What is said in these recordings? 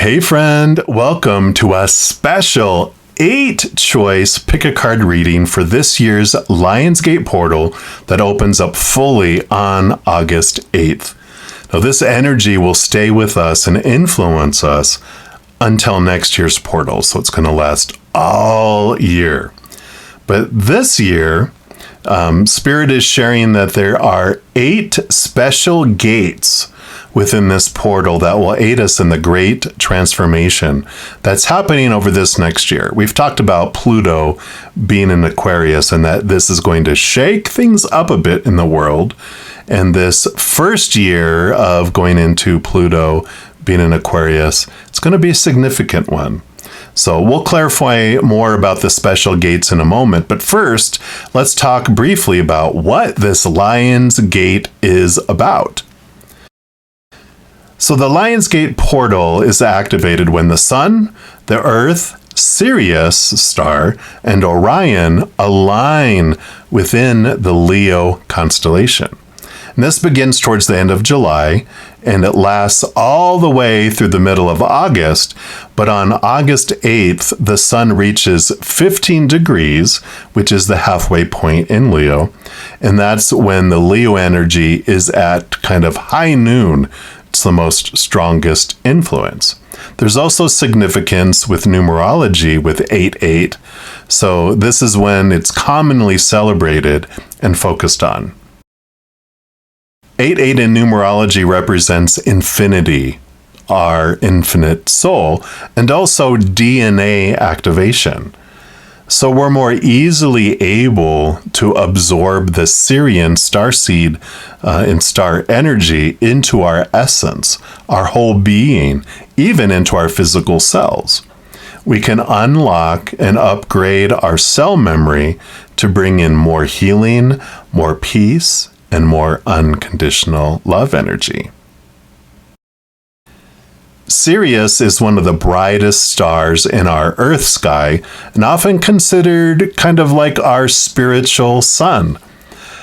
Hey friend, welcome to a special 8-choice pick a card reading for this year's Lionsgate Portal that opens up fully on August 8th. Now this energy will stay with us and influence us until next year's portal, so it's going to last all year. But this year, Spirit is sharing that there are 8 special gates within this portal that will aid us in the great transformation that's happening over this next year. We've talked about Pluto being in Aquarius and that this is going to shake things up a bit in the world. And this first year of going into Pluto being in Aquarius, it's going to be a significant one. So we'll clarify more about the special gates in a moment, but first, let's talk briefly about what this Lionsgate is about. So the Lionsgate Portal is activated when the Sun, the Earth, Sirius star, and Orion align within the Leo constellation. And this begins towards the end of July, and it lasts all the way through the middle of August. But on August 8th, the Sun reaches 15 degrees, which is the halfway point in Leo. And that's when the Leo energy is at kind of high noon. It's the most strongest influence. There's also significance with numerology with 8-8. So this is when it's commonly celebrated and focused on. 8-8 in numerology represents infinity, our infinite soul, and also DNA activation. So we're more easily able to absorb the Sirian starseed and star energy into our essence, our whole being, even into our physical cells. We can unlock and upgrade our cell memory to bring in more healing, more peace, and more unconditional love energy. Sirius is one of the brightest stars in our Earth sky and often considered kind of like our spiritual sun.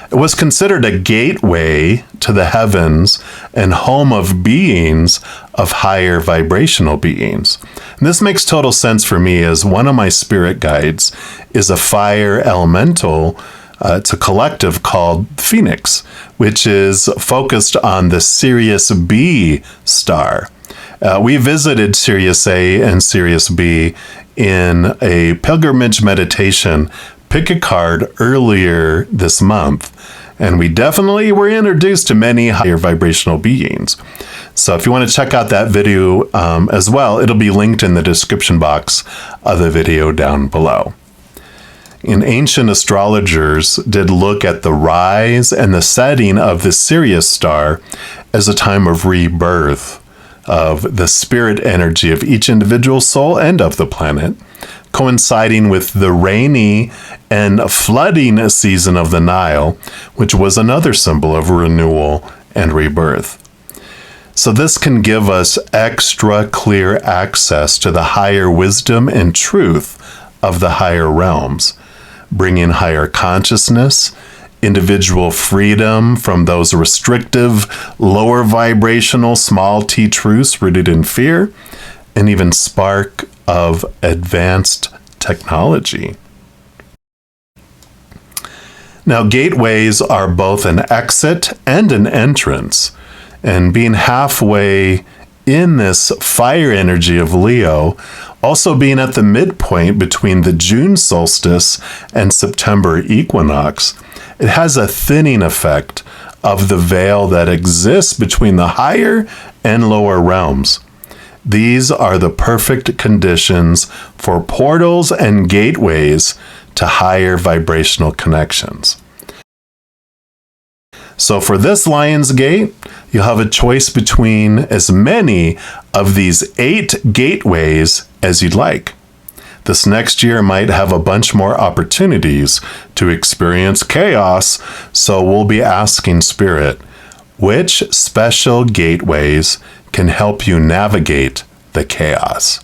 It was considered a gateway to the heavens and home of beings of higher vibrational beings. And this makes total sense for me as one of my spirit guides is a fire elemental. It's a collective called Phoenix, which is focused on the Sirius B star. We visited Sirius A and Sirius B in a pilgrimage meditation pick a card earlier this month, and we definitely were introduced to many higher vibrational beings. So if you want to check out that video as well, it'll be linked in the description box of the video down below. And ancient astrologers did look at the rise and the setting of the Sirius star as a time of rebirth of the spirit energy of each individual soul and of the planet, coinciding with the rainy and flooding season of the Nile, which was another symbol of renewal and rebirth. So this can give us extra clear access to the higher wisdom and truth of the higher realms, bringing higher consciousness, individual freedom from those restrictive, lower vibrational, small t truths rooted in fear, and even spark of advanced technology. Now, gateways are both an exit and an entrance, and being halfway in this fire energy of Leo, also being at the midpoint between the June solstice and September equinox, it has a thinning effect of the veil that exists between the higher and lower realms. These are the perfect conditions for portals and gateways to higher vibrational connections. So for this Lionsgate, you'll have a choice between as many of these 8 gateways as you'd like. This next year might have a bunch more opportunities to experience chaos, so we'll be asking Spirit, which special gateways can help you navigate the chaos?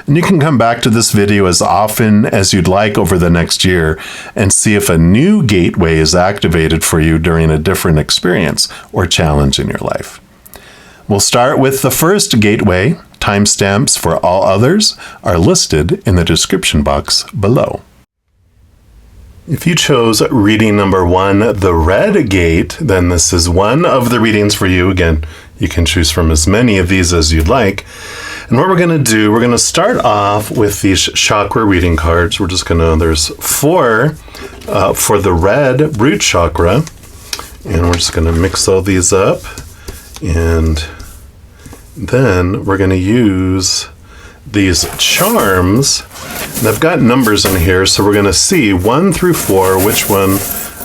And you can come back to this video as often as you'd like over the next year and see if a new gateway is activated for you during a different experience or challenge in your life. We'll start with the first gateway Timestamps for all others are listed in the description box below. If you chose reading number 1, the Red Gate, then this is one of the readings for you. Again, you can choose from as many of these as you'd like. And what we're going to do, we're going to start off with these chakra reading cards. There's 4 for the red root chakra. And we're just going to mix all these up. And then we're going to use these charms. And I've got numbers in here, so we're going to see 1 through 4, which one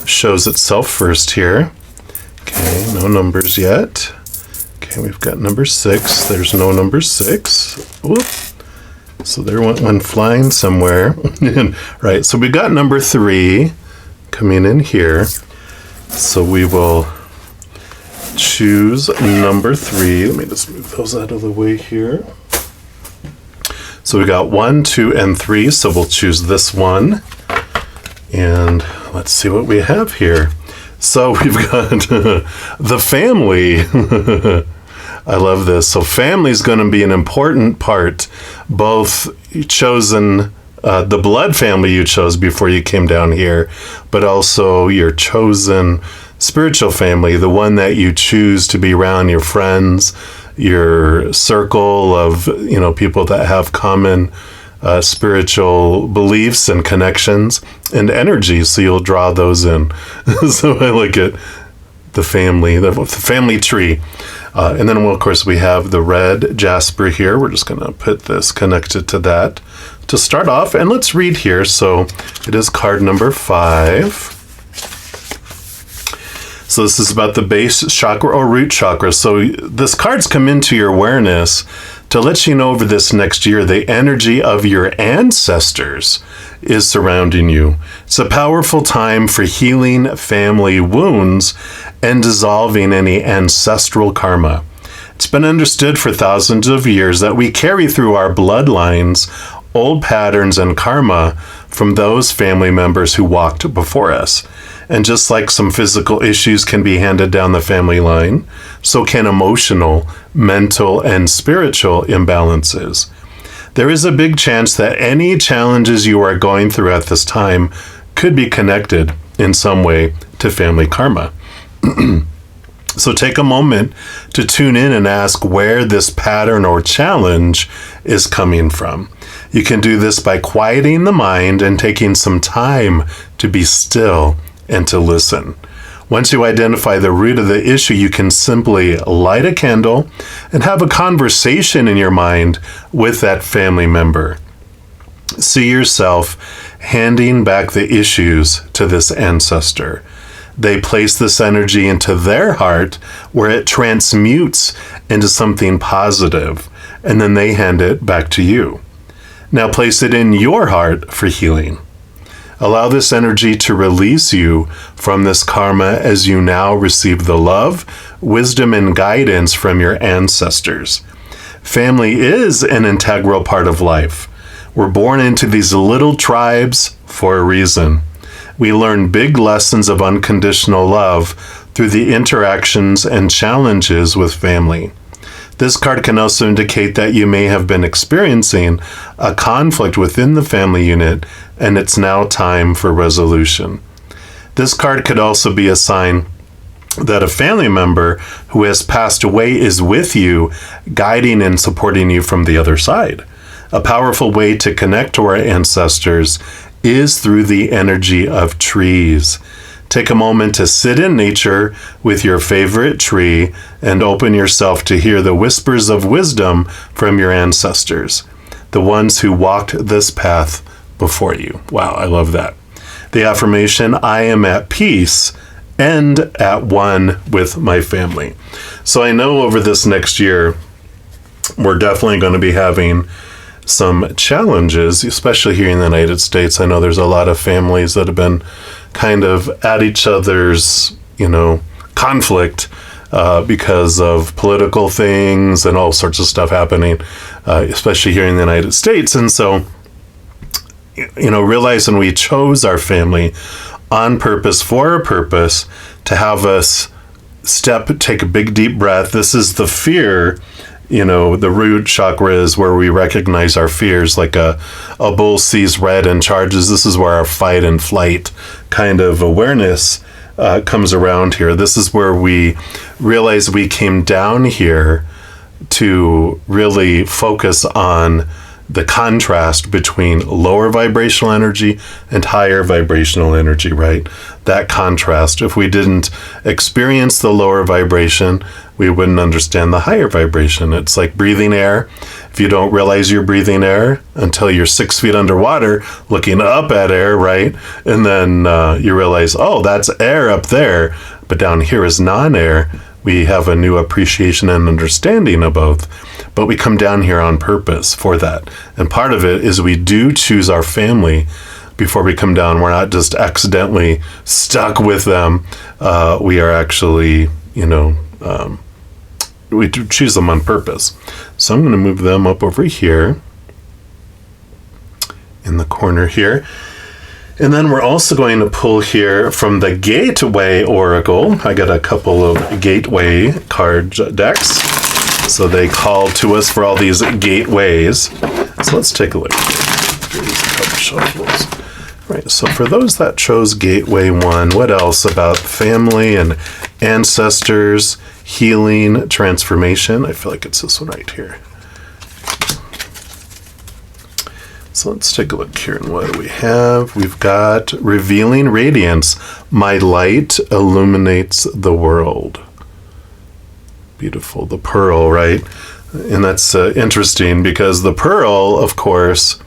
shows itself first here. Okay, no numbers yet. Okay, we've got number 6. There's no number 6. Whoop. So there went one flying somewhere. Right, so we got number 3 coming in here. So we will choose number 3. Let me just move those out of the way here. So we got 1, 2, and 3. So we'll choose this one. And let's see what we have here. So we've got the family. I love this. So family is going to be an important part, both chosen, the blood family you chose before you came down here, but also your chosen spiritual family, the one that you choose to be around, your friends, your circle of, people that have common spiritual beliefs and connections and energies. So you'll draw those in. So I like it. The family tree. And then, of course, we have the red jasper here. We're just going to put this connected to that to start off. And let's read here. So it is card number 5. So this is about the base chakra or root chakra. So this card's come into your awareness to let you know over this next year, the energy of your ancestors is surrounding you. It's a powerful time for healing family wounds and dissolving any ancestral karma. It's been understood for thousands of years that we carry through our bloodlines old patterns and karma from those family members who walked before us. And just like some physical issues can be handed down the family line, so can emotional, mental, and spiritual imbalances. There is a big chance that any challenges you are going through at this time could be connected in some way to family karma. So take a moment to tune in and ask where this pattern or challenge is coming from. You can do this by quieting the mind and taking some time to be still and to listen. Once you identify the root of the issue, you can simply light a candle and have a conversation in your mind with that family member. See yourself handing back the issues to this ancestor. They place this energy into their heart where it transmutes into something positive, and then they hand it back to you. Now place it in your heart for healing. Allow this energy to release you from this karma as you now receive the love, wisdom, and guidance from your ancestors. Family is an integral part of life. We're born into these little tribes for a reason. We learn big lessons of unconditional love through the interactions and challenges with family. This card can also indicate that you may have been experiencing a conflict within the family unit, and it's now time for resolution. This card could also be a sign that a family member who has passed away is with you, guiding and supporting you from the other side. A powerful way to connect to our ancestors is through the energy of trees. Take a moment to sit in nature with your favorite tree and open yourself to hear the whispers of wisdom from your ancestors, the ones who walked this path before you. Wow, I love that. The affirmation, I am at peace and at one with my family. So I know over this next year, we're definitely going to be having some challenges, especially here in the United States. I know there's a lot of families that have been kind of at each other's, conflict because of political things and all sorts of stuff happening, especially here in the United States. And so, realizing we chose our family on purpose, for a purpose, to have us take a big deep breath. This is the fear The root chakra is where we recognize our fears, like a bull sees red and charges. This is where our fight and flight kind of awareness comes around here. This is where we realize we came down here to really focus on the contrast between lower vibrational energy and higher vibrational energy, right? That contrast. If we didn't experience the lower vibration, we wouldn't understand the higher vibration. It's like breathing air. If you don't realize you're breathing air until you're 6 feet underwater looking up at air, right? And then you realize, oh, that's air up there, but down here is non-air. We have a new appreciation and understanding of both, but we come down here on purpose for that. And part of it is we do choose our family before we come down. We're not just accidentally stuck with them. We are actually, we do choose them on purpose. So I'm going to move them up over here in the corner here. And then we're also going to pull here from the Gateway Oracle. I got a couple of Gateway card decks. So they call to us for all these gateways. So let's take a look. Here's a couple shuffles. Right, so for those that chose Gateway 1, what else about family and ancestors, healing, transformation? I feel like it's this one right here. So let's take a look here. And what do we have? We've got Revealing Radiance. My light illuminates the world. Beautiful. The pearl, right? And that's interesting because the pearl, of course,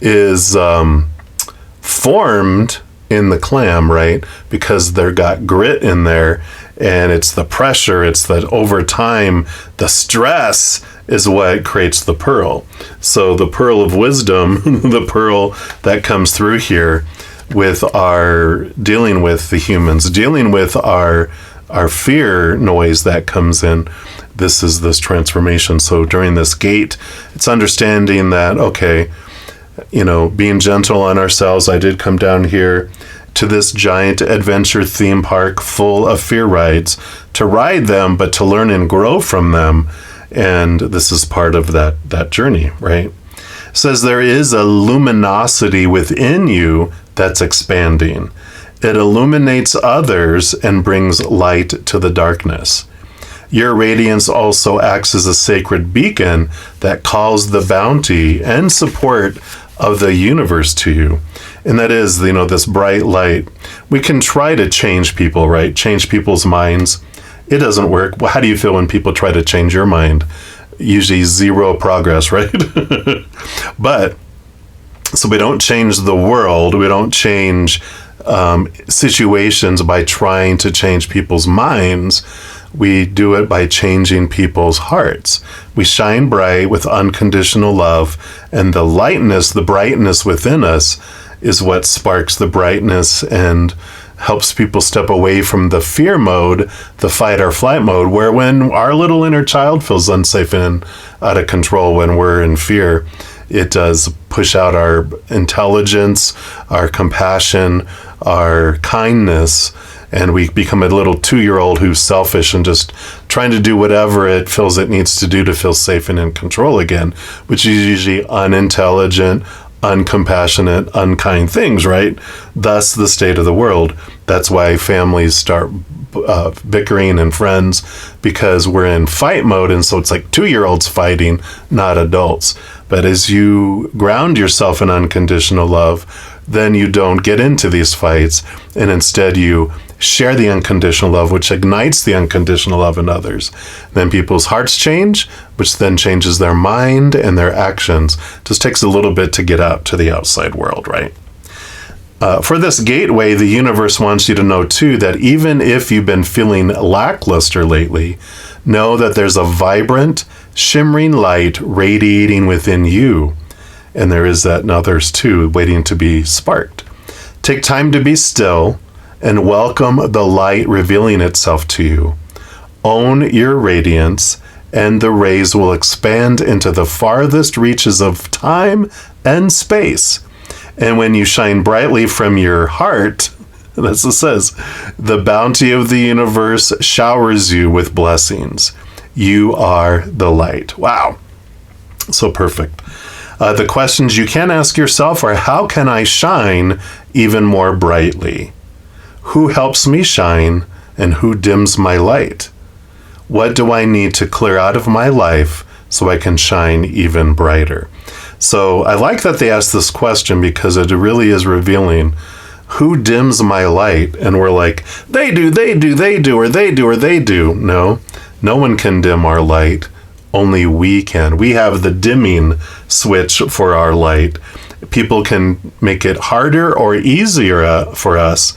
is formed in the clam, right? Because they've got grit in there, and it's the pressure, it's that over time, the stress is what creates the pearl. So the pearl of wisdom, the pearl that comes through here with our dealing with the humans, dealing with our fear noise that comes in, this is this transformation. So during this gate, it's understanding that, okay, being gentle on ourselves. I did come down here to this giant adventure theme park full of fear rides to ride them, but to learn and grow from them. And this is part of that journey, right? It says there is a luminosity within you that's expanding. It illuminates others and brings light to the darkness. Your radiance also acts as a sacred beacon that calls the bounty and support of the universe to you. And that is, this bright light. We can try to change people, right? Change people's minds. It doesn't work. Well, how do you feel when people try to change your mind? Usually zero progress, right? But, so we don't change the world. We don't change situations by trying to change people's minds. We do it by changing people's hearts. We shine bright with unconditional love, and the lightness, the brightness within us is what sparks the brightness and helps people step away from the fear mode, the fight or flight mode, where when our little inner child feels unsafe and out of control, when we're in fear, it does push out our intelligence, our compassion, our kindness, and we become a little 2-year-old who's selfish and just trying to do whatever it feels it needs to do to feel safe and in control again, which is usually unintelligent, uncompassionate, unkind things, right? Thus the state of the world. That's why families start bickering and friends, because we're in fight mode, and so it's like 2-year-olds fighting, not adults. But as you ground yourself in unconditional love, then you don't get into these fights, and instead you share the unconditional love, which ignites the unconditional love in others. Then people's hearts change, which then changes their mind and their actions. Just takes a little bit to get out to the outside world, right? For this gateway, the universe wants you to know, too, that even if you've been feeling lackluster lately, know that there's a vibrant, shimmering light radiating within you. And there is that in others, too, waiting to be sparked. Take time to be still and welcome the light revealing itself to you. Own your radiance, and the rays will expand into the farthest reaches of time and space. And when you shine brightly from your heart, as it says, the bounty of the universe showers you with blessings. You are the light. Wow. So perfect. The questions you can ask yourself are, how can I shine even more brightly? Who helps me shine, and who dims my light? What do I need to clear out of my life so I can shine even brighter? So I like that they asked this question, because it really is revealing who dims my light. And we're like, they do, or they do, or they do. No one can dim our light. Only we can. We have the dimming switch for our light. People can make it harder or easier for us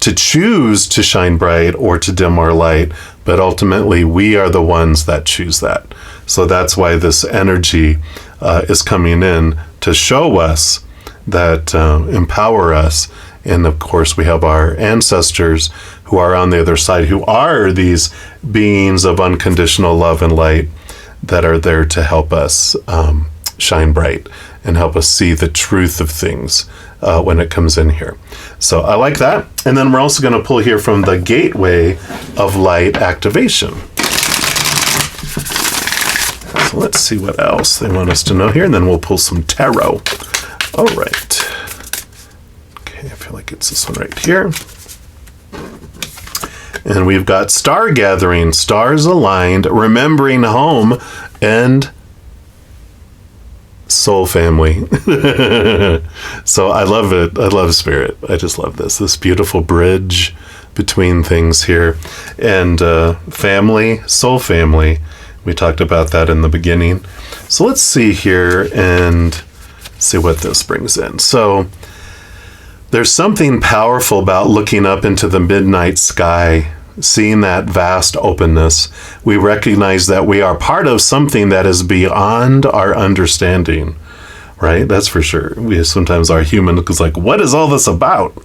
to choose to shine bright or to dim our light, but ultimately we are the ones that choose that. So that's why this energy is coming in to show us that, empower us. And of course, we have our ancestors who are on the other side, who are these beings of unconditional love and light that are there to help us shine bright and help us see the truth of things when it comes in here. So I like that. And then we're also going to pull here from the Gateway of Light activation. So let's see what else they want us to know here, and then we'll pull some tarot. All right. Okay, I feel like it's this one right here. And we've got star gathering, stars aligned, remembering home, and soul family. So I love it. I love Spirit. I just love this beautiful bridge between things here. And family, soul family. We talked about that in the beginning. So let's see here and see what this brings in. So there's something powerful about looking up into the midnight sky, seeing that vast openness. We recognize that we are part of something that is beyond our understanding, right? That's for sure. We sometimes are human because, like, what is all this about?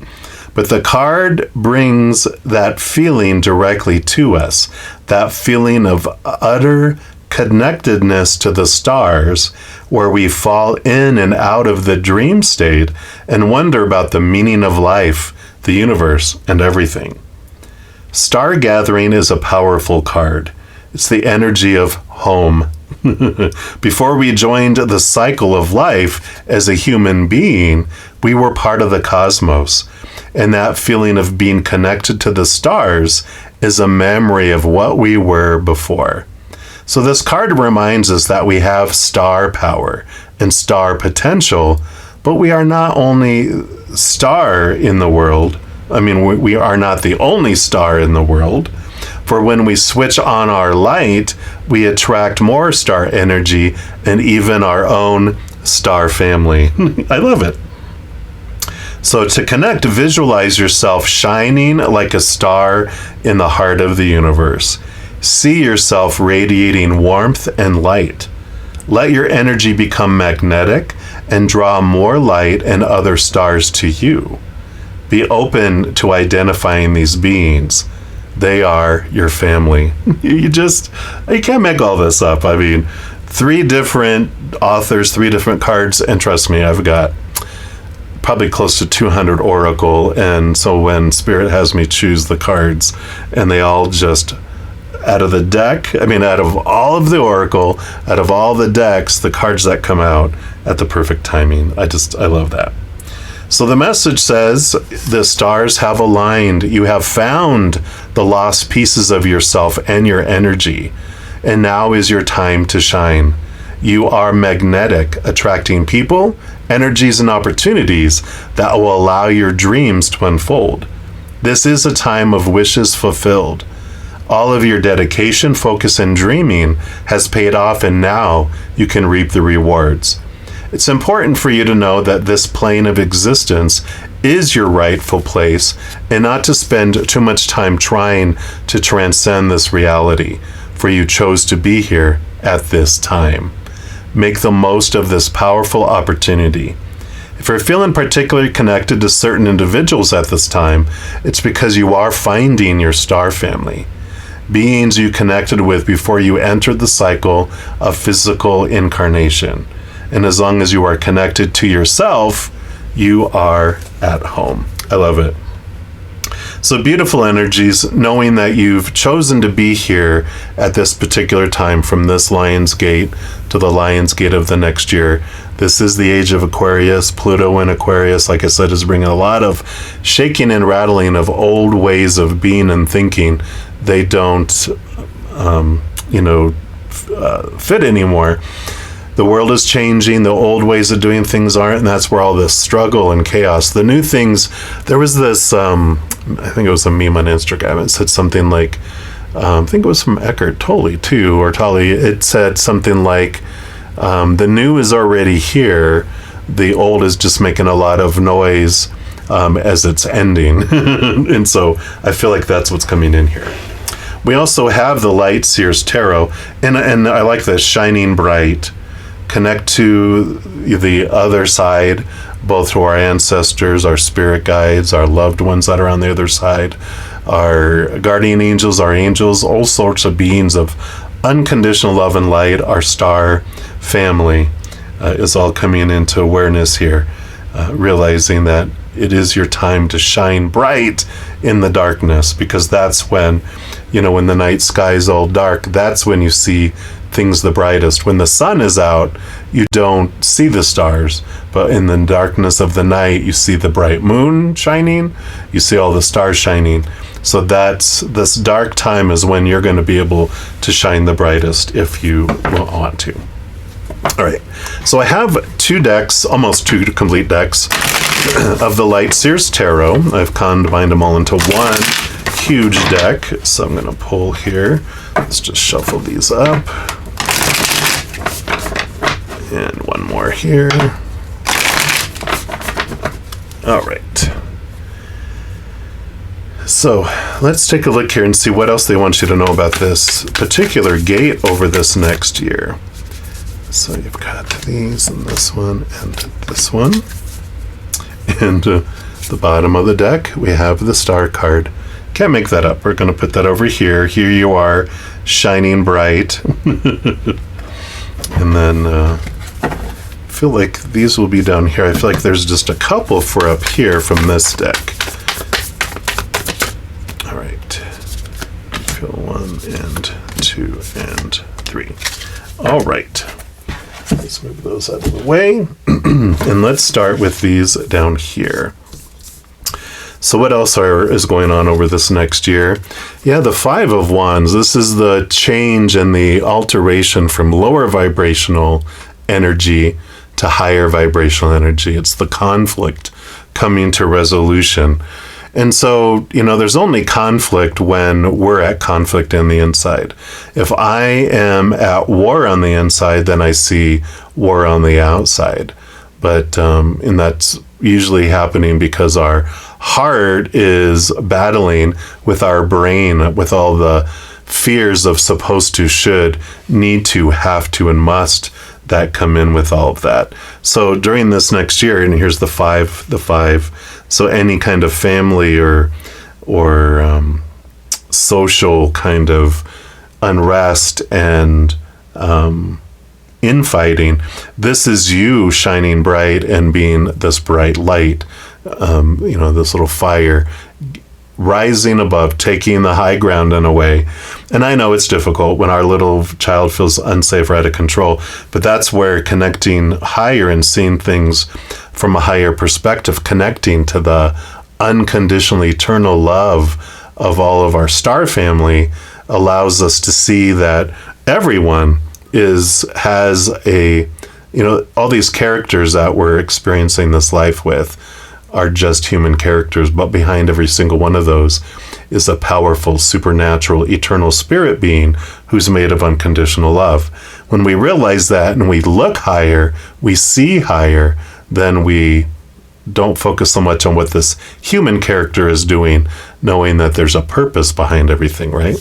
But the card brings that feeling directly to us, that feeling of utter connectedness to the stars, where we fall in and out of the dream state and wonder about the meaning of life, the universe, and everything. Star gathering is a powerful card. It's the energy of home. Before we joined the cycle of life as a human being, we were part of the cosmos. And that feeling of being connected to the stars is a memory of what we were before. So this card reminds us that we have star power and star potential, but we are not only star in the world. I mean, we are not the only star in the world. For when we switch on our light, we attract more star energy and even our own star family. I love it. So to connect, visualize yourself shining like a star in the heart of the universe. See yourself radiating warmth and light. Let your energy become magnetic and draw more light and other stars to you. Be open to identifying these beings. They are your family. You can't make all this up. I mean, 3 different authors, 3 different cards, and trust me, I've got probably close to 200 oracle, and so when Spirit has me choose the cards, and they all just, out of the deck, I mean, out of all of the oracle, out of all the decks, the cards that come out at the perfect timing. I love that. So the message says, the stars have aligned. You have found the lost pieces of yourself and your energy, and now is your time to shine. You are magnetic, attracting people, energies, and opportunities that will allow your dreams to unfold. This is a time of wishes fulfilled. All of your dedication, focus, and dreaming has paid off, and now you can reap the rewards. It's important for you to know that this plane of existence is your rightful place, and not to spend too much time trying to transcend this reality, for you chose to be here at this time. Make the most of this powerful opportunity. If you're feeling particularly connected to certain individuals at this time, it's because you are finding your star family, beings you connected with before you entered the cycle of physical incarnation. And as long as you are connected to yourself, you are at home. I love it. So beautiful energies, knowing that you've chosen to be here at this particular time from this Lionsgate to the Lionsgate of the next year. This is the age of Aquarius. Pluto in Aquarius, like I said, is bringing a lot of shaking and rattling of old ways of being and thinking. They don't, fit anymore. The world is changing. The old ways of doing things aren't, and that's where all this struggle and chaos. The new things, there was this, I think it was a meme on Instagram. It said something like, I think it was from Eckhart Tolle too, or Tolle. It said something like, the new is already here. The old is just making a lot of noise as it's ending. And so I feel like that's what's coming in here. We also have the Light Seers Tarot, and I like this, shining bright. Connect to the other side, both to our ancestors, our spirit guides, our loved ones that are on the other side, our guardian angels, our angels, all sorts of beings of unconditional love and light. Our star family is all coming into awareness here, realizing that it is your time to shine bright in the darkness, because that's when, when the night sky is all dark, that's when you see things the brightest. When the sun is out, you don't see the stars, but in the darkness of the night, you see the bright moon shining, you see all the stars shining. So that's this dark time is when you're going to be able to shine the brightest if you want to. All right, so I have 2 decks, almost 2 complete decks of the Light Seers Tarot. I've combined them all into one huge deck. So I'm going to pull here. Let's just shuffle these up. And one more here. All right. So let's take a look here and see what else they want you to know about this particular gate over this next year. So you've got these and this one and this one. And the bottom of the deck, we have the star card. Can't make that up. We're going to put that over here. Here you are, shining bright. And then I feel like these will be down here. I feel like there's just a couple for up here from this deck. All right. Feel 1 and 2 and 3. All right. Let's move those out of the way. And let's start with these down here. So what else is going on over this next year? Yeah, the 5 of Wands. This is the change and the alteration from lower vibrational energy to higher vibrational energy. It's the conflict coming to resolution. And so, there's only conflict when we're at conflict in the inside. If I am at war on the inside, then I see war on the outside. But, and that's usually happening because our heart is battling with our brain, with all the fears of supposed to, should, need to, have to, and must that come in with all of that. So during this next year, and here's the 5, so any kind of family or social kind of unrest and infighting, this is you shining bright and being this bright light, this little fire rising above, taking the high ground in a way. And I know it's difficult when our little child feels unsafe or out of control, but that's where connecting higher and seeing things from a higher perspective, connecting to the unconditional eternal love of all of our star family, allows us to see that everyone has all these characters that we're experiencing this life with are just human characters, but behind every single one of those is a powerful, supernatural, eternal spirit being who's made of unconditional love. When we realize that and we look higher, we see higher, then we don't focus so much on what this human character is doing, knowing that there's a purpose behind everything, right?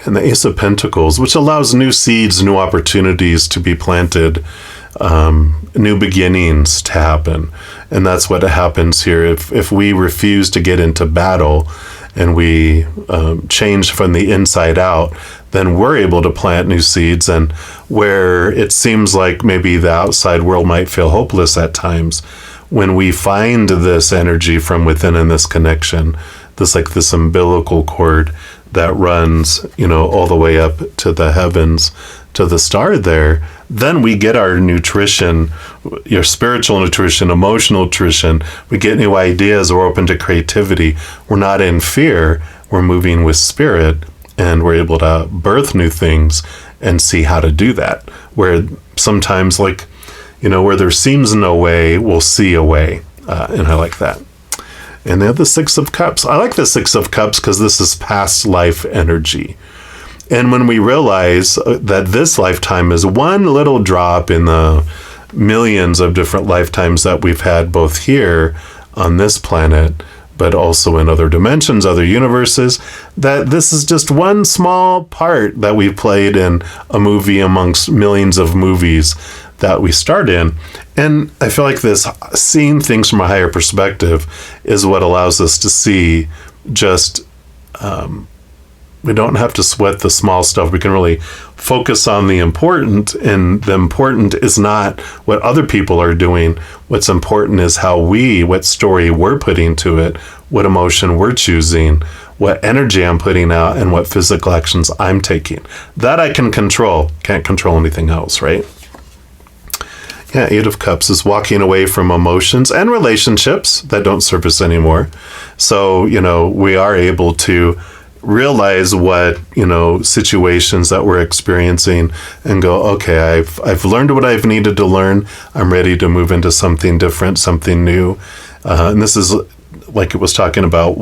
And the Ace of Pentacles, which allows new seeds, new opportunities to be planted, new beginnings to happen. And that's what happens here. If we refuse to get into battle and we change from the inside out, then we're able to plant new seeds. And where it seems like maybe the outside world might feel hopeless at times, when we find this energy from within in this connection, this umbilical cord that runs, all the way up to the heavens, to the star there, then we get our nutrition, your spiritual nutrition, emotional nutrition. We get new ideas. We're open to creativity. We're not in fear. We're moving with spirit, and we're able to birth new things and see how to do that. Where sometimes, where there seems no way, we'll see a way. And I like that. And they have the Six of Cups. I like the Six of Cups because this is past life energy. And when we realize that this lifetime is one little drop in the millions of different lifetimes that we've had, both here on this planet, but also in other dimensions, other universes, that this is just one small part that we played in a movie amongst millions of movies that we start in. And I feel like this seeing things from a higher perspective is what allows us to see just, we don't have to sweat the small stuff. We can really focus on the important, and the important is not what other people are doing. What's important is what story we're putting to it, what emotion we're choosing, what energy I'm putting out, and what physical actions I'm taking. That I can control. Can't control anything else, right? Yeah, Eight of Cups is walking away from emotions and relationships that don't serve us anymore. So, we are able to realize what, situations that we're experiencing and go, okay, I've learned what I've needed to learn. I'm ready to move into something different, something new. And this is like it was talking about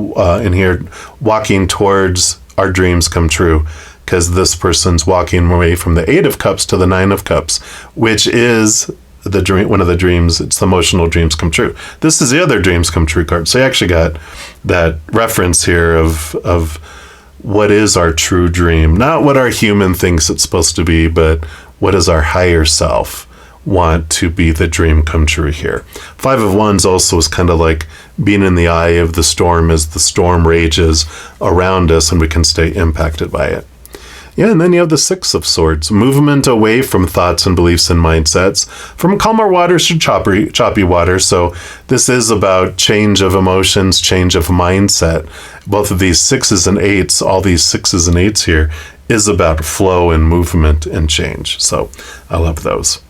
in here, walking towards our dreams come true. Because this person's walking away from the Eight of Cups to the Nine of Cups, which is the dream, one of the dreams. It's the emotional dreams come true. This is the other dreams come true card. So you actually got that reference here of what is our true dream, not what our human thinks it's supposed to be, but what does our higher self want to be the dream come true here. Five of Wands also is kind of like being in the eye of the storm as the storm rages around us, and we can stay impacted by it. Yeah, and then you have the Six of Swords, movement away from thoughts and beliefs and mindsets, from calmer waters to choppy water. So this is about change of emotions, change of mindset. Both of these sixes and eights, all these sixes and eights here, is about flow and movement and change. So I love those.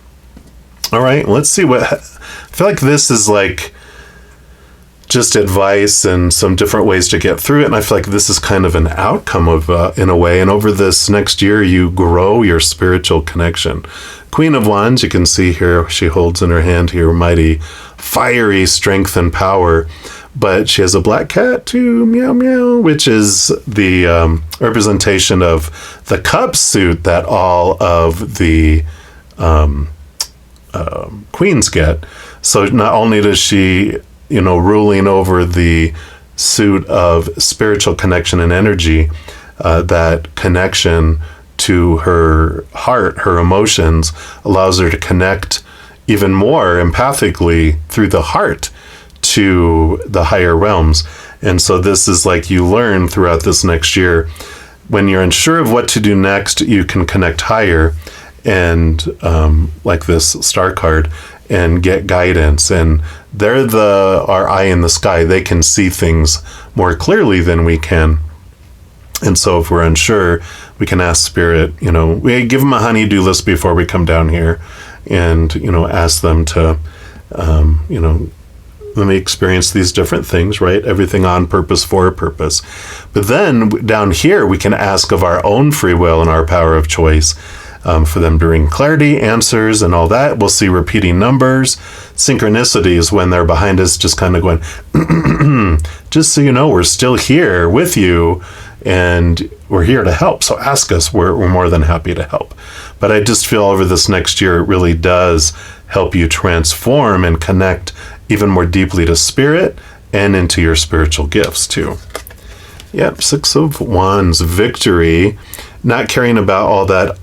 All right, let's see I feel like this is like just advice and some different ways to get through it. And I feel like this is kind of an outcome of, in a way. And over this next year, you grow your spiritual connection. Queen of Wands, you can see here, she holds in her hand here, mighty, fiery strength and power. But she has a black cat too, meow, meow, which is the representation of the cup suit that all of the queens get. So not only does she, ruling over the suit of spiritual connection and energy, that connection to her heart, her emotions, allows her to connect even more empathically through the heart to the higher realms. And so this is like you learn throughout this next year, when you're unsure of what to do next, you can connect higher and like this star card and get guidance. And they're our eye in the sky. They can see things more clearly than we can. And so if we're unsure, we can ask Spirit, we give them a honey-do list before we come down here and, ask them to, let me experience these different things, right? Everything on purpose for a purpose. But then down here, we can ask of our own free will and our power of choice for them to bring clarity, answers, and all that. We'll see repeating numbers, synchronicities when they're behind us, just kind of going, just so you know, we're still here with you and we're here to help. So ask us, we're more than happy to help. But I just feel over this next year, it really does help you transform and connect even more deeply to Spirit and into your spiritual gifts too. Yep, Six of Wands, victory, not caring about all that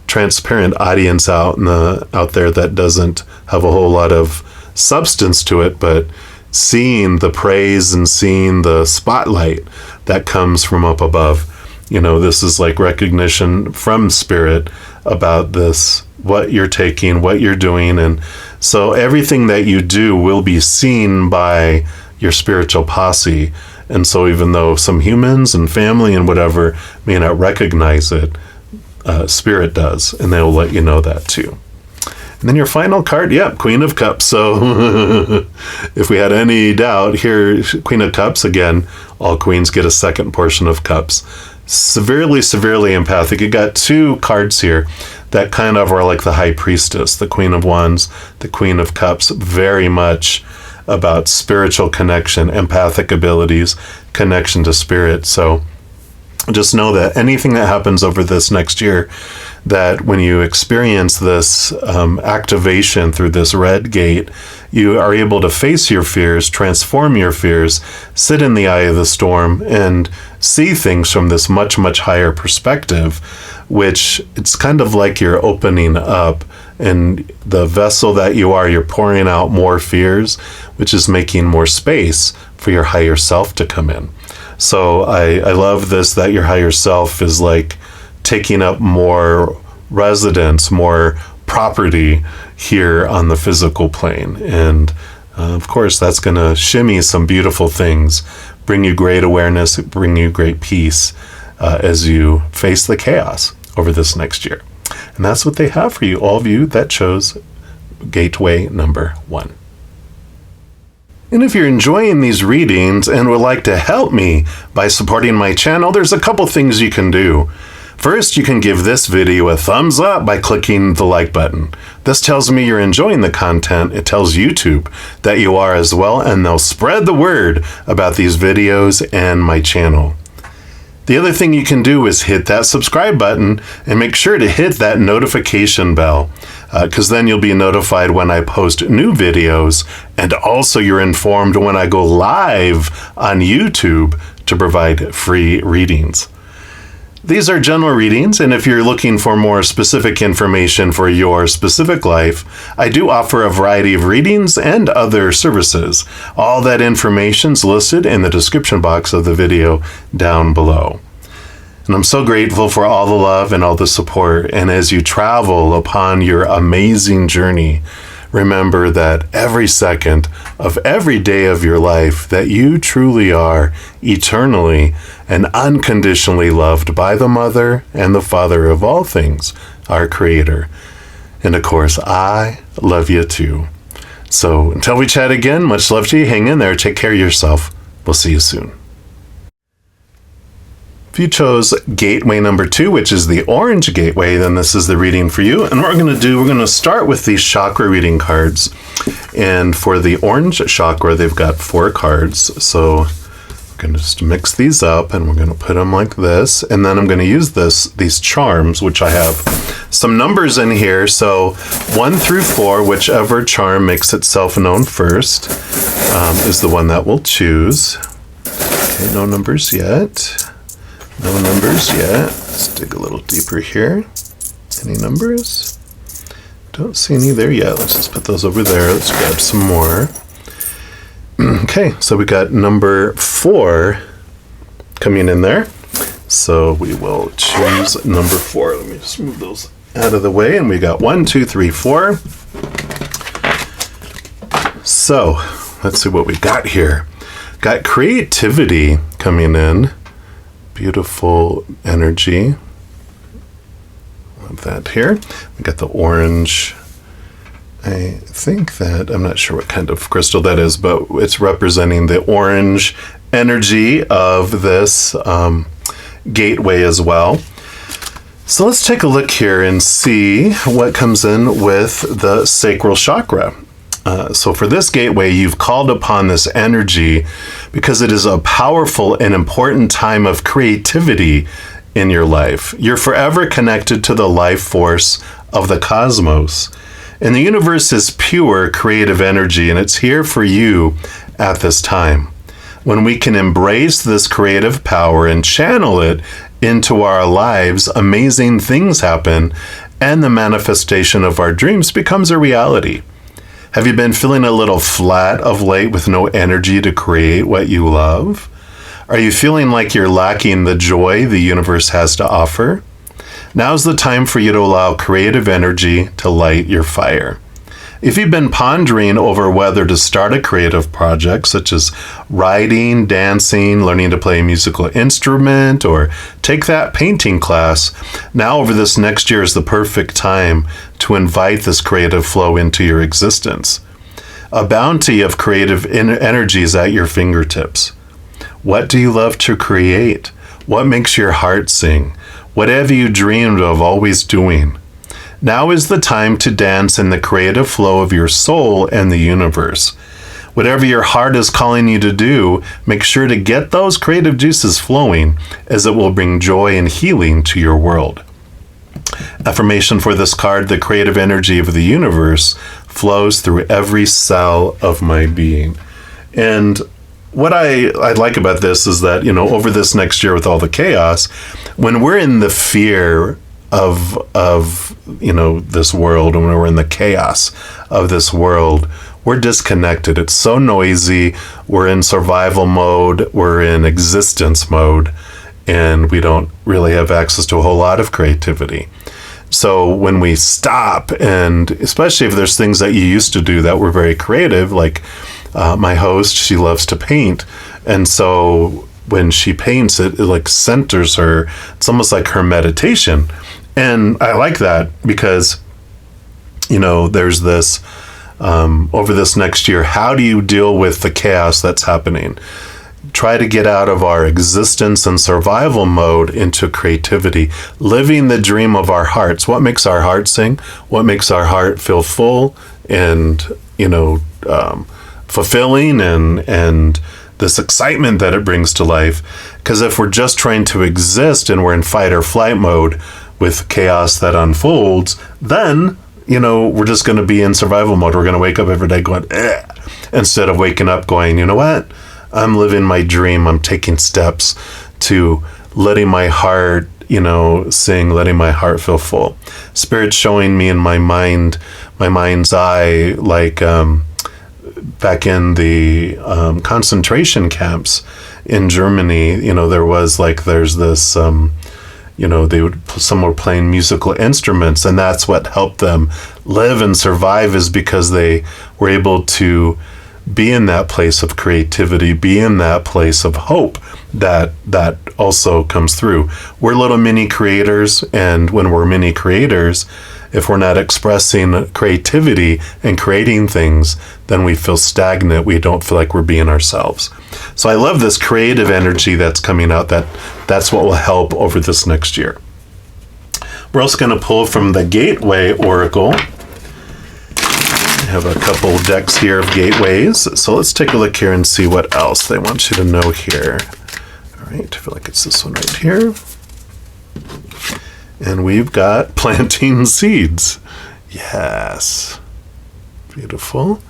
transparent audience out there that doesn't have a whole lot of substance to it, but seeing the praise and seeing the spotlight that comes from up above. This is like recognition from Spirit about this, what you're taking, what you're doing. And so everything that you do will be seen by your spiritual posse. And so even though some humans and family and whatever may not recognize it, Spirit does, and they'll let you know that too. And then your final card, Queen of Cups. So if we had any doubt, here, Queen of Cups, again, all queens get a second portion of cups. Severely empathic. You got two cards here that kind of are like the High Priestess, the Queen of Wands, the Queen of Cups, very much about spiritual connection, empathic abilities, connection to spirit. So just know that anything that happens over this next year, that when you experience this activation through this red gate, you are able to face your fears, transform your fears, sit in the eye of the storm, and see things from this much, much higher perspective, which it's kind of like you're opening up, and the vessel that you are, you're pouring out more fears, which is making more space for your higher self to come in. So I love this, that your higher self is like taking up more residence, more property here on the physical plane. And of course, that's going to shimmy some beautiful things, bring you great awareness, bring you great peace as you face the chaos over this next year. And that's what they have for you, all of you that chose Gateway number 1. And if you're enjoying these readings and would like to help me by supporting my channel, there's a couple things you can do. First, you can give this video a thumbs up by clicking the like button. This tells me you're enjoying the content. It tells YouTube that you are as well, and they'll spread the word about these videos and my channel. The other thing you can do is hit that subscribe button and make sure to hit that notification bell, because then you'll be notified when I post new videos, and also you're informed when I go live on YouTube to provide free readings. These are general readings, and if you're looking for more specific information for your specific life, I do offer a variety of readings and other services. All that information's listed in the description box of the video down below. And I'm so grateful for all the love and all the support, and as you travel upon your amazing journey, remember that every second of every day of your life that you truly are eternally and unconditionally loved by the Mother and the Father of all things, our Creator. And of course, I love you too. So until we chat again, much love to you. Hang in there. Take care of yourself. We'll see you soon. If you chose Gateway number 2, which is the orange gateway, then this is the reading for you. And what we're going to start with these chakra reading cards. And for the orange chakra, they've got 4 cards. So we're going to just mix these up, and we're going to put them like this. And then I'm going to use these charms, which I have some numbers in here. So 1 through 4, whichever charm makes itself known first, is the one that we'll choose. Okay, no numbers yet. No numbers yet. Let's dig a little deeper here. Any numbers? Don't see any there yet. Let's just put those over there. Let's grab some more. Okay, so we got number 4 coming in there. So we will choose number 4. Let me just move those out of the way. And we got 1, 2, 3, 4. So let's see what we got here. Got creativity coming in. Beautiful energy. Love that here. We got the orange. I think that, I'm not sure what kind of crystal that is, but it's representing the orange energy of this gateway as well. So let's take a look here and see what comes in with the sacral chakra. So for this gateway, you've called upon this energy because it is a powerful and important time of creativity in your life. You're forever connected to the life force of the cosmos. And the universe is pure creative energy, and it's here for you at this time. When we can embrace this creative power and channel it into our lives, amazing things happen, and the manifestation of our dreams becomes a reality. Have you been feeling a little flat of late with no energy to create what you love? Are you feeling like you're lacking the joy the universe has to offer? Now's the time for you to allow creative energy to light your fire. If you've been pondering over whether to start a creative project, such as writing, dancing, learning to play a musical instrument, or take that painting class, now over this next year is the perfect time to invite this creative flow into your existence. A bounty of creative energy is at your fingertips. What do you love to create? What makes your heart sing? What have you dreamed of always doing? Now is the time to dance in the creative flow of your soul and the universe. Whatever your heart is calling you to do, make sure to get those creative juices flowing, as it will bring joy and healing to your world. Affirmation for this card: the creative energy of the universe flows through every cell of my being. And what I like about this is that, over this next year with all the chaos, when we're in the fear of this world, and when we're in the chaos of this world, we're disconnected. It's so noisy. We're in survival mode. We're in existence mode, and we don't really have access to a whole lot of creativity. So when we stop, and especially if there's things that you used to do that were very creative, like my host, she loves to paint. And so when she paints, it like centers her. It's almost like her meditation. And I like that because, there's this, over this next year, how do you deal with the chaos that's happening? Try to get out of our existence and survival mode into creativity, living the dream of our hearts. What makes our heart sing? What makes our heart feel full and, fulfilling and this excitement that it brings to life? Because if we're just trying to exist and we're in fight or flight mode with chaos that unfolds, then, we're just going to be in survival mode. We're going to wake up every day going, instead of waking up going, you know what? I'm living my dream. I'm taking steps to letting my heart, sing, letting my heart feel full. Spirit's showing me in my mind's eye, like back in the concentration camps in Germany, there's this, some were playing musical instruments, and that's what helped them live and survive, is because they were able to be in that place of creativity, be in that place of hope that also comes through. We're little mini creators, and when we're mini creators, if we're not expressing creativity and creating things, then we feel stagnant. We don't feel like we're being ourselves. So I love this creative energy that's coming out. That's what will help over this next year. We're also going to pull from the Gateway Oracle. I have a couple decks here of gateways. So let's take a look here and see what else they want you to know here. All right, I feel like it's this one right here. And we've got planting seeds. Yes. Beautiful.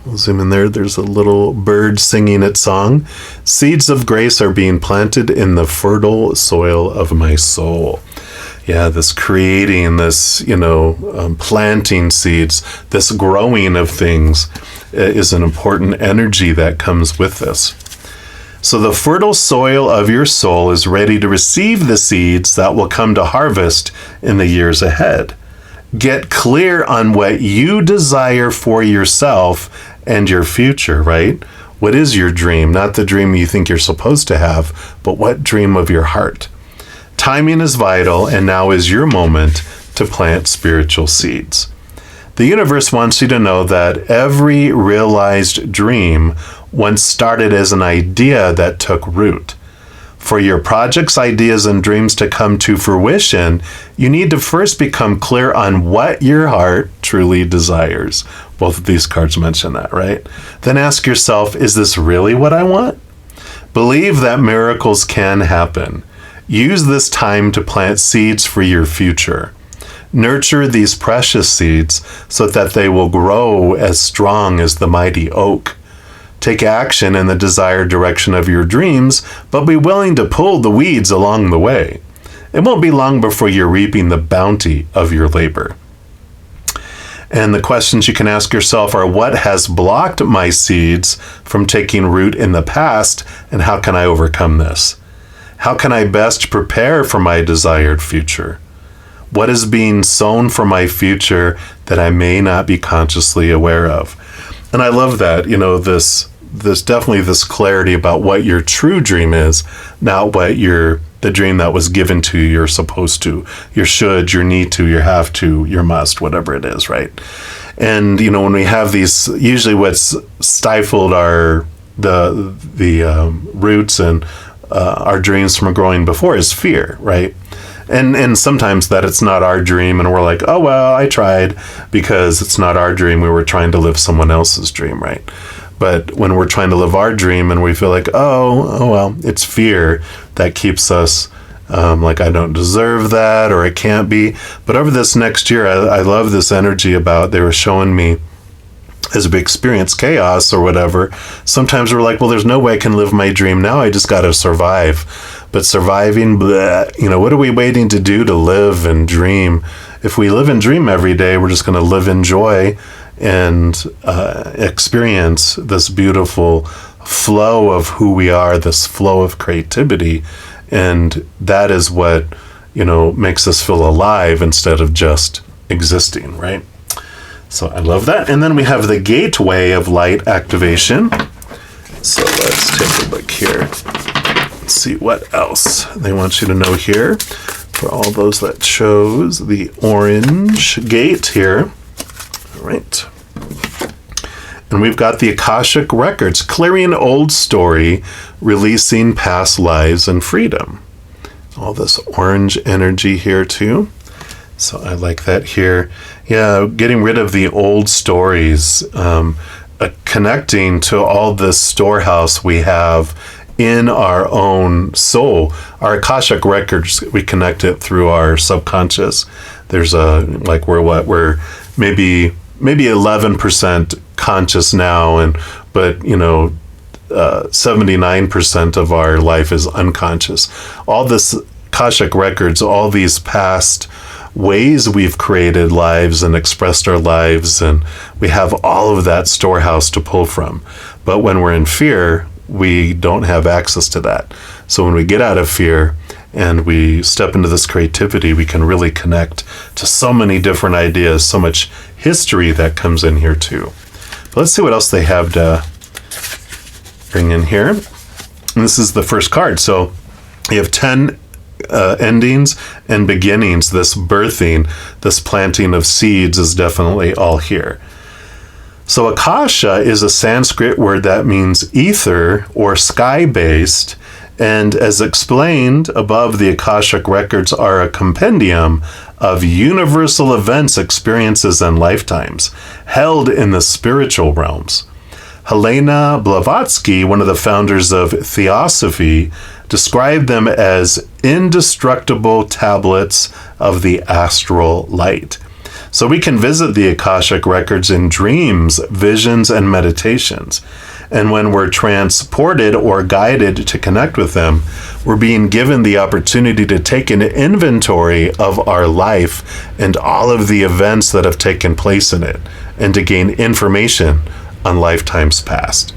We'll zoom in there. There's a little bird singing its song. Seeds of grace are being planted in the fertile soil of my soul. Yeah, this creating, this, planting seeds, this growing of things is an important energy that comes with this. So the fertile soil of your soul is ready to receive the seeds that will come to harvest in the years ahead. Get clear on what you desire for yourself and your future, right? What is your dream? Not the dream you think you're supposed to have, but what dream of your heart? Timing is vital, and now is your moment to plant spiritual seeds. The universe wants you to know that every realized dream once started as an idea that took root. For your projects, ideas, and dreams to come to fruition, you need to first become clear on what your heart truly desires. Both of these cards mention that, right? Then ask yourself, is this really what I want? Believe that miracles can happen. Use this time to plant seeds for your future. Nurture these precious seeds so that they will grow as strong as the mighty oak. Take action in the desired direction of your dreams, but be willing to pull the weeds along the way. It won't be long before you're reaping the bounty of your labor. And the questions you can ask yourself are, what has blocked my seeds from taking root in the past, and how can I overcome this? How can I best prepare for my desired future? What is being sown for my future that I may not be consciously aware of? And I love that, this definitely this clarity about what your true dream is, not what the dream that was given to you, you're supposed to, your should, your need to, your have to, your must, whatever it is, right? And, when we have these, usually what's stifled the roots and our dreams from growing before is fear, right? And sometimes that it's not our dream and we're like, oh, well, I tried, because it's not our dream. We were trying to live someone else's dream, right? But when we're trying to live our dream and we feel like, oh well, it's fear that keeps us like, I don't deserve that, or it can't be. But over this next year, I love this energy about, they were showing me, as we experience chaos or whatever, sometimes we're like, well, there's no way I can live my dream now. I just got to survive. But surviving, bleh, what are we waiting to do to live and dream? If we live and dream every day, we're just going to live in joy and experience this beautiful flow of who we are, this flow of creativity. And that is what, makes us feel alive instead of just existing, right? So I love that. And then we have the gateway of light activation. So let's take a look here. Let's see what else they want you to know here. For all those that chose the orange gate here. All right. And we've got the Akashic Records, clearing old story, releasing past lives and freedom. All this orange energy here too. So I like that here. Yeah, getting rid of the old stories, connecting to all this storehouse we have in our own soul. Our Akashic Records, we connect it through our subconscious. There's we're maybe 11% conscious now, but 79% of our life is unconscious. All this Akashic Records, all these past ways we've created lives and expressed our lives, and we have all of that storehouse to pull from. But when we're in fear, we don't have access to that. So when we get out of fear and we step into this creativity, we can really connect to so many different ideas, so much history that comes in here too. But let's see what else they have to bring in here. And this is the first card. So you have 10 endings and beginnings. This birthing, this planting of seeds is definitely all here. So Akasha is a Sanskrit word that means ether or sky-based, and as explained above, the Akashic Records are a compendium of universal events, experiences, and lifetimes held in the spiritual realms. Helena Blavatsky, one of the founders of Theosophy, described them as indestructible tablets of the astral light. So we can visit the Akashic Records in dreams, visions, and meditations. And when we're transported or guided to connect with them, we're being given the opportunity to take an inventory of our life and all of the events that have taken place in it, and to gain information on lifetimes past.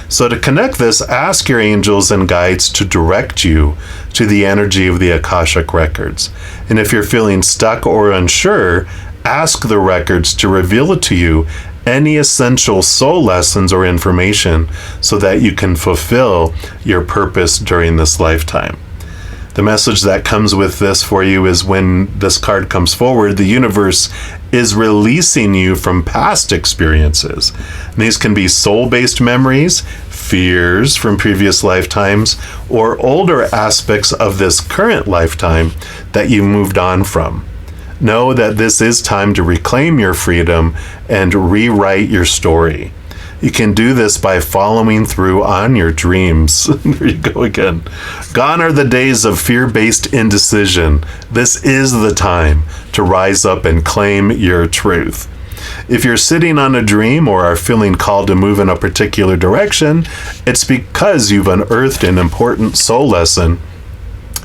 So to connect this, ask your angels and guides to direct you to the energy of the Akashic Records. And if you're feeling stuck or unsure, ask the records to reveal to you any essential soul lessons or information so that you can fulfill your purpose during this lifetime. The message that comes with this for you is, when this card comes forward, the universe is releasing you from past experiences. And these can be soul-based memories, fears from previous lifetimes, or older aspects of this current lifetime that you moved on from. Know that this is time to reclaim your freedom and rewrite your story. You can do this by following through on your dreams. There you go again. Gone are the days of fear-based indecision. This is the time to rise up and claim your truth. If you're sitting on a dream or are feeling called to move in a particular direction, it's because you've unearthed an important soul lesson,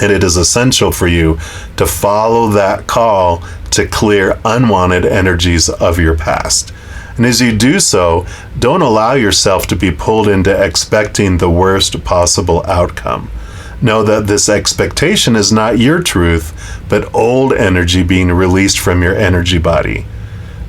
and it is essential for you to follow that call to clear unwanted energies of your past. And as you do so, don't allow yourself to be pulled into expecting the worst possible outcome. Know that this expectation is not your truth, but old energy being released from your energy body.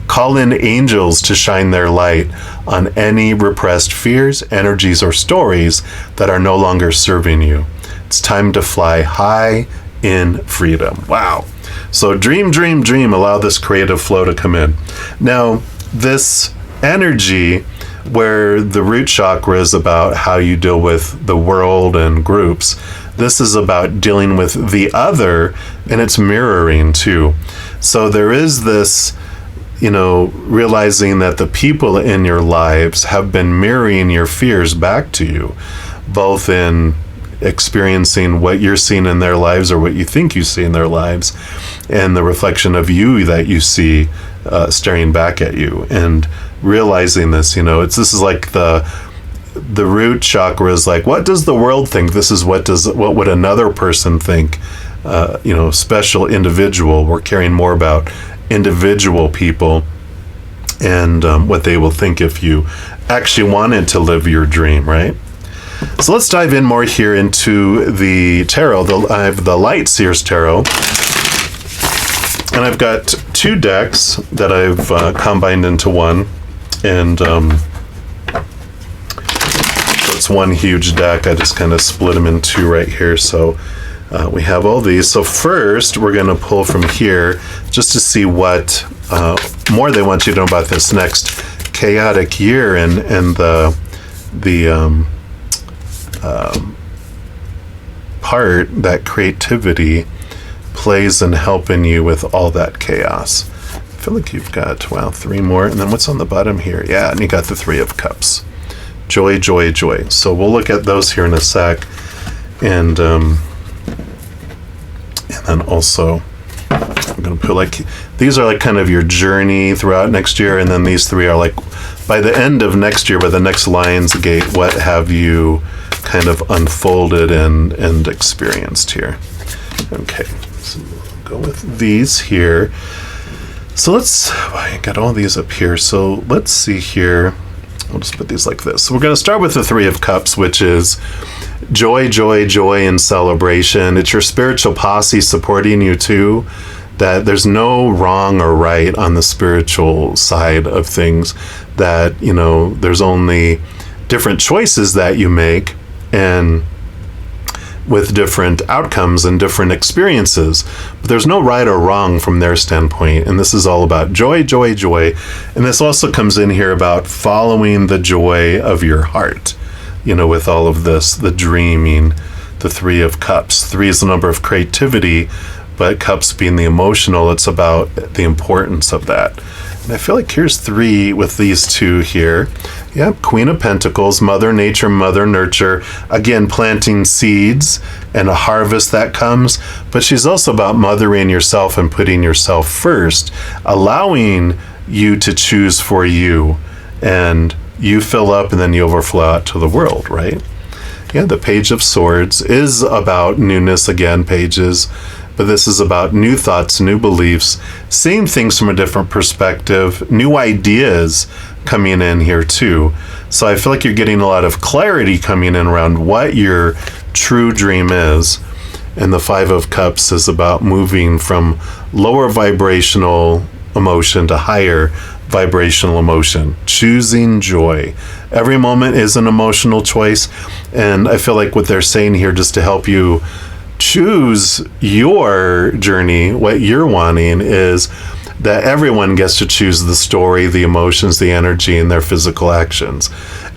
Call in angels to shine their light on any repressed fears, energies, or stories that are no longer serving you. It's time to fly high in freedom. Wow. So dream, dream, dream. Allow this creative flow to come in. Now, this energy where the root chakra is about how you deal with the world and groups, this is about dealing with the other, and it's mirroring too. So there is this, realizing that the people in your lives have been mirroring your fears back to you, both in experiencing what you're seeing in their lives or what you think you see in their lives, and the reflection of you that you see staring back at you, and realizing this. This is like the root chakra is like, what does the world think? This is what would another person think? Special individual. We're caring more about individual people and what they will think if you actually wanted to live your dream, right? So let's dive in more here into the tarot. I have the Light Seers Tarot, and I've got two decks that I've combined into one, and so it's one huge deck. I just kind of split them in two right here. So we have all these. So first, we're going to pull from here just to see what more they want you to know about this next chaotic year and the part that creativity plays in helping you with all that chaos. I feel like you've got, three more. And then what's on the bottom here? Yeah, and you got the Three of Cups. Joy, joy, joy. So we'll look at those here in a sec. And then also, I'm going to put these are kind of your journey throughout next year. And then these three are by the end of next year, by the next Lionsgate, what have you kind of unfolded and experienced here. Okay, so we'll go with these here. So I got all these up here. So let's see here. We'll just put these like this. So we're going to start with the Three of Cups, which is joy, joy, joy, and celebration. It's your spiritual posse supporting you too. That there's no wrong or right on the spiritual side of things. That, there's only different choices that you make, and with different outcomes and different experiences. But there's no right or wrong from their standpoint. And this is all about joy, joy, joy. And this also comes in here about following the joy of your heart. With all of this, the dreaming, the Three of Cups. Three is the number of creativity, but cups being the emotional, it's about the importance of that. And I feel like here's three with these two here. Yep, Queen of Pentacles, Mother Nature, Mother Nurture. Again, planting seeds and a harvest that comes. But she's also about mothering yourself and putting yourself first, allowing you to choose for you. And you fill up and then you overflow out to the world, right? Yeah, the Page of Swords is about newness again, pages. But this is about new thoughts, new beliefs, seeing things from a different perspective, new ideas coming in here too. So I feel like you're getting a lot of clarity coming in around what your true dream is. And the Five of Cups is about moving from lower vibrational emotion to higher vibrational emotion, choosing joy. Every moment is an emotional choice. And I feel like what they're saying here, just to help you choose your journey, what you're wanting, is that everyone gets to choose the story, the emotions, the energy, and their physical actions.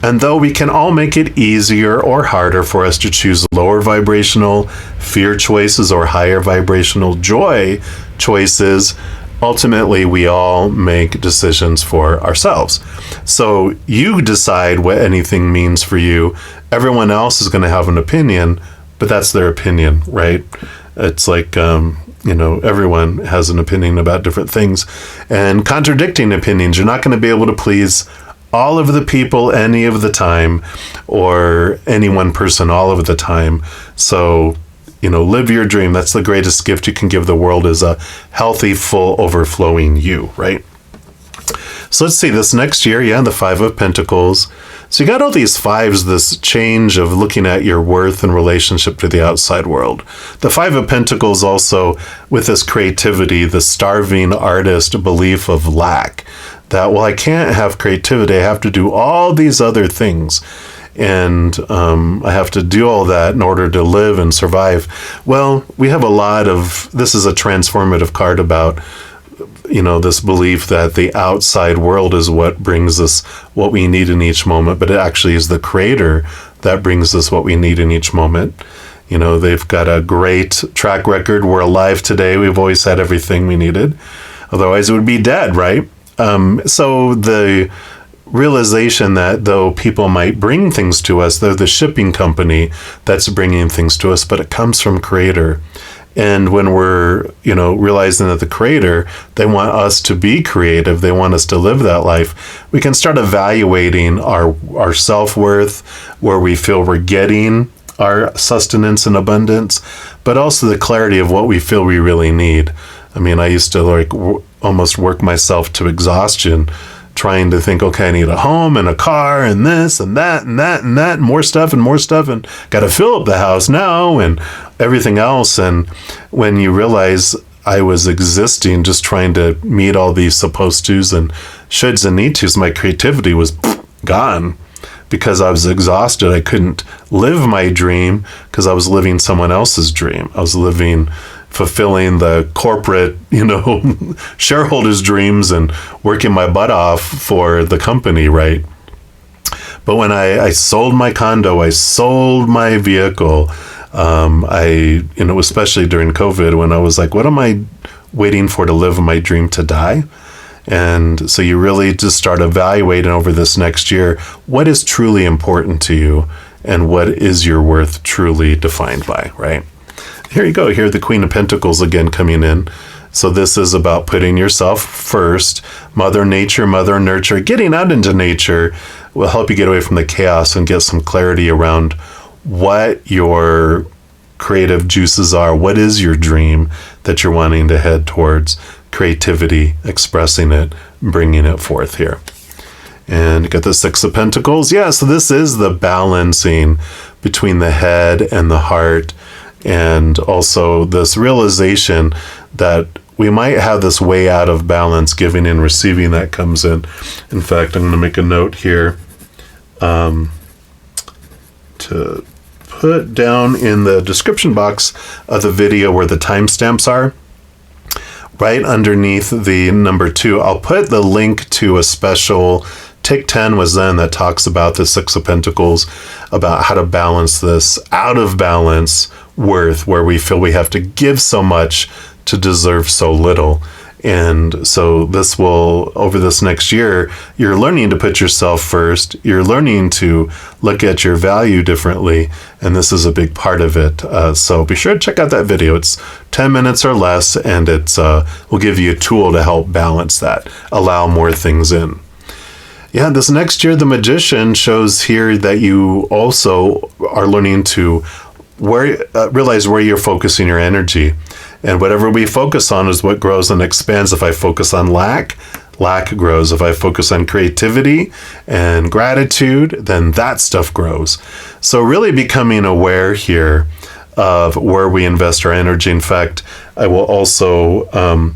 And though we can all make it easier or harder for us to choose lower vibrational fear choices or higher vibrational joy choices, ultimately we all make decisions for ourselves. So you decide what anything means for you. Everyone else is going to have an opinion, but that's their opinion, right? It's like, everyone has an opinion about different things, and contradicting opinions. You're not going to be able to please all of the people any of the time, or any one person all of the time. So, live your dream. That's the greatest gift you can give the world, is a healthy, full, overflowing you, right? So let's see this next year. Yeah, the Five of Pentacles. So you got all these fives, this change of looking at your worth in relationship to the outside world. The Five of Pentacles also with this creativity, the starving artist belief of lack. That, well, I can't have creativity. I have to do all these other things. And I have to do all that in order to live and survive. Well, we have a lot of, this is a transformative card about, this belief that the outside world is what brings us what we need in each moment, but it actually is the creator that brings us what we need in each moment. They've got a great track record. We're alive today. We've always had everything we needed. Otherwise, it would be dead, right? So the realization that though people might bring things to us, they're the shipping company that's bringing things to us, but it comes from creator. And when we're, realizing that the creator, they want us to be creative, they want us to live that life, we can start evaluating our self-worth, where we feel we're getting our sustenance and abundance, but also the clarity of what we feel we really need. I mean, I used to almost work myself to exhaustion, trying to think, okay, I need a home and a car and this and that and that and that and more stuff and got to fill up the house now and everything else. And when you realize I was existing, just trying to meet all these supposed tos and shoulds and need tos, my creativity was gone because I was exhausted. I couldn't live my dream because I was living someone else's dream. I was fulfilling the corporate, shareholders' dreams and working my butt off for the company, right? But when I sold my condo, I sold my vehicle, especially during COVID, when I was like, what am I waiting for to live my dream to die? And so you really just start evaluating over this next year, what is truly important to you and what is your worth truly defined by, right? Here you go. Here, the Queen of Pentacles again coming in. So this is about putting yourself first. Mother Nature, Mother Nurture. Getting out into nature will help you get away from the chaos and get some clarity around what your creative juices are. What is your dream that you're wanting to head towards? Creativity, expressing it, bringing it forth here. And you got the Six of Pentacles. Yeah, so this is the balancing between the head and the heart. And also this realization that we might have this way out of balance, giving and receiving, that comes in. In fact, I'm going to make a note here to put down in the description box of the video where the timestamps are. Right underneath the number 2, I'll put the link to a special Take 10 was then that talks about the Six of Pentacles, about how to balance this out of balance worth, where we feel we have to give so much to deserve so little. And so this will, over this next year, you're learning to put yourself first. You're learning to look at your value differently. And this is a big part of it. So be sure to check out that video. It's 10 minutes or less, and it's will give you a tool to help balance that, allow more things in. Yeah, this next year, the Magician shows here that you also are learning to realize where you're focusing your energy. And whatever we focus on is what grows and expands. If I focus on lack grows. If I focus on creativity and gratitude, then that stuff grows. So really becoming aware here of where we invest our energy. In fact, I will also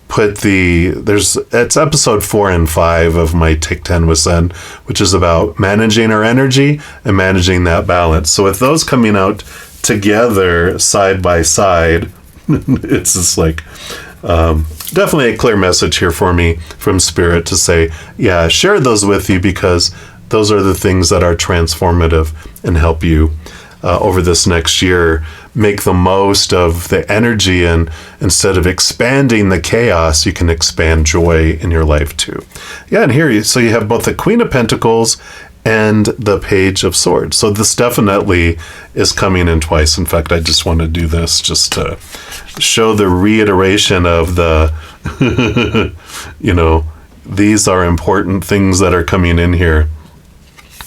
put it's episode 4 and 5 of my Take 10 with Zen, which is about managing our energy and managing that balance. So with those coming out together side by side, it's just like definitely a clear message here for me from Spirit to say, yeah, share those with you, because those are the things that are transformative and help you over this next year make the most of the energy, and instead of expanding the chaos, you can expand joy in your life too. Yeah, and here you have both the Queen of Pentacles and the Page of Swords. So this definitely is coming in twice. In fact, I just want to do this just to show the reiteration of the, these are important things that are coming in here.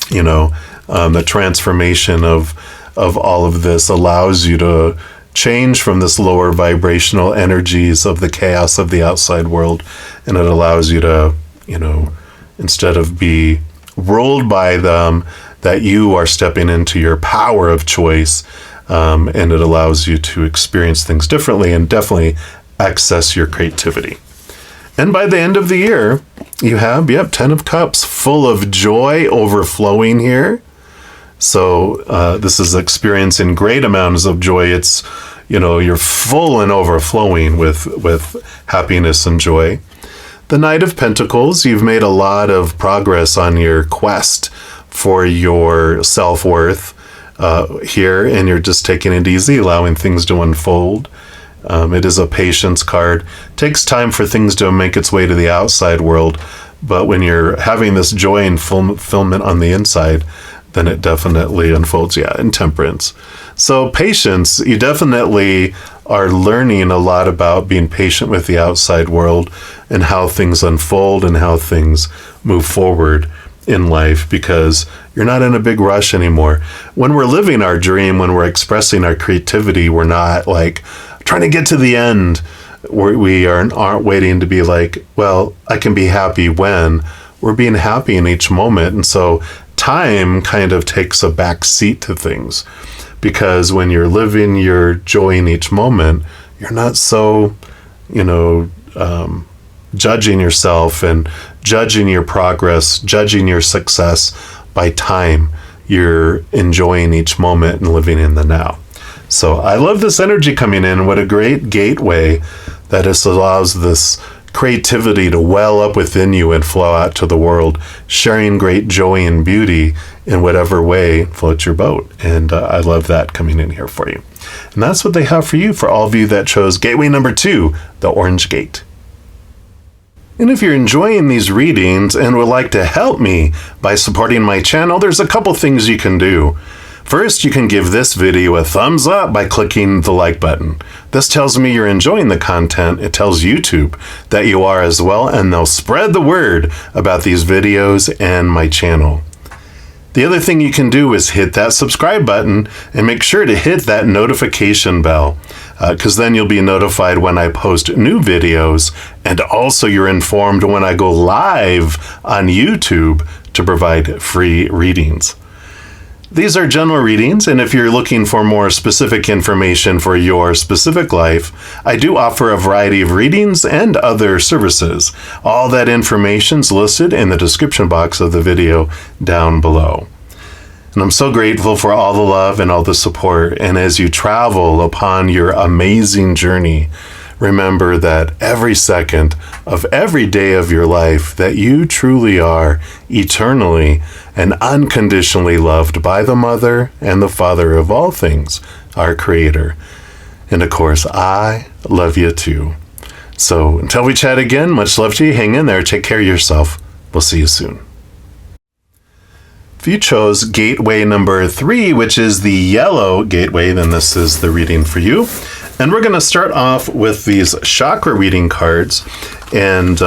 The transformation of all of this allows you to change from this lower vibrational energies of the chaos of the outside world, and it allows you to, instead of be ruled by them, that you are stepping into your power of choice, and it allows you to experience things differently and definitely access your creativity. And by the end of the year, you have, 10 of Cups, full of joy overflowing here. So this is experiencing great amounts of joy. It's, you're full and overflowing with happiness and joy. The Knight of Pentacles, you've made a lot of progress on your quest for your self-worth here, and you're just taking it easy, allowing things to unfold. It is a patience card. It takes time for things to make its way to the outside world, but when you're having this joy and fulfillment on the inside, then it definitely unfolds. And Temperance. So patience, you definitely are learning a lot about being patient with the outside world and how things unfold and how things move forward in life, because you're not in a big rush anymore. When we're living our dream, when we're expressing our creativity, we're not like trying to get to the end. We aren't waiting to be like, well, I can be happy when. We're being happy in each moment. And so time kind of takes a back seat to things, because when you're living your joy in each moment, you're not so, judging yourself and judging your progress, judging your success by time. You're enjoying each moment and living in the now. So I love this energy coming in. What a great gateway that this allows this creativity to well up within you and flow out to the world, sharing great joy and beauty in whatever way floats your boat. And I love that coming in here for you. And that's what they have for you, for all of you that chose gateway number 2, the Orange Gate. And if you're enjoying these readings and would like to help me by supporting my channel, there's a couple things you can do. First, you can give this video a thumbs up by clicking the like button. This tells me you're enjoying the content. It tells YouTube that you are as well, and they'll spread the word about these videos and my channel. The other thing you can do is hit that subscribe button and make sure to hit that notification bell, because then you'll be notified when I post new videos, and also you're informed when I go live on YouTube to provide free readings. These are general readings, and if you're looking for more specific information for your specific life, I do offer a variety of readings and other services. All that information's listed in the description box of the video down below. And I'm so grateful for all the love and all the support. And as you travel upon your amazing journey, remember that every second of every day of your life that you truly are eternally and unconditionally loved by the Mother and the Father of all things, our Creator. And of course, I love you too. So until we chat again, much love to you. Hang in there. Take care of yourself. We'll see you soon. If you chose gateway number 3, which is the yellow gateway, then this is the reading for you. And we're going to start off with these chakra reading cards. And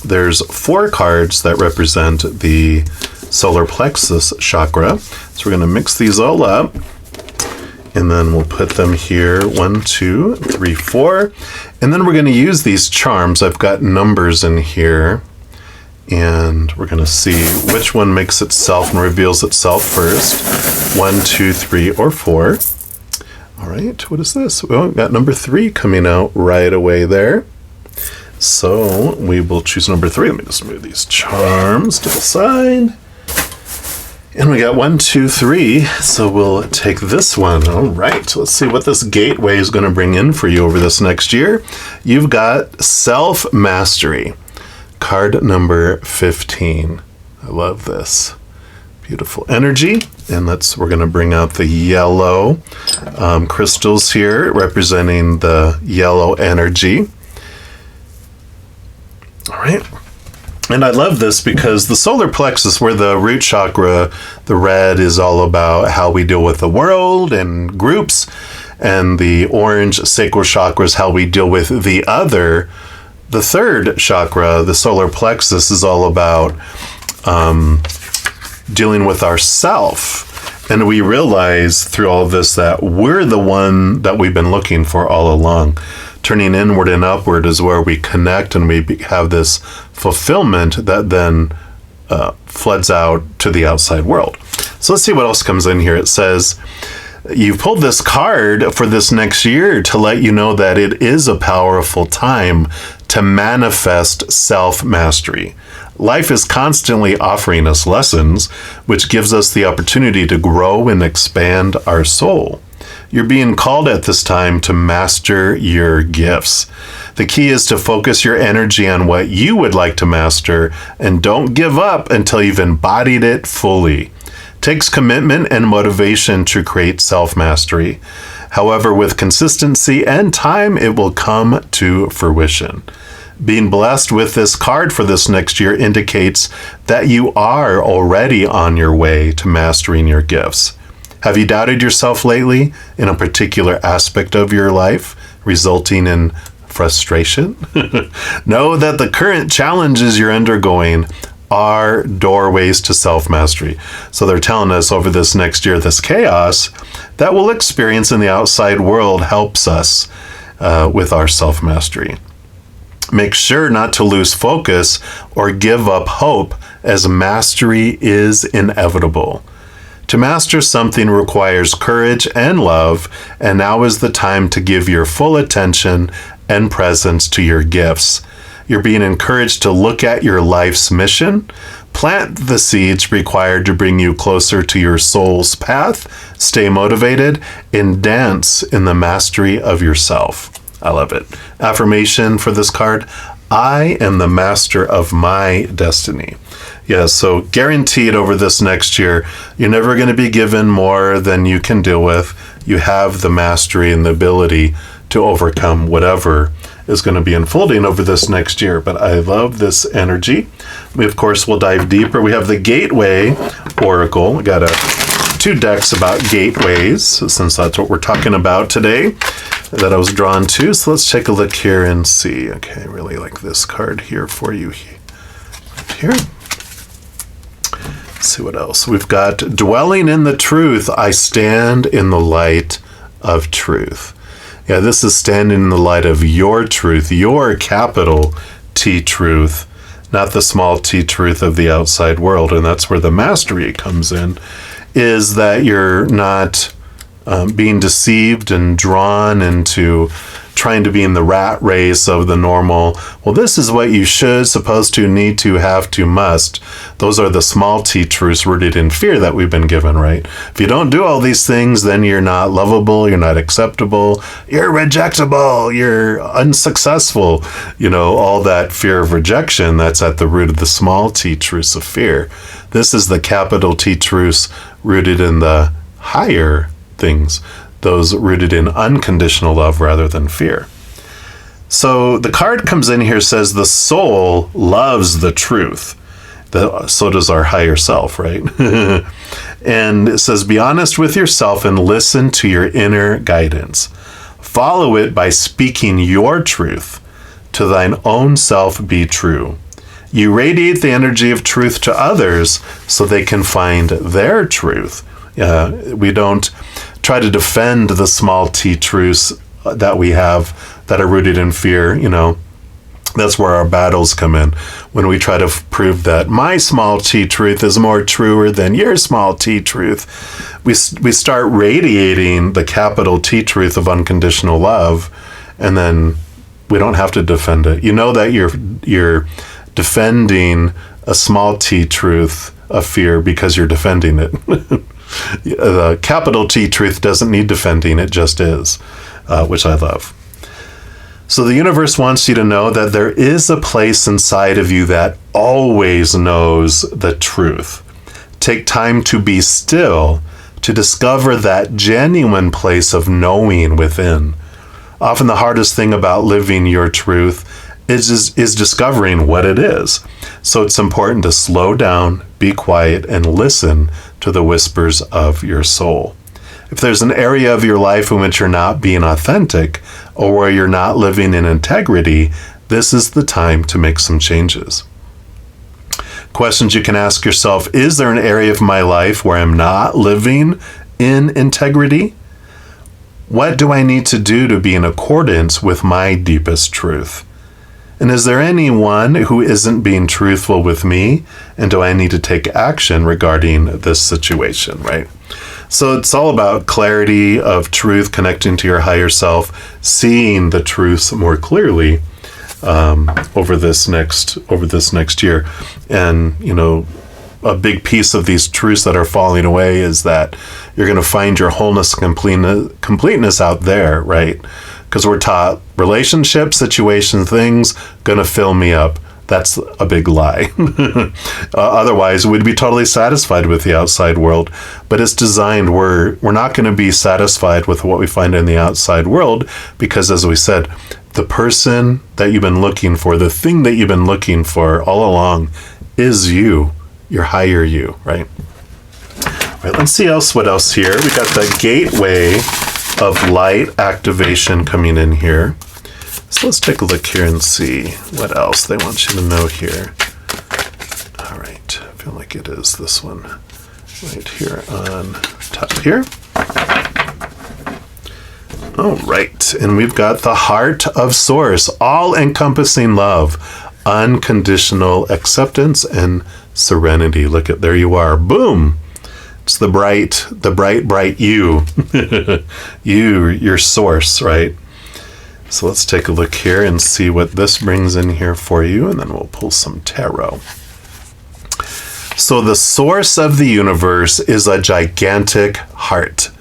there's 4 cards that represent the solar plexus chakra. So we're going to mix these all up. And then we'll put them here, 1, 2, 3, 4. And then we're going to use these charms. I've got numbers in here. And we're going to see which one makes itself and reveals itself first. 1, 2, 3, or 4. All right, what is this? Well, we've got number 3 coming out right away there. So we will choose number 3. Let me just move these charms to the side. And we got 1, 2, 3. So we'll take this one. All right, let's see what this gateway is going to bring in for you over this next year. You've got self-mastery. Card number 15. I love this. Beautiful energy. And we're going to bring out the yellow crystals here, representing the yellow energy. All right. And I love this because the solar plexus, where the root chakra, the red is all about how we deal with the world and groups. And the orange sacral chakra is how we deal with the other. The third chakra, the solar plexus, is all about dealing with ourself. And we realize through all of this that we're the one that we've been looking for all along. Turning inward and upward is where we connect and we have this fulfillment that then floods out to the outside world. So let's see what else comes in here. It says, you've pulled this card for this next year to let you know that it is a powerful time to manifest self-mastery. Life is constantly offering us lessons, which gives us the opportunity to grow and expand our soul. You're being called at this time to master your gifts. The key is to focus your energy on what you would like to master and don't give up until you've embodied it fully. It takes commitment and motivation to create self-mastery. However, with consistency and time, it will come to fruition. Being blessed with this card for this next year indicates that you are already on your way to mastering your gifts. Have you doubted yourself lately in a particular aspect of your life, resulting in frustration? Know that the current challenges you're undergoing are doorways to self-mastery. So they're telling us over this next year, this chaos that we'll experience in the outside world helps us with our self-mastery. Make sure not to lose focus or give up hope, as mastery is inevitable. To master something requires courage and love, and now is the time to give your full attention and presence to your gifts. You're being encouraged to look at your life's mission, plant the seeds required to bring you closer to your soul's path, stay motivated, and dance in the mastery of yourself. I love it. Affirmation for this card: I am the master of my destiny. Yeah, so guaranteed over this next year, you're never going to be given more than you can deal with. You have the mastery and the ability to overcome whatever is going to be unfolding over this next year. But I love this energy. We, of course, will dive deeper. We have the Gateway Oracle. We got two decks about gateways, since that's what we're talking about today, that I was drawn to. So let's take a look here and see. Okay, I really like this card here for you right here. Let's see what else. We've got dwelling in the truth. I stand in the light of truth. Yeah, this is standing in the light of your truth, your capital T truth, not the small t truth of the outside world. And that's where the mastery comes in, is that you're not being deceived and drawn into trying to be in the rat race of the normal, well, this is what you should, supposed to, need to, have to, must. Those are the small t truths rooted in fear that we've been given, right? If you don't do all these things, then you're not lovable, you're not acceptable, you're rejectable, you're unsuccessful. You know, all that fear of rejection, that's at the root of the small t truths of fear. This is the capital T truths rooted in the higher things, those rooted in unconditional love rather than fear. So the card comes in here, says the soul loves the truth. So does our higher self, right? And it says, be honest with yourself and listen to your inner guidance. Follow it by speaking your truth. To thine own self be true. You radiate the energy of truth to others so they can find their truth. We don't try to defend the small t truths that we have that are rooted in fear. You know, that's where our battles come in. When we try to prove that my small t truth is more truer than your small t truth, we start radiating the capital T truth of unconditional love, and then we don't have to defend it. You know that you're defending a small t truth of fear because you're defending it. The capital T truth doesn't need defending, it just is, which I love. So the universe wants you to know that there is a place inside of you that always knows the truth. Take time to be still to discover that genuine place of knowing within. Often the hardest thing about living your truth is discovering what it is. So it's important to slow down, be quiet, and listen to the whispers of your soul. If there's an area of your life in which you're not being authentic, or where you're not living in integrity, this is the time to make some changes. Questions you can ask yourself: is there an area of my life where I'm not living in integrity? What do I need to do to be in accordance with my deepest truth? And is there anyone who isn't being truthful with me? And do I need to take action regarding this situation, right? So it's all about clarity of truth, connecting to your higher self, seeing the truth more clearly over this next year. And, you know, a big piece of these truths that are falling away is that you're going to find your wholeness, completeness out there, right? Because we're taught relationship, situation, things going to fill me up. That's a big lie. Otherwise, we'd be totally satisfied with the outside world. But it's designed, we're not going to be satisfied with what we find in the outside world because, as we said, the person that you've been looking for, the thing that you've been looking for all along is you, your higher you, right? All right, let's see what else here. We got the gateway of light activation coming in here. So let's take a look here and see what else they want you to know here. All right, I feel like it is this one right here on top here. All right, and we've got the heart of source, all-encompassing love, unconditional acceptance and serenity. Look at, there you are. Boom. It's the bright you. Your source, right? So let's take a look here and see what this brings in here for you, and then we'll pull some tarot. So the source of the universe is a gigantic heart.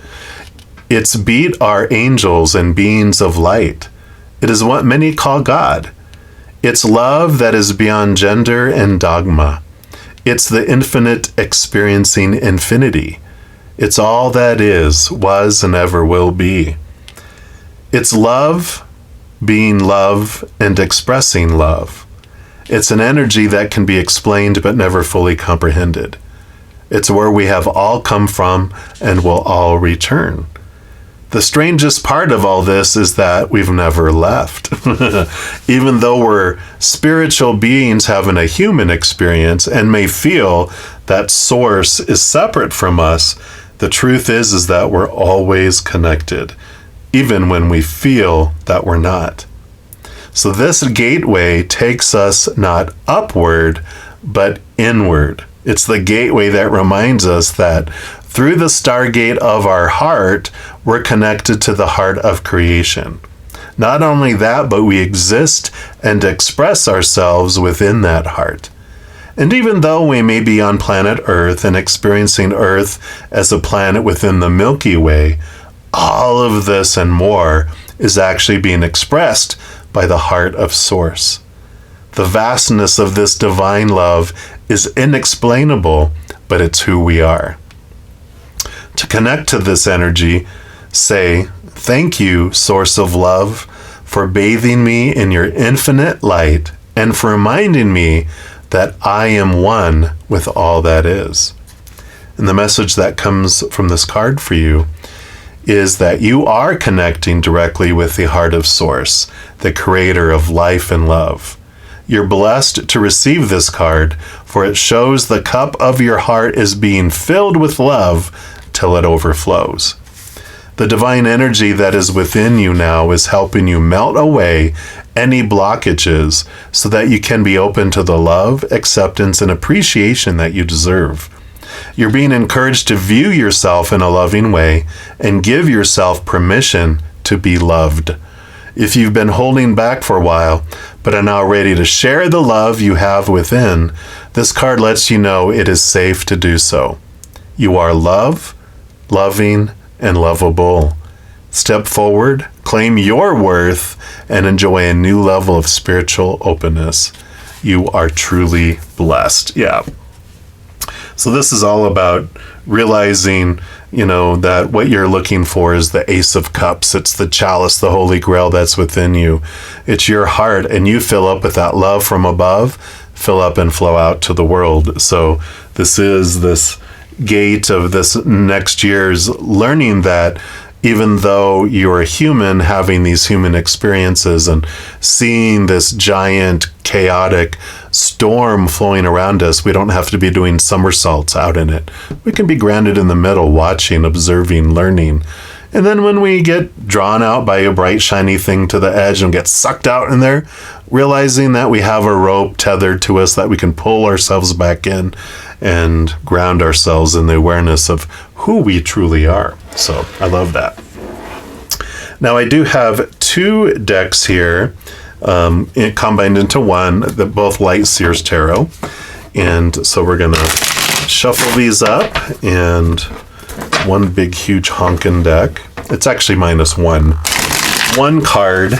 Its beat are angels and beings of light. It is what many call God. It's love that is beyond gender and dogma. It's the infinite experiencing infinity. It's all that is, was, and ever will be. It's love, being love, and expressing love. It's an energy that can be explained but never fully comprehended. It's where we have all come from and will all return. The strangest part of all this is that we've never left. Even though we're spiritual beings having a human experience and may feel that source is separate from us, the truth is that we're always connected, even when we feel that we're not. So this gateway takes us not upward, but inward. It's the gateway that reminds us that through the stargate of our heart, we're connected to the heart of creation. Not only that, but we exist and express ourselves within that heart. And even though we may be on planet Earth and experiencing Earth as a planet within the Milky Way, all of this and more is actually being expressed by the heart of Source. The vastness of this divine love is inexplainable, but it's who we are. To connect to this energy, say, "Thank you, Source of Love, for bathing me in your infinite light and for reminding me that I am one with all that is." And the message that comes from this card for you is that you are connecting directly with the heart of Source, the creator of life and love. You're blessed to receive this card, for it shows the cup of your heart is being filled with love till it overflows. The divine energy that is within you now is helping you melt away any blockages so that you can be open to the love, acceptance, and appreciation that you deserve. You're being encouraged to view yourself in a loving way and give yourself permission to be loved. If you've been holding back for a while, but are now ready to share the love you have within, this card lets you know it is safe to do so. You are love, loving, and lovable. Step forward, claim your worth, and enjoy a new level of spiritual openness. You are truly blessed. Yeah. So this is all about realizing, that what you're looking for is the Ace of Cups. It's the chalice, the Holy Grail that's within you. It's your heart, and you fill up with that love from above, fill up and flow out to the world. So this is this gate of this next year's learning that even though you're a human having these human experiences and seeing this giant chaotic storm flowing around us, we don't have to be doing somersaults out in it. We can be grounded in the middle, watching, observing, learning. And then when we get drawn out by a bright, shiny thing to the edge and get sucked out in there, realizing that we have a rope tethered to us that we can pull ourselves back in and ground ourselves in the awareness of who we truly are. So I love that. Now I do have 2 decks here combined into one, that both light Seers Tarot. And so we're going to shuffle these up, and one big huge honkin' deck. It's actually -1 card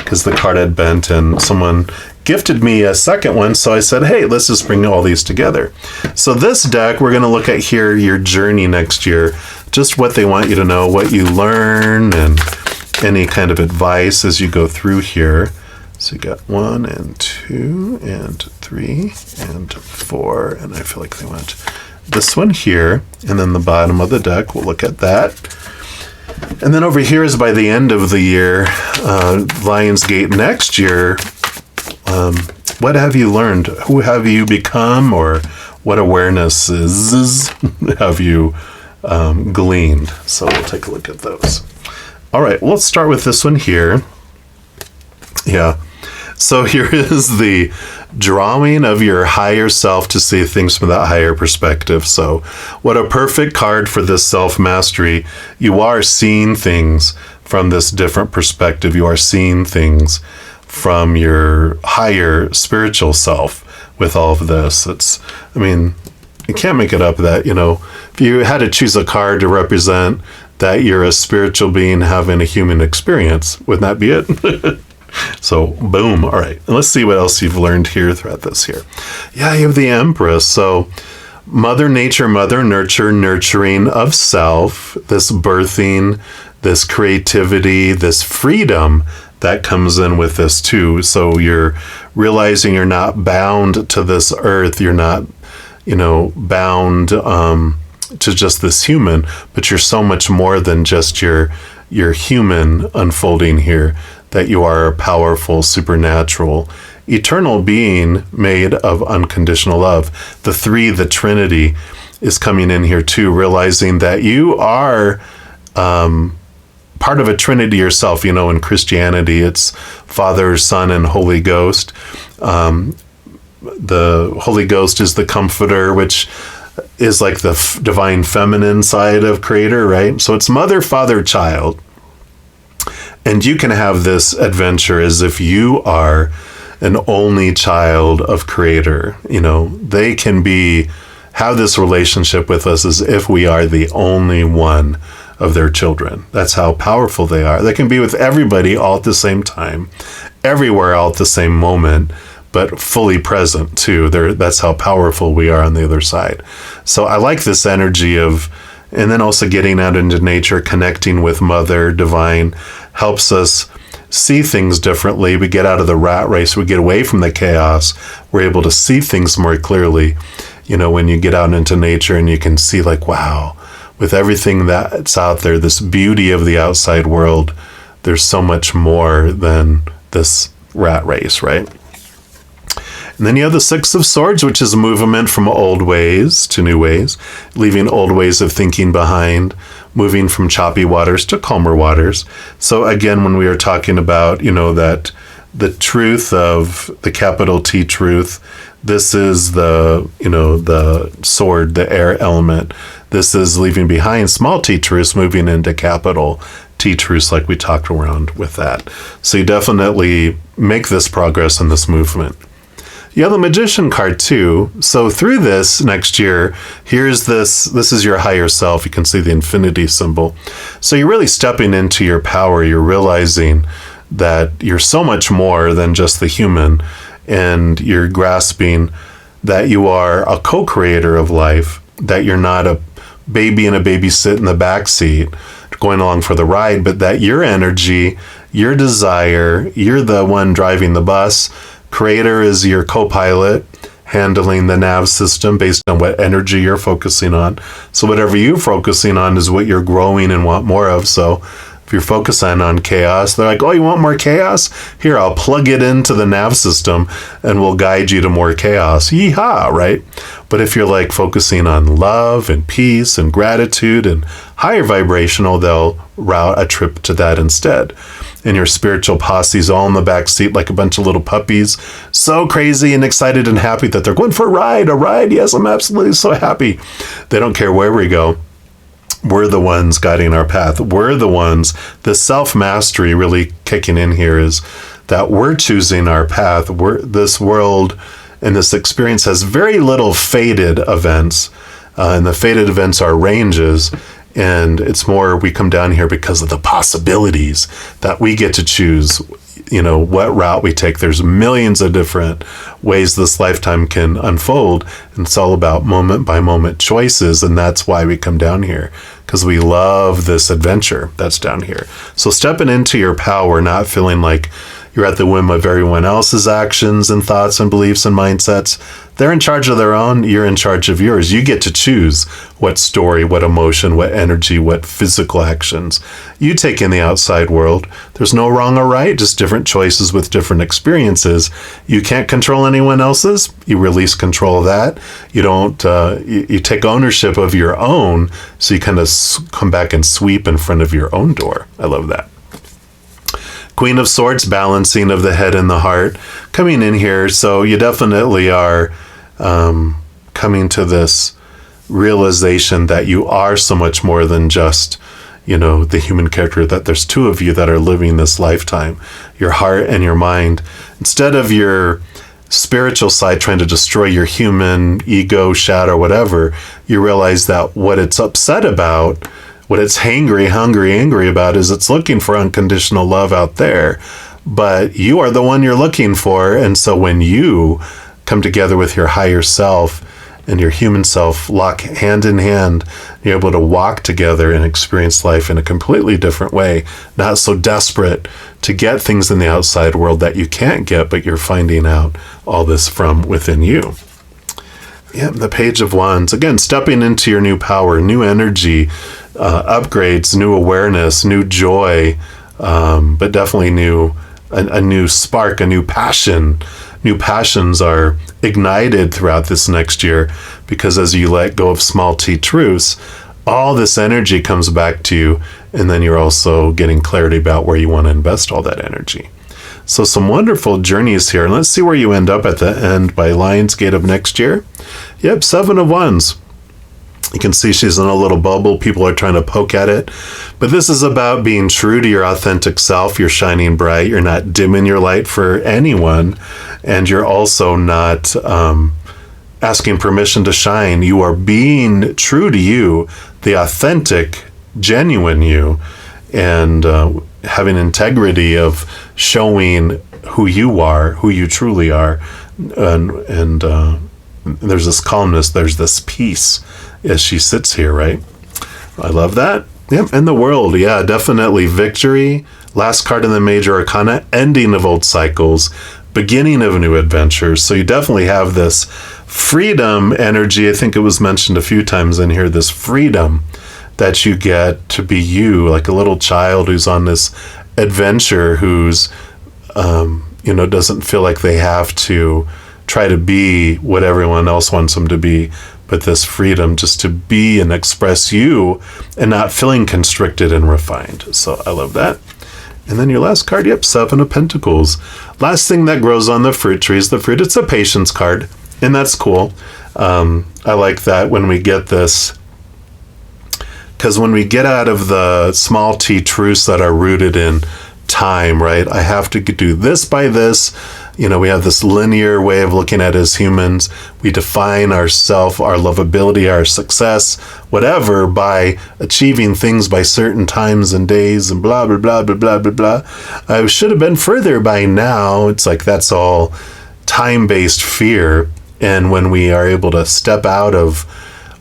because the card had bent, and someone gifted me a second one. So I said, hey, let's just bring all these together. So this deck, we're going to look at here, your journey next year, just what they want you to know, what you learn, and any kind of advice as you go through here. So you got 1 and 2 and 3 and 4, and I feel like they want this one here, and then the bottom of the deck, we'll look at that. And then over here is by the end of the year, Lionsgate next year, what have you learned? Who have you become? Or what awarenesses have you gleaned? So we'll take a look at those. All right, let's start with this one here. Yeah. So here is the drawing of your higher self to see things from that higher perspective. So what a perfect card for this self-mastery. You are seeing things from this different perspective. You are seeing things from your higher spiritual self with all of this. You can't make it up that, if you had to choose a card to represent that you're a spiritual being having a human experience, wouldn't that be it? So, boom. All right. Let's see what else you've learned here throughout this here. Yeah, you have the Empress. So, Mother Nature, Mother Nurture, nurturing of self, this birthing, this creativity, this freedom that comes in with this too. So, you're realizing you're not bound to this earth. You're not, bound to just this human, but you're so much more than just your human unfolding here. That you are a powerful, supernatural, eternal being made of unconditional love. The Trinity is coming in here too, realizing that you are part of a Trinity yourself. In Christianity, it's Father, Son, and Holy Ghost. The Holy Ghost is the Comforter, which is like the divine feminine side of Creator, right? So it's Mother, Father, Child. And you can have this adventure as if you are an only child of Creator. They can have this relationship with us as if we are the only one of their children. That's how powerful they are. They can be with everybody all at the same time, everywhere all at the same moment, but fully present too. That's how powerful we are on the other side. So I like this energy of, and then also getting out into nature, connecting with Mother Divine, helps us see things differently. We get out of the rat race. We get away from the chaos. We're able to see things more clearly. When you get out into nature and you can see like, wow, with everything that's out there, this beauty of the outside world, there's so much more than this rat race, right? And then you have the Six of Swords, which is a movement from old ways to new ways, leaving old ways of thinking behind, moving from choppy waters to calmer waters. So again, when we are talking about, that the truth of the capital T truth, this is the sword, the air element. This is leaving behind small t truths, moving into capital T truths, like we talked around with that. So you definitely make this progress in this movement. You have the Magician card too. So through this next year, here's this is your higher self. You can see the infinity symbol. So you're really stepping into your power. You're realizing that you're so much more than just the human, and you're grasping that you are a co-creator of life, that you're not a baby in a baby sit in the back seat going along for the ride, but that your energy, your desire, you're the one driving the bus. Creator is your co-pilot, handling the nav system based on what energy you're focusing on. So whatever you're focusing on is what you're growing and want more of. So If you're focusing on chaos, they're like, oh, you want more chaos? Here, I'll plug it into the nav system and we'll guide you to more chaos. Yeehaw, right? But if you're like focusing on love and peace and gratitude and higher vibrational, they'll route a trip to that instead. And your spiritual posse's all in the back seat like a bunch of little puppies, so crazy and excited and happy that they're going for a ride. Yes, I'm absolutely so happy. They don't care where we go. We're the ones guiding our path. We're the ones, the self-mastery really kicking in here is that we're choosing our path. This world and this experience has very little fated events. And the fated events are ranges. And it's more, we come down here because of the possibilities that we get to choose, what route we take. There's millions of different ways this lifetime can unfold. And it's all about moment by moment choices. And that's why we come down here, because we love this adventure that's down here. So stepping into your power, not feeling like you're at the whim of everyone else's actions and thoughts and beliefs and mindsets. They're in charge of their own. You're in charge of yours. You get to choose what story, what emotion, what energy, what physical actions you take in the outside world. There's no wrong or right, just different choices with different experiences. You can't control anyone else's. You release control of that. You don't, you take ownership of your own. So you kind of come back and sweep in front of your own door. I love that. Queen of Swords, balancing of the head and the heart, coming in here. So you definitely are coming to this realization that you are so much more than just, the human character, that there's two of you that are living this lifetime, your heart and your mind. Instead of your spiritual side trying to destroy your human ego, shadow, whatever, you realize that what it's upset about, what it's hangry, hungry, angry about is it's looking for unconditional love out there, but you are the one you're looking for. And so when you come together with your higher self and your human self, lock hand in hand, you're able to walk together and experience life in a completely different way, not so desperate to get things in the outside world that you can't get, but you're finding out all this from within you. Yeah, the Page of Wands, again, stepping into your new power, new energy, upgrades, new awareness, new joy, but definitely a new spark, a new passion. New passions are ignited throughout this next year because as you let go of small t truths, all this energy comes back to you, and then you're also getting clarity about where you want to invest all that energy. So some wonderful journeys here. And let's see where you end up at the end by Lionsgate of next year. Yep, 7 of Wands. You can see she's in a little bubble. People are trying to poke at it. But this is about being true to your authentic self. You're shining bright. You're not dimming your light for anyone. And you're also not asking permission to shine. You are being true to you, the authentic, genuine you, and having integrity of showing who you are, who you truly are. And there's this calmness, there's this peace as she sits here, right? I love that. Yep, and the World, yeah, definitely victory. Last card in the Major Arcana, ending of old cycles, beginning of new adventures. So you definitely have this freedom energy. I think it was mentioned a few times in here, this freedom that you get to be you, like a little child who's on this adventure, who's, doesn't feel like they have to try to be what everyone else wants them to be, but this freedom just to be and express you and not feeling constricted and refined. So I love that. And then your last card, yep, 7 of Pentacles. Last thing that grows on the fruit tree is the fruit. It's a patience card, and that's cool. I like that when we get this, because when we get out of the small t truths that are rooted in time, right? I have to do this by this. We have this linear way of looking at it as humans. We define ourself, our lovability, our success, whatever, by achieving things by certain times and days and blah, blah, blah, blah, blah, blah, blah. I should have been further by now. It's like that's all time-based fear. And when we are able to step out of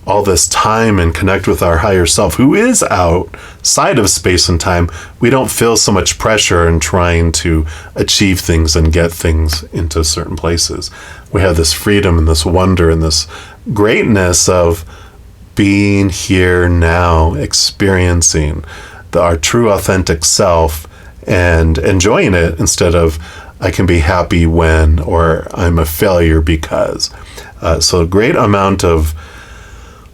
all this time and connect with our higher self, who is outside of space and time, we don't feel so much pressure in trying to achieve things and get things into certain places. We have this freedom and this wonder and this greatness of being here now, experiencing, our true authentic self and enjoying it instead of I can be happy when, or I'm a failure because. So a great amount of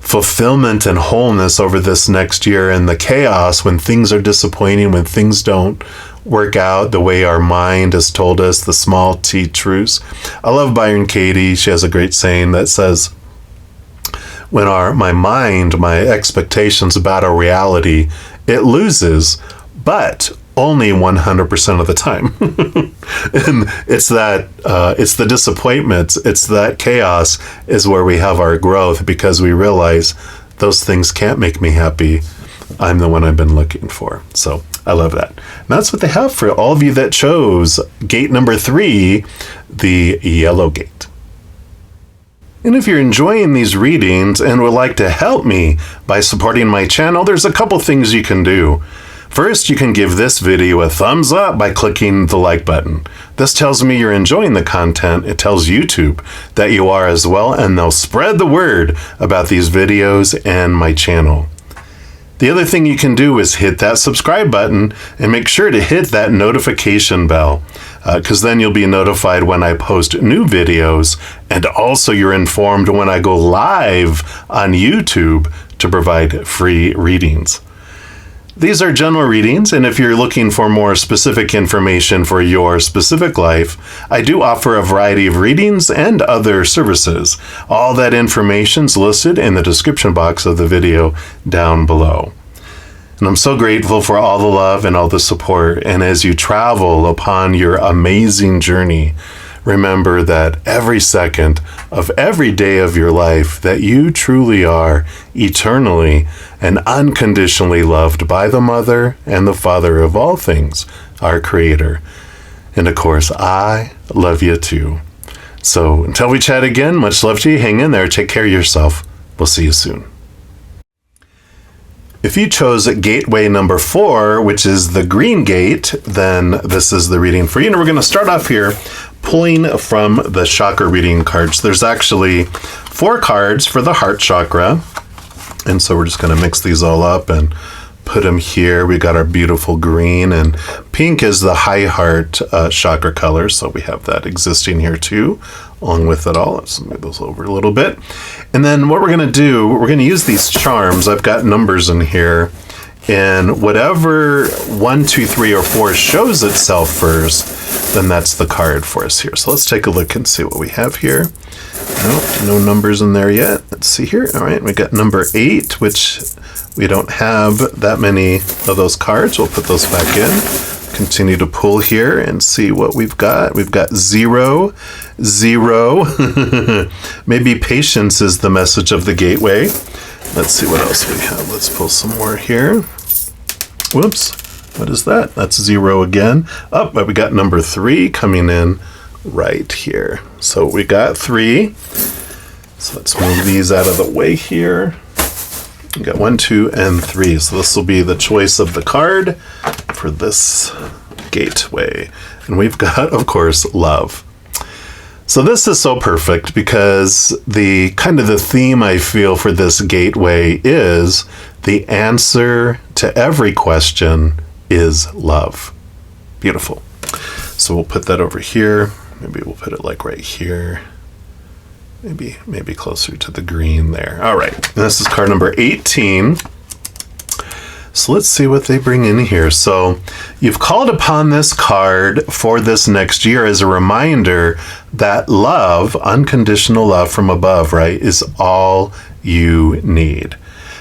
fulfillment and wholeness over this next year, and the chaos when things are disappointing, when things don't work out the way our mind has told us, the small t truths. I love Byron Katie. She has a great saying that says, when my mind, my expectations about our reality, it loses, but only 100% of the time. And it's the disappointments, it's that chaos is where we have our growth, because we realize those things can't make me happy. I'm the one I've been looking for. So I love that. And that's what they have for all of you that chose gate number 3, the yellow gate. And if you're enjoying these readings and would like to help me by supporting my channel, there's a couple things you can do. First, you can give this video a thumbs up by clicking the like button. This tells me you're enjoying the content. It tells YouTube that you are as well, and they'll spread the word about these videos and my channel. The other thing you can do is hit that subscribe button and make sure to hit that notification bell, because then you'll be notified when I post new videos, and also you're informed when I go live on YouTube to provide free readings. These are general readings, and if you're looking for more specific information for your specific life, I do offer a variety of readings and other services. All that information is listed in the description box of the video down below. And I'm so grateful for all the love and all the support. And as you travel upon your amazing journey, remember that every second of every day of your life that you truly are eternally and unconditionally loved by the Mother and the Father of all things, our Creator. And of course, I love you too. So until we chat again, much love to you. Hang in there. Take care of yourself. We'll see you soon. If you chose gateway number 4, which is the green gate, then this is the reading for you. And we're going to start off here pulling from the chakra reading cards. There's actually 4 cards for the heart chakra. And so we're just going to mix these all up and put them here. We got our beautiful green, and pink is the high heart chakra color. So we have that existing here too, along with it all. Let's move those over a little bit. And then what we're going to do, we're going to use these charms. I've got numbers in here, and whatever 1, 2, 3, or 4 shows itself first, then that's the card for us here. So let's take a look and see what we have here. Nope, no numbers in there yet. Let's see here. All right, we got number 8, which we don't have that many of those cards. We'll put those back in. Continue to pull here and see what we've got. We've got 0, 0. Maybe patience is the message of the gateway. Let's see what else we have. Let's pull some more here. Whoops. What is that? That's 0 again. Oh, but we got number 3 coming in right here. So we got 3. So let's move these out of the way here. We got 1, 2, and 3. So this will be the choice of the card for this gateway. And we've got, of course, love. So this is so perfect because the kind of the theme I feel for this gateway is the answer to every question is love. Beautiful. So we'll put that over here. Maybe we'll put it like right here. Maybe closer to the green there. All right. And this is card number 18. So let's see what they bring in here. So you've called upon this card for this next year as a reminder that love, unconditional love from above, right, is all you need.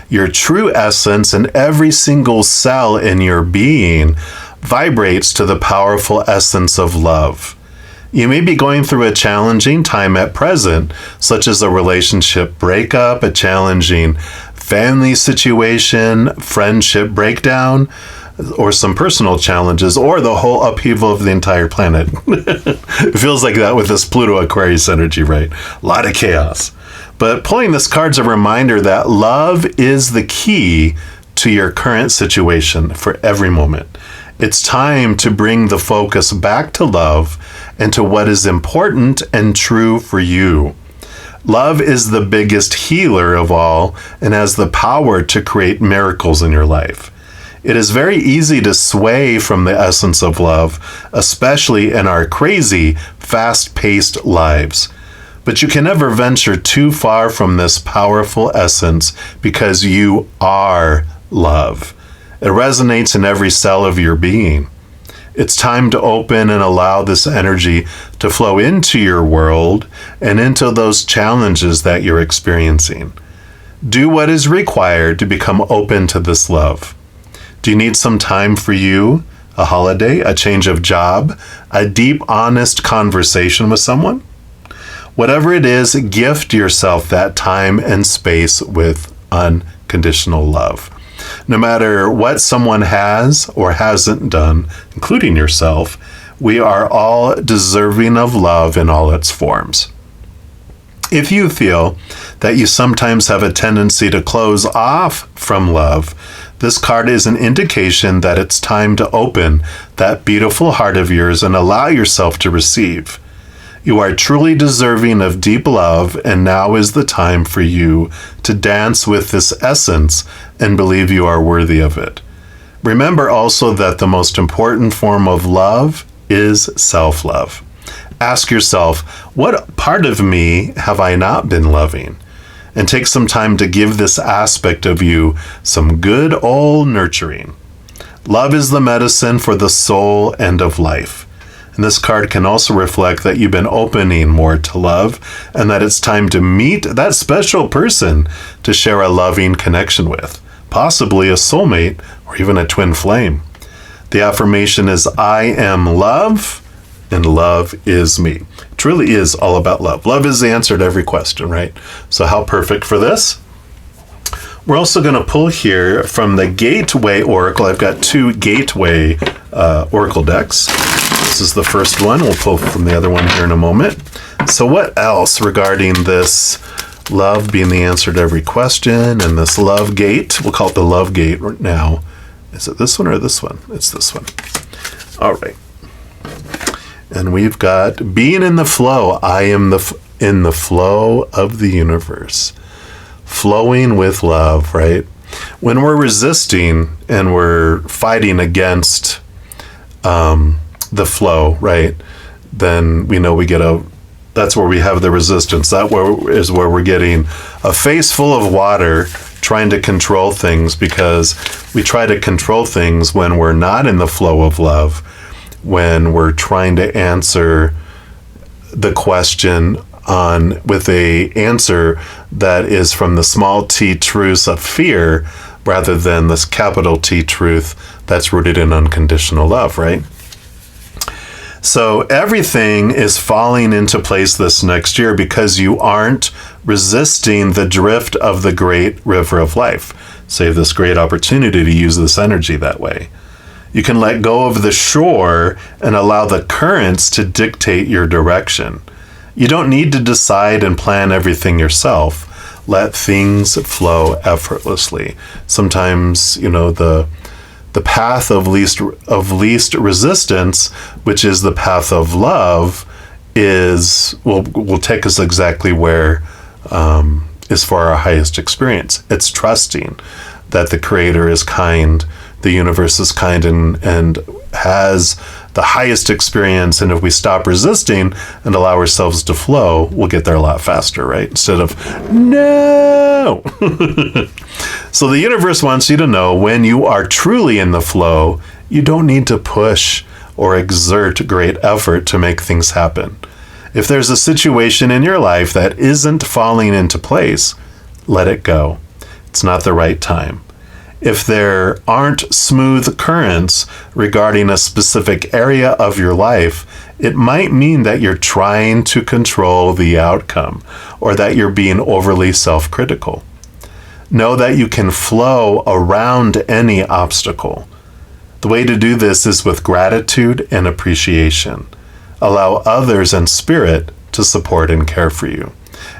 Your true essence and every single cell in your being vibrates to the powerful essence of love. You may be going through a challenging time at present, such as a relationship breakup, a challenging family situation, friendship breakdown, or some personal challenges, or the whole upheaval of the entire planet. It feels like that with this Pluto Aquarius energy, right? A lot of chaos. But pulling this card's a reminder that love is the key to your current situation for every moment. It's time to bring the focus back to love and to what is important and true for you. Love is the biggest healer of all and has the power to create miracles in your life. It is very easy to sway from the essence of love, especially in our crazy, fast-paced lives. But you can never venture too far from this powerful essence because you are love. It resonates in every cell of your being. It's time to open and allow this energy to flow into your world and into those challenges that you're experiencing. Do what is required to become open to this love. Do you need some time for you? A holiday, a change of job, a deep, honest conversation with someone? Whatever it is, gift yourself that time and space with unconditional love. No matter what someone has or hasn't done, including yourself, we are all deserving of love in all its forms. If you feel that you sometimes have a tendency to close off from love, this card is an indication that it's time to open that beautiful heart of yours and allow yourself to receive. You are truly deserving of deep love, and now is the time for you to dance with this essence and believe you are worthy of it. Remember also that the most important form of love is self-love. Ask yourself, what part of me have I not been loving? And take some time to give this aspect of you some good old nurturing. Love is the medicine for the soul and of life. And this card can also reflect that you've been opening more to love and that it's time to meet that special person to share a loving connection with, possibly a soulmate or even a twin flame. The affirmation is, I am love and love is me. It truly is all about love. Love is the answer to every question, right? So how perfect for this? We're also going to pull here from the Gateway Oracle. I've got two Gateway Oracle decks. This is the first one. We'll pull from the other one here in a moment. So what else regarding this love being the answer to every question and this love gate? We'll call it the love gate now. Is it this one or this one? It's this one. All right. And we've got being in the flow. I am in the flow of the universe. Flowing with love, right? When we're resisting and we're fighting against the flow, right? Then we know we get that's where we have the resistance. That is where we're getting a face full of water trying to control things, because we try to control things when we're not in the flow of love, when we're trying to answer the question with a answer that is from the small t truths of fear rather than this capital T truth that's rooted in unconditional love, right? So everything is falling into place this next year because you aren't resisting the drift of the great river of life. So you have this great opportunity to use this energy that way. You can let go of the shore and allow the currents to dictate your direction. You don't need to decide and plan everything yourself. Let things flow effortlessly. Sometimes, the path of least resistance, which is the path of love, will take us exactly where is for our highest experience. It's trusting that the Creator is kind, the universe is kind, and has the highest experience. And if we stop resisting and allow ourselves to flow, we'll get there a lot faster, right? Instead of no. So the universe wants you to know when you are truly in the flow, you don't need to push or exert great effort to make things happen. If there's a situation in your life that isn't falling into place, let it go. It's not the right time. If there aren't smooth currents regarding a specific area of your life, it might mean that you're trying to control the outcome or that you're being overly self-critical. Know that you can flow around any obstacle. The way to do this is with gratitude and appreciation. Allow others and spirit to support and care for you.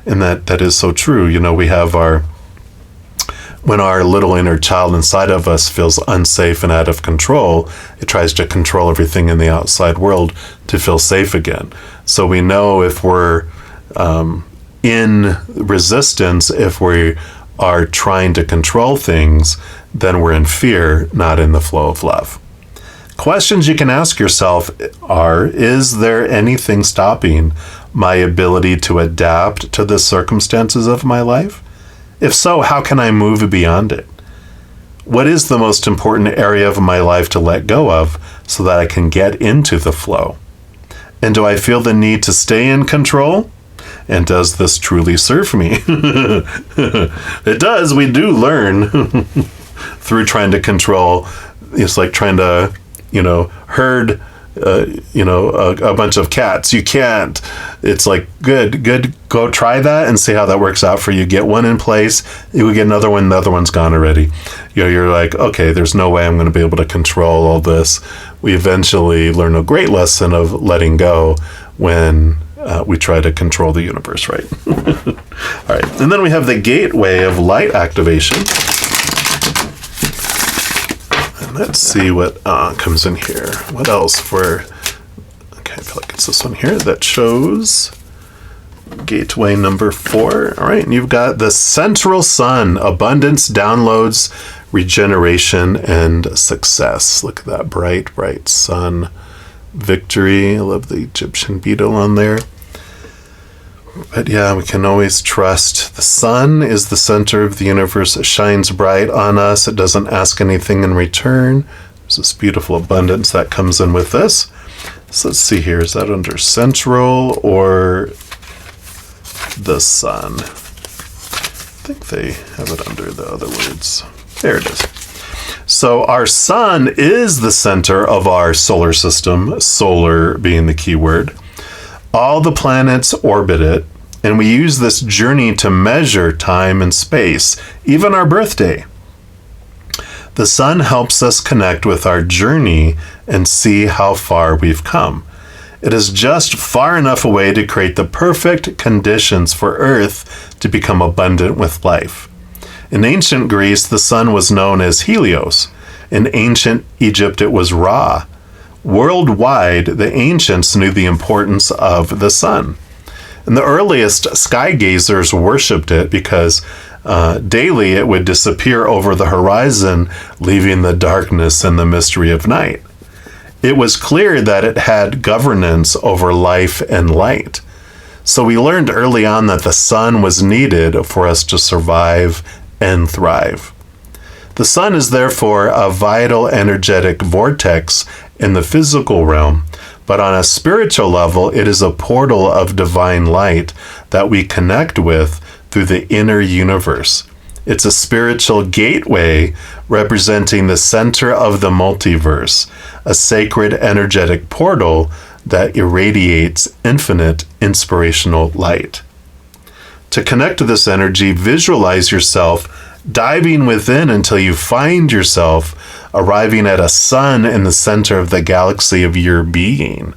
And that is so true. We have when our little inner child inside of us feels unsafe and out of control, it tries to control everything in the outside world to feel safe again. So we know if we're in resistance, if we are trying to control things, then we're in fear, not in the flow of love. Questions you can ask yourself are, is there anything stopping my ability to adapt to the circumstances of my life? If so, how can I move beyond it? What is the most important area of my life to let go of so that I can get into the flow? And do I feel the need to stay in control? And does this truly serve me? It does. We do learn through trying to control. It's like trying to, herd, a bunch of cats. You can't. It's like, good. Go try that and see how that works out for you. Get one in place. You get another one. The other one's gone already. You're like, okay, there's no way I'm going to be able to control all this. We eventually learn a great lesson of letting go when we try to control the universe, right? All right. And then we have the gateway of light activation. And let's see what comes in here. What else okay, I feel like it's this one here that shows gateway number 4. All right. And you've got the central sun, abundance, downloads, regeneration, and success. Look at that bright, bright sun. Victory. I love the Egyptian beetle on there. But yeah, we can always trust. The sun is the center of the universe. It shines bright on us. It doesn't ask anything in return. There's this beautiful abundance that comes in with this. So let's see here. Is that under central or the sun? I think they have it under the other words. There it is. So our sun is the center of our solar system, solar being the key word. All the planets orbit it, and we use this journey to measure time and space, even our birthday. The sun helps us connect with our journey and see how far we've come. It is just far enough away to create the perfect conditions for Earth to become abundant with life. In ancient Greece, the sun was known as Helios. In ancient Egypt, it was Ra. Worldwide, the ancients knew the importance of the sun. And the earliest sky gazers worshipped it because daily it would disappear over the horizon, leaving the darkness and the mystery of night. It was clear that it had governance over life and light. So we learned early on that the sun was needed for us to survive and thrive. The sun is therefore a vital energetic vortex in the physical realm, but on a spiritual level, it is a portal of divine light that we connect with through the inner universe. It's a spiritual gateway representing the center of the multiverse, a sacred energetic portal that irradiates infinite inspirational light. To connect to this energy, visualize yourself diving within until you find yourself arriving at a sun in the center of the galaxy of your being.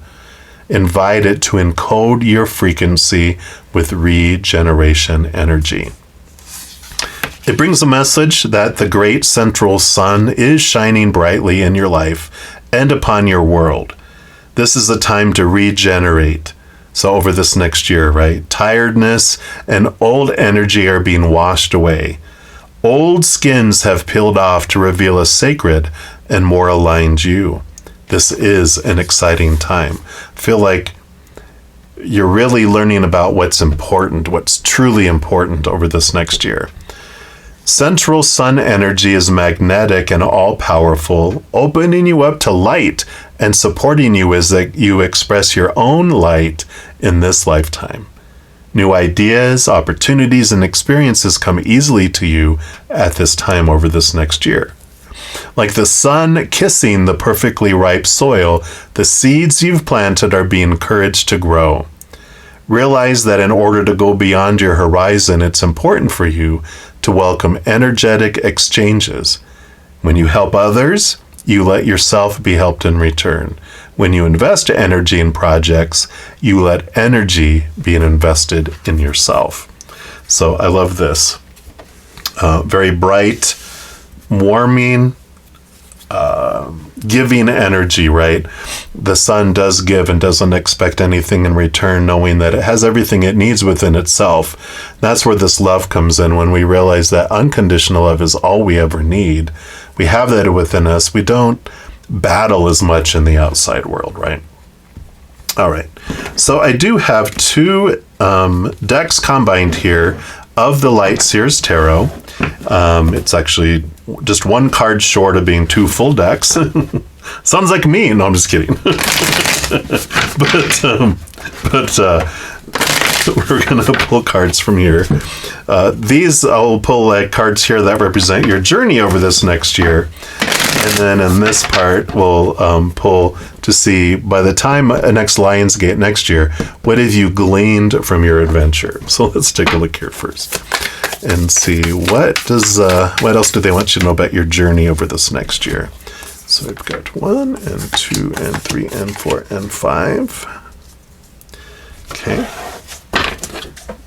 Invite it to encode your frequency with regeneration energy. It brings a message that the great central sun is shining brightly in your life and upon your world. This is a time to regenerate. So over this next year, right? Tiredness and old energy are being washed away. Old skins have peeled off to reveal a sacred and more aligned you. This is an exciting time. I feel like you're really learning about what's important, what's truly important over this next year. Central sun energy is magnetic and all-powerful, opening you up to light and supporting you as you express your own light in this lifetime. New ideas, opportunities, and experiences come easily to you at this time over this next year. Like the sun kissing the perfectly ripe soil, the seeds you've planted are being encouraged to grow. Realize that in order to go beyond your horizon, it's important for you to welcome energetic exchanges. When you help others, you let yourself be helped in return. When you invest energy in projects, you let energy be invested in yourself. So I love this. Very bright, warming, giving energy, right? The sun does give and doesn't expect anything in return, knowing that it has everything it needs within itself. That's where this love comes in, when we realize that unconditional love is all we ever need. We have that within us. We don't battle as much in the outside world, right? All right. So I do have two decks combined here of the Light Seers Tarot. It's actually just one card short of being two full decks. Sounds like me. No, I'm just kidding. but we're going to pull cards from here. These, I'll pull cards here that represent your journey over this next year. And then in this part, we'll pull to see, by the time next Lionsgate next year, what have you gleaned from your adventure? So let's take a look here first and see what else do they want you to know about your journey over this next year. So I've got 1 and 2 and 3 and 4 and 5. Okay.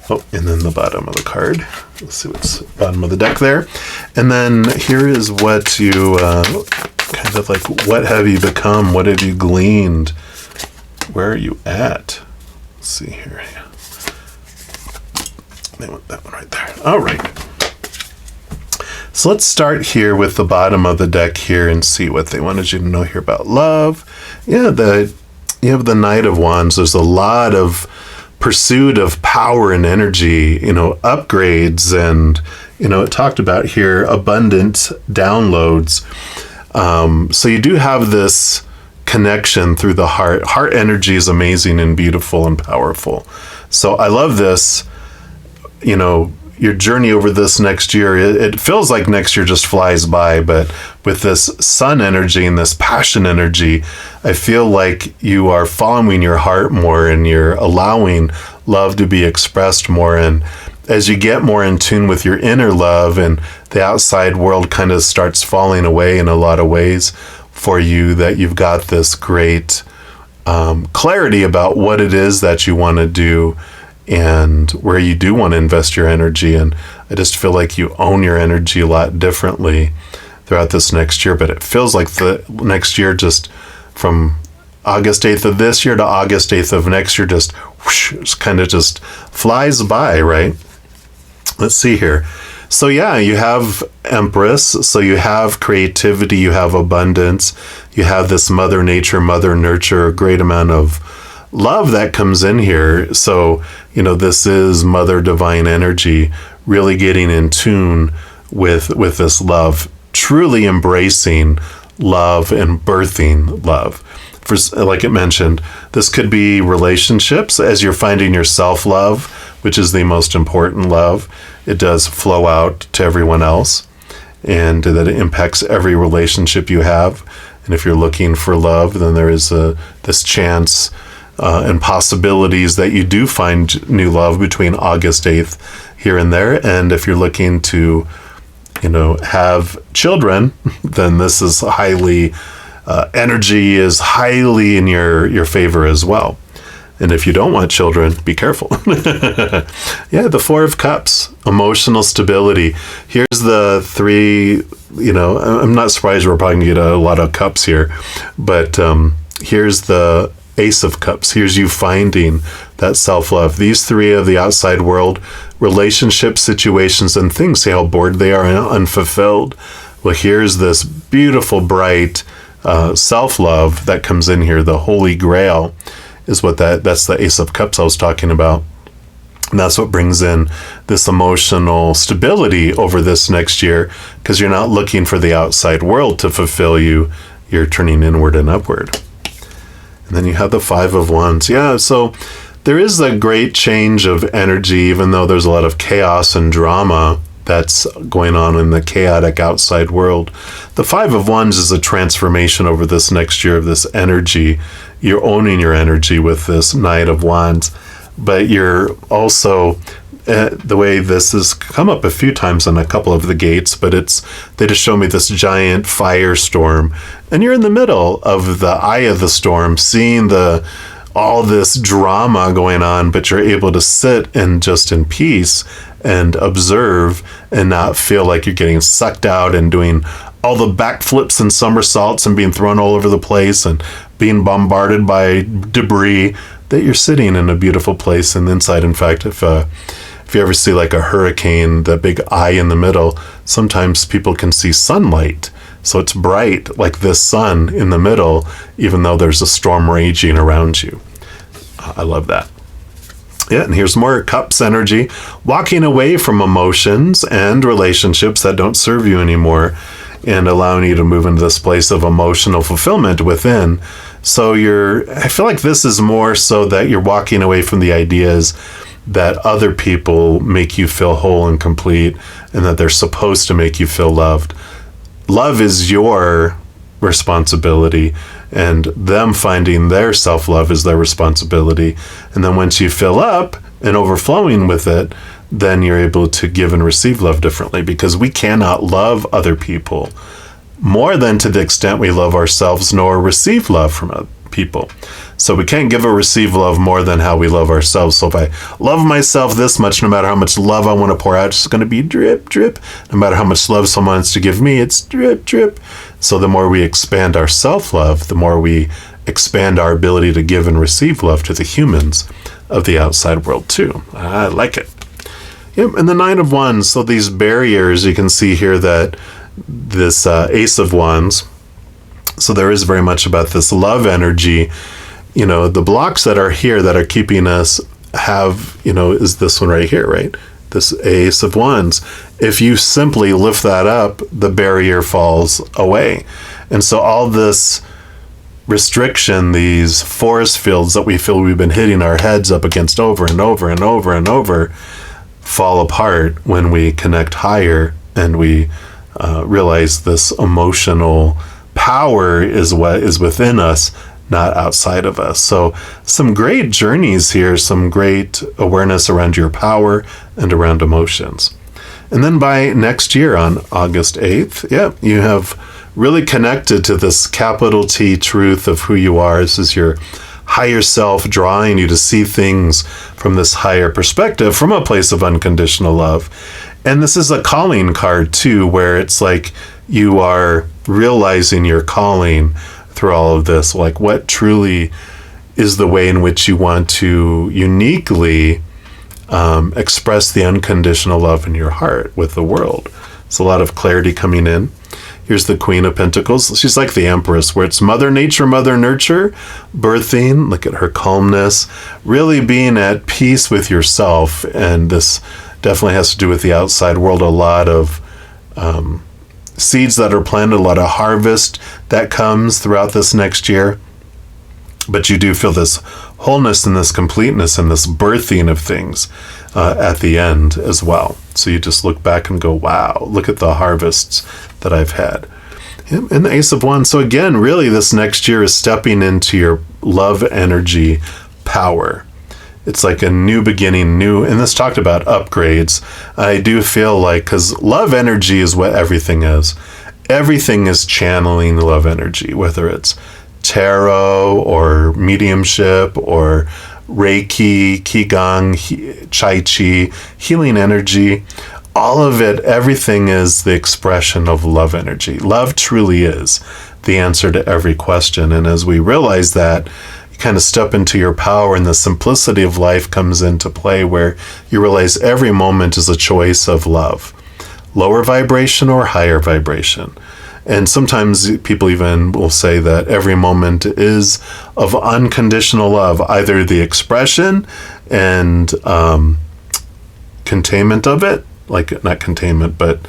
Oh, and then the bottom of the card. Let's see what's the bottom of the deck there. And then here is what you, kind of like, what have you become? What have you gleaned? Where are you at? Let's see here. They want that one right there. All right. So let's start here with the bottom of the deck here and see what they wanted you to know here about love. Yeah, you have the Knight of Wands. There's a lot of pursuit of power and energy, upgrades, and, it talked about here abundant downloads. So you do have this connection through the heart. Heart energy is amazing and beautiful and powerful. So I love this, your journey over this next year. It feels like next year just flies by, but with this sun energy and this passion energy, I feel like you are following your heart more and you're allowing love to be expressed more. And as you get more in tune with your inner love, and the outside world kind of starts falling away in a lot of ways for you, that you've got this great clarity about what it is that you want to do and where you do want to invest your energy. And I just feel like you own your energy a lot differently throughout this next year. But it feels like the next year, just from August 8th of this year to August 8th of next year, just whoosh, it's kind of just flies by, right? Let's see here. So yeah, you have Empress, so you have creativity, you have abundance, you have this Mother Nature, Mother Nurture, a great amount of love that comes in here. So, this is Mother Divine energy, really getting in tune with this love, truly embracing love and birthing love. For, like it mentioned, this could be relationships as you're finding your self-love, which is the most important love. It does flow out to everyone else, and that it impacts every relationship you have. And if you're looking for love, then there is this chance and possibilities that you do find new love between August 8th here and there. And if you're looking to, have children, then this is highly, energy is highly in your favor as well. And if you don't want children, be careful. Yeah, the Four of Cups, emotional stability. Here's the three, I'm not surprised we're probably going to get a lot of cups here, but here's the Ace of Cups. Here's you finding that self-love. These three of the outside world, relationships, situations, and things, see how bored they are and unfulfilled. Well, here's this beautiful, bright self-love that comes in here. The Holy Grail is what that's the Ace of Cups I was talking about. And that's what brings in this emotional stability over this next year, because you're not looking for the outside world to fulfill you. You're turning inward and upward. And then you have the Five of Wands. Yeah, so there is a great change of energy, even though there's a lot of chaos and drama that's going on in the chaotic outside world. The Five of Wands is a transformation over this next year of this energy. You're owning your energy with this Knight of Wands, but you're also, the way this has come up a few times on a couple of the gates, but they just show me this giant firestorm, and you're in the middle of the eye of the storm, seeing all this drama going on, but you're able to sit and just in peace and observe and not feel like you're getting sucked out and doing all the backflips and somersaults and being thrown all over the place and being bombarded by debris, that you're sitting in a beautiful place and inside. In fact, if you ever see like a hurricane, the big eye in the middle, sometimes people can see sunlight. So it's bright like this sun in the middle, even though there's a storm raging around you. I love that. Yeah, and here's more cups energy. Walking away from emotions and relationships that don't serve you anymore and allowing you to move into this place of emotional fulfillment within. So I feel like this is more so that you're walking away from the ideas that other people make you feel whole and complete and that they're supposed to make you feel loved. Love is your responsibility, and them finding their self-love is their responsibility. And then once you fill up and overflowing with it, then you're able to give and receive love differently, because we cannot love other people more than to the extent we love ourselves, nor receive love from other people. So we can't give or receive love more than how we love ourselves. So if I love myself this much, no matter how much love I want to pour out, it's going to be drip, drip. No matter how much love someone wants to give me, it's drip, drip. So the more we expand our self-love, the more we expand our ability to give and receive love to the humans of the outside world too. I like it. Yep, and the Nine of Wands. So these barriers, you can see here that this Ace of Wands. So there is very much about this love energy. You know, the blocks that are here that are keeping us is this one right here, right? This Ace of Wands. If you simply lift that up, the barrier falls away. And so all this restriction, these forest fields that we feel we've been hitting our heads up against over and over and over and over, fall apart when we connect higher and we realize this emotional power is what is within us, not outside of us. So some great journeys here, some great awareness around your power and around emotions. And then by next year on August 8th, you have really connected to this capital T truth of who you are. This is your higher self drawing you to see things from this higher perspective, from a place of unconditional love. And this is a calling card too, where it's like you are realizing your calling through all of this, like what truly is the way in which you want to uniquely express the unconditional love in your heart with the world. It's a lot of clarity coming in. Here's the Queen of Pentacles. She's like the Empress, where it's Mother Nature, Mother Nurture, birthing. Look at her calmness, really being at peace with yourself. And this definitely has to do with the outside world. A lot of seeds that are planted, a lot of harvest that comes throughout this next year. But you do feel this wholeness and this completeness and this birthing of things at the end as well. So you just look back and go, wow, look at the harvests that I've had. And the Ace of Wands. So again, really this next year is stepping into your love energy power. It's like a new beginning, and this talked about upgrades. I do feel like, because love energy is what everything is. Everything is channeling love energy, whether it's tarot or mediumship or Reiki, Qigong, Tai Chi, healing energy. All of it, everything is the expression of love energy. Love truly is the answer to every question. And as we realize that, you kind of step into your power, and the simplicity of life comes into play, where you realize every moment is a choice of love. Lower vibration or higher vibration. And sometimes people even will say that every moment is of unconditional love, either the expression and containment of it, like not containment, but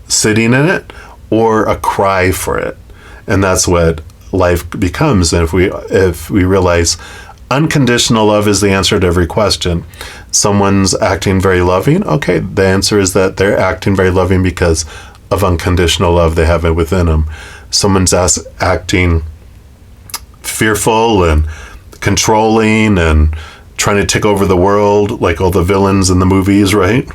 sitting in it, or a cry for it. And that's what life becomes. And if we realize unconditional love is the answer to every question. Someone's acting very loving. Okay, the answer is that they're acting very loving because of unconditional love they have it within them. Someone's acting fearful and controlling and trying to take over the world, like all the villains in the movies, right?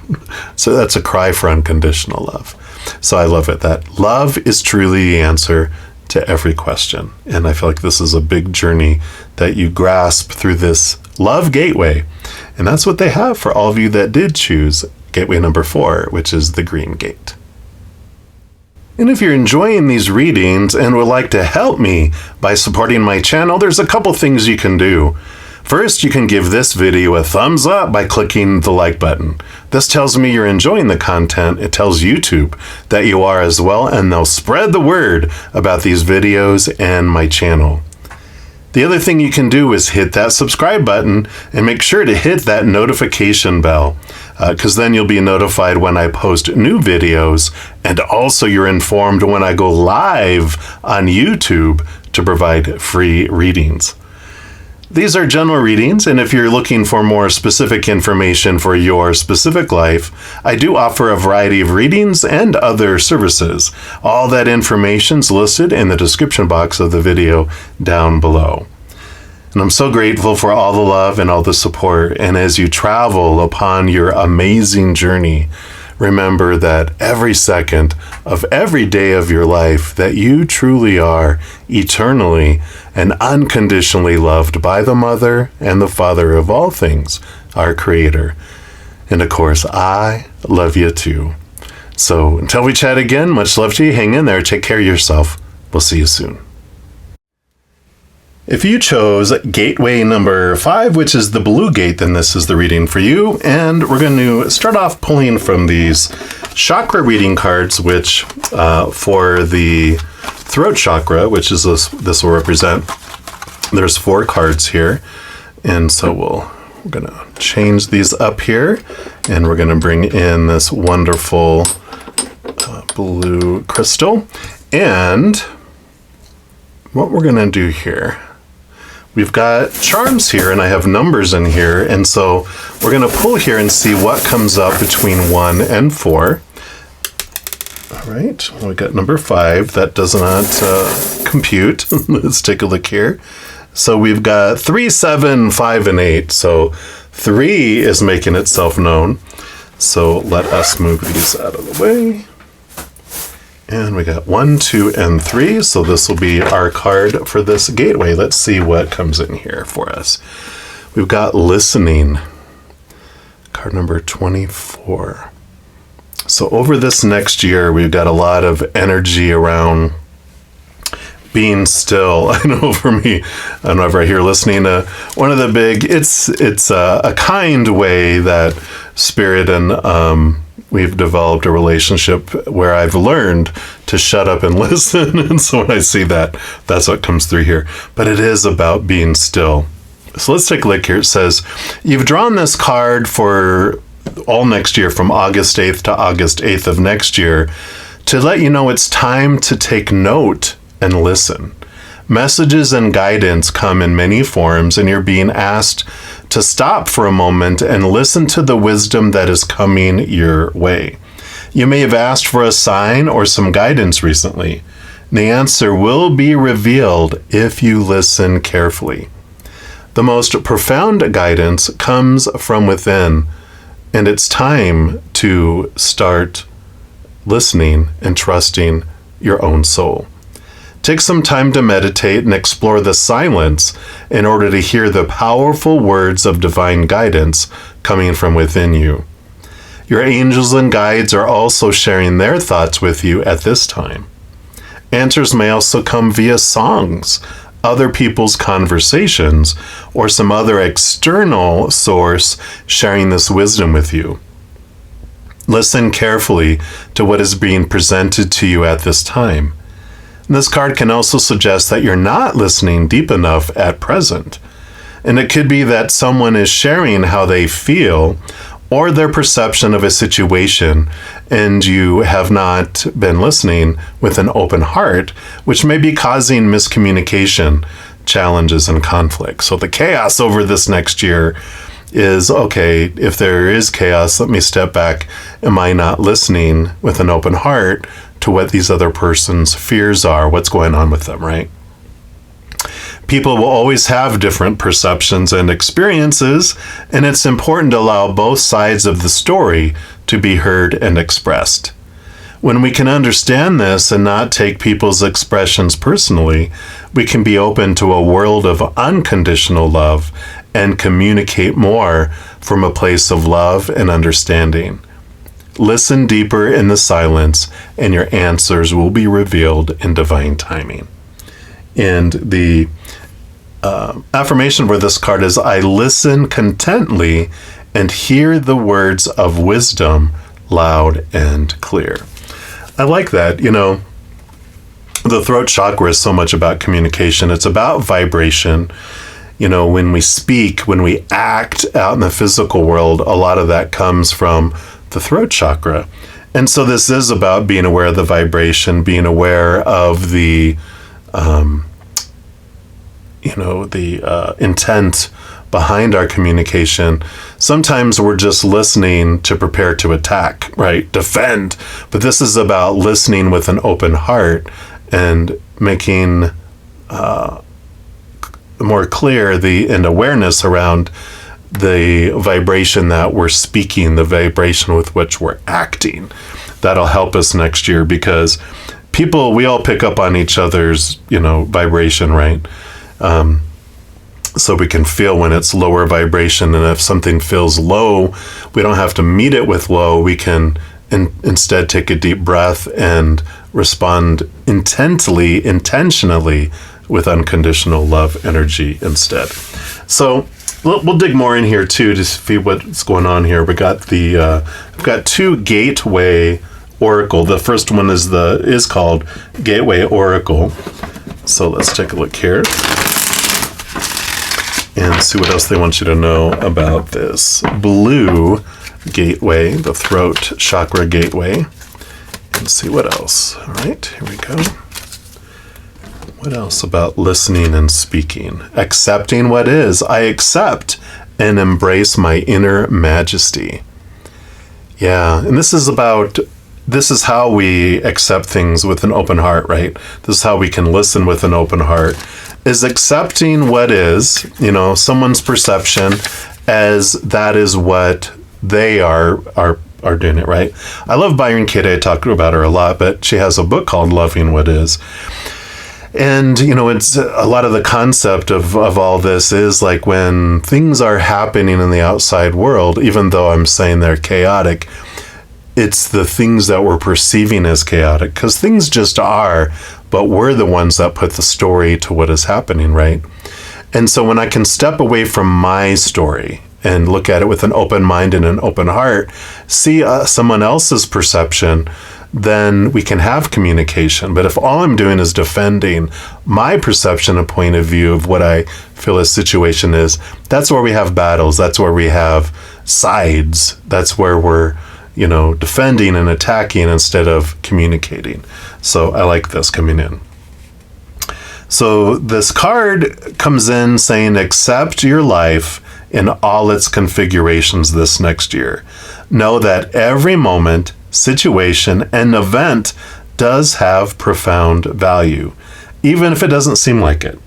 So that's a cry for unconditional love. So I love it, that love is truly the answer to every question. And I feel like this is a big journey that you grasp through this love gateway. And that's what they have for all of you that did choose gateway number 4, which is the Green Gate. And if you're enjoying these readings and would like to help me by supporting my channel, there's a couple things you can do. First, you can give this video a thumbs up by clicking the like button. This tells me you're enjoying the content. It tells YouTube that you are as well, and they'll spread the word about these videos and my channel. The other thing you can do is hit that subscribe button and make sure to hit that notification bell, because then you'll be notified when I post new videos, and also you're informed when I go live on YouTube to provide free readings. These are general readings, and if you're looking for more specific information for your specific life, I do offer a variety of readings and other services. All that information's listed in the description box of the video down below. And I'm so grateful for all the love and all the support, and as you travel upon your amazing journey, remember that every second of every day of your life that you truly are eternally and unconditionally loved by the Mother and the Father of all things, our Creator. And of course, I love you too. So until we chat again, much love to you. Hang in there. Take care of yourself. We'll see you soon. If you chose gateway number 5, which is the blue gate, then this is the reading for you. And we're going to start off pulling from these chakra reading cards, which for the throat chakra, which is this will represent, there's 4 cards here. And so we're going to change these up here, and we're going to bring in this wonderful blue crystal. And what we're going to do here, we've got charms here, and I have numbers in here, and so we're going to pull here and see what comes up between 1 and 4. All right, well, we got number 5. That does not compute. Let's take a look here. So we've got 3, 7, 5, and 8. So 3 is making itself known. So let us move these out of the way. And we got 1, 2, and 3. So this will be our card for this gateway. Let's see what comes in here for us. We've got listening. Card number 24. So over this next year, we've got a lot of energy around being still. I know for me, whenever I hear listening, one of the big, it's a kind way that Spirit and we've developed a relationship where I've learned to shut up and listen. And so when I see that, that's what comes through here. But it is about being still. So let's take a look here. It says, you've drawn this card for all next year, from August 8th to August 8th of next year, to let you know it's time to take note and listen. Messages and guidance come in many forms, and you're being asked to stop for a moment and listen to the wisdom that is coming your way. You may have asked for a sign or some guidance recently. The answer will be revealed if you listen carefully. The most profound guidance comes from within, and it's time to start listening and trusting your own soul. Take some time to meditate and explore the silence in order to hear the powerful words of divine guidance coming from within you. Your angels and guides are also sharing their thoughts with you at this time. Answers may also come via songs, other people's conversations, or some other external source sharing this wisdom with you. Listen carefully to what is being presented to you at this time. This card can also suggest that you're not listening deep enough at present. And it could be that someone is sharing how they feel or their perception of a situation, and you have not been listening with an open heart, which may be causing miscommunication, challenges, and conflict. So the chaos over this next year is, okay, if there is chaos, let me step back. Am I not listening with an open heart to what these other person's fears are, what's going on with them, right? People will always have different perceptions and experiences, and it's important to allow both sides of the story to be heard and expressed. When we can understand this and not take people's expressions personally, we can be open to a world of unconditional love and communicate more from a place of love and understanding. Listen deeper in the silence, and your answers will be revealed in divine timing. And the affirmation for this card is, I listen contently and hear the words of wisdom loud and clear. I like that. The throat chakra is so much about communication. It's about vibration. When we speak, when we act out in the physical world, a lot of that comes from the throat chakra. And so this is about being aware of the vibration, being aware of the intent behind our communication. Sometimes we're just listening to prepare to attack, right? Defend. But this is about listening with an open heart and making more clear and awareness around the vibration that we're speaking, the vibration with which we're acting. That'll help us next year, because we all pick up on each other's, vibration, right? So we can feel when it's lower vibration, and if something feels low, we don't have to meet it with low. We can instead take a deep breath and respond intentionally with unconditional love energy instead. So we'll dig more in here too to see what's going on here. We've got two Gateway Oracle. The first one is called Gateway Oracle. So let's take a look here and see what else they want you to know about this blue gateway, the throat chakra gateway, and see what else. All right, here we go. What else about listening and speaking? Accepting what is. I accept and embrace my inner majesty. Yeah, and this is how we accept things with an open heart, right? This is how we can listen with an open heart, is accepting what is, someone's perception as that is what they are doing it, right? I love Byron Katie. I talk about her a lot, but she has a book called Loving What Is. And, it's a lot of the concept of all this is like when things are happening in the outside world, even though I'm saying they're chaotic, it's the things that we're perceiving as chaotic, because things just are, but we're the ones that put the story to what is happening, right? And so when I can step away from my story and look at it with an open mind and an open heart, see someone else's perception, then we can have communication. But if all I'm doing is defending my perception and point of view of what I feel a situation is, that's where we have battles. That's where we have sides. That's where we're, defending and attacking instead of communicating. So I like this coming in. So this card comes in saying, accept your life in all its configurations this next year. Know that every moment, situation, and event does have profound value, even if it doesn't seem like it.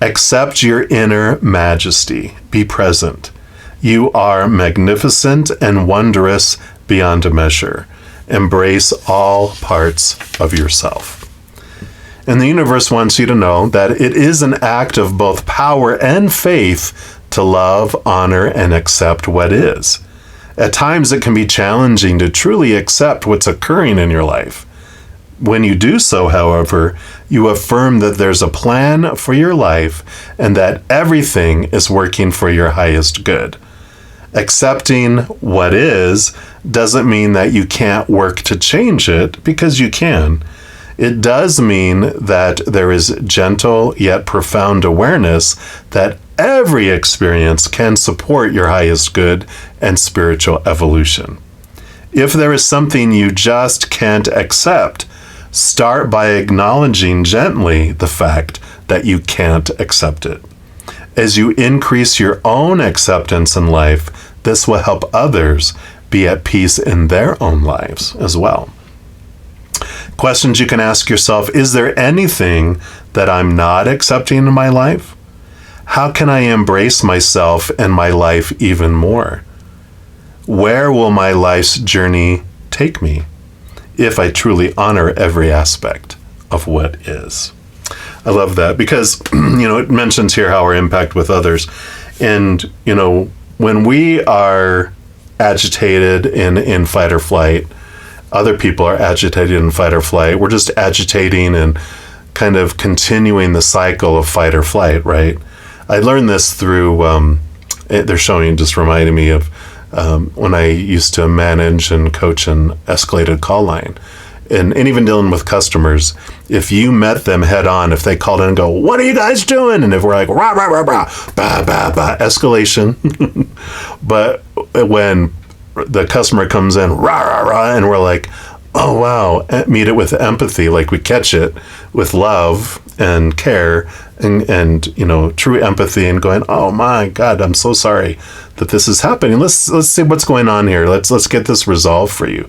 Accept your inner majesty. Be present. You are magnificent and wondrous beyond a measure. Embrace all parts of yourself. And the universe wants you to know that it is an act of both power and faith to love, honor, and accept what is. At times, it can be challenging to truly accept what's occurring in your life. When you do so, however, you affirm that there's a plan for your life and that everything is working for your highest good. Accepting what is doesn't mean that you can't work to change it, because you can. It does mean that there is gentle yet profound awareness that every experience can support your highest good and spiritual evolution. If there is something you just can't accept, start by acknowledging gently the fact that you can't accept it. As you increase your own acceptance in life, this will help others be at peace in their own lives as well. Questions you can ask yourself: is there anything that I'm not accepting in my life? How can I embrace myself and my life even more? Where will my life's journey take me if I truly honor every aspect of what is? I love that because, it mentions here how our impact with others. And, when we are agitated in fight or flight, other people are agitated in fight or flight. We're just agitating and kind of continuing the cycle of fight or flight, right? I learned this through, they're showing, just reminding me of when I used to manage and coach an escalated call line. And even dealing with customers, if you met them head on, if they called in and go, "What are you guys doing?" And if we're like, "Rah, rah, rah, rah, bah, bah, bah," escalation. But when the customer comes in, "Rah, rah, rah," and we're like, "Oh, wow," meet it with empathy, like we catch it with love and care and true empathy, and going, "Oh my God, I'm so sorry that this is happening. Let's see what's going on here. Let's get this resolved for you."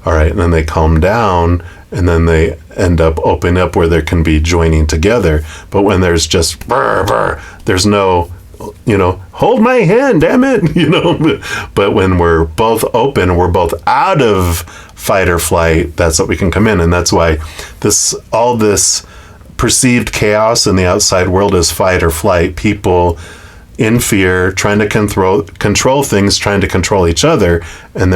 All right, and then they calm down, and then they end up opening up where there can be joining together. But when there's just brr, brr, there's no, hold my hand, damn it, But when we're both open, we're both out of fight or flight, that's what we can come in. And that's why all this perceived chaos in the outside world is fight or flight. People in fear, trying to control things, trying to control each other, and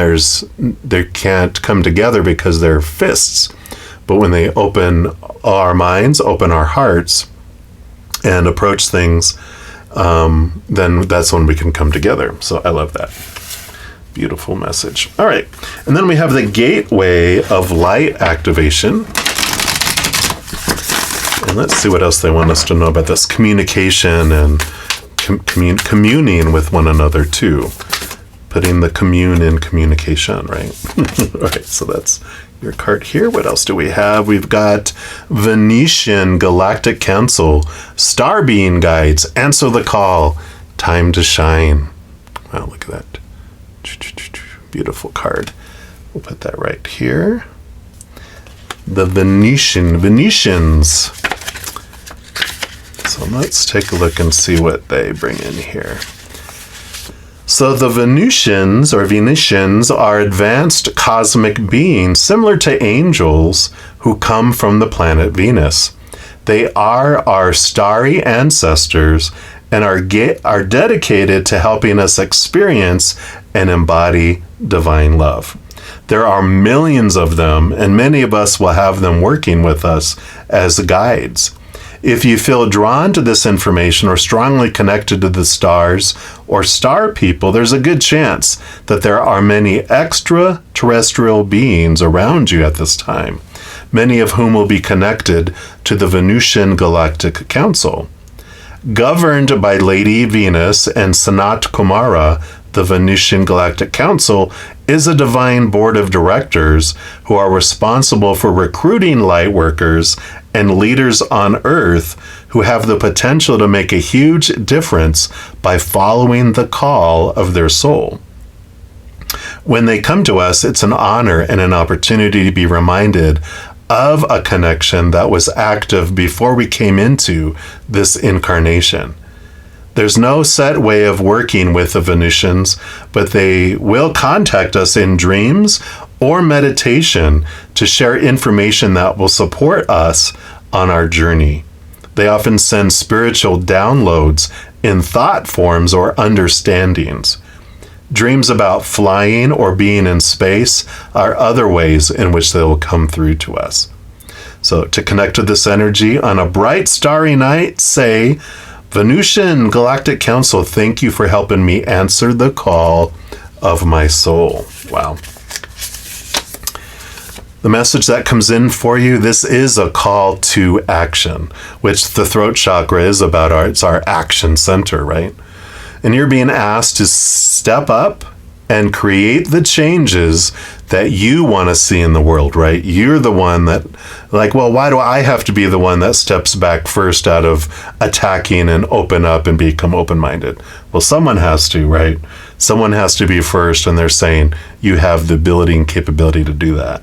they can't come together because they're fists. But when they open our minds, open our hearts, and approach things, then that's when we can come together. So I love that. Beautiful message. All right. And then we have the gateway of light activation. And let's see what else they want us to know about this. Communication and communing with one another too. Putting the commune in communication, right? All right, so that's your card here. What else do we have? We've got Venetian Galactic Council, Star Being Guides, Answer the Call, Time to Shine. Wow, look at that. Beautiful card. We'll put that right here. The Venetians. So let's take a look and see what they bring in here. So the Venetians are advanced cosmic beings similar to angels who come from the planet Venus. They are our starry ancestors and are dedicated to helping us experience and embody divine love. There are millions of them, and many of us will have them working with us as guides. If you feel drawn to this information or strongly connected to the stars or star people, there's a good chance that there are many extraterrestrial beings around you at this time, many of whom will be connected to the Venetian Galactic Council. Governed by Lady Venus and Sanat Kumara, the Venetian Galactic Council is a divine board of directors who are responsible for recruiting light workers and leaders on Earth who have the potential to make a huge difference by following the call of their soul. When they come to us, it's an honor and an opportunity to be reminded of a connection that was active before we came into this incarnation. There's no set way of working with the Venetians, but they will contact us in dreams or meditation to share information that will support us on our journey. They often send spiritual downloads in thought forms or understandings. Dreams about flying or being in space are other ways in which they will come through to us. So to connect to this energy on a bright, starry night, say, Venetian Galactic Council, thank you for helping me answer the call of my soul. Wow. The message that comes in for you, this is a call to action, which the throat chakra is about. It's our action center, right? And you're being asked to step up and create the changes that you want to see in the world, right? You're the one that, why do I have to be the one that steps back first out of attacking and open up and become open-minded? Well, someone has to, right? Someone has to be first, and they're saying you have the ability and capability to do that.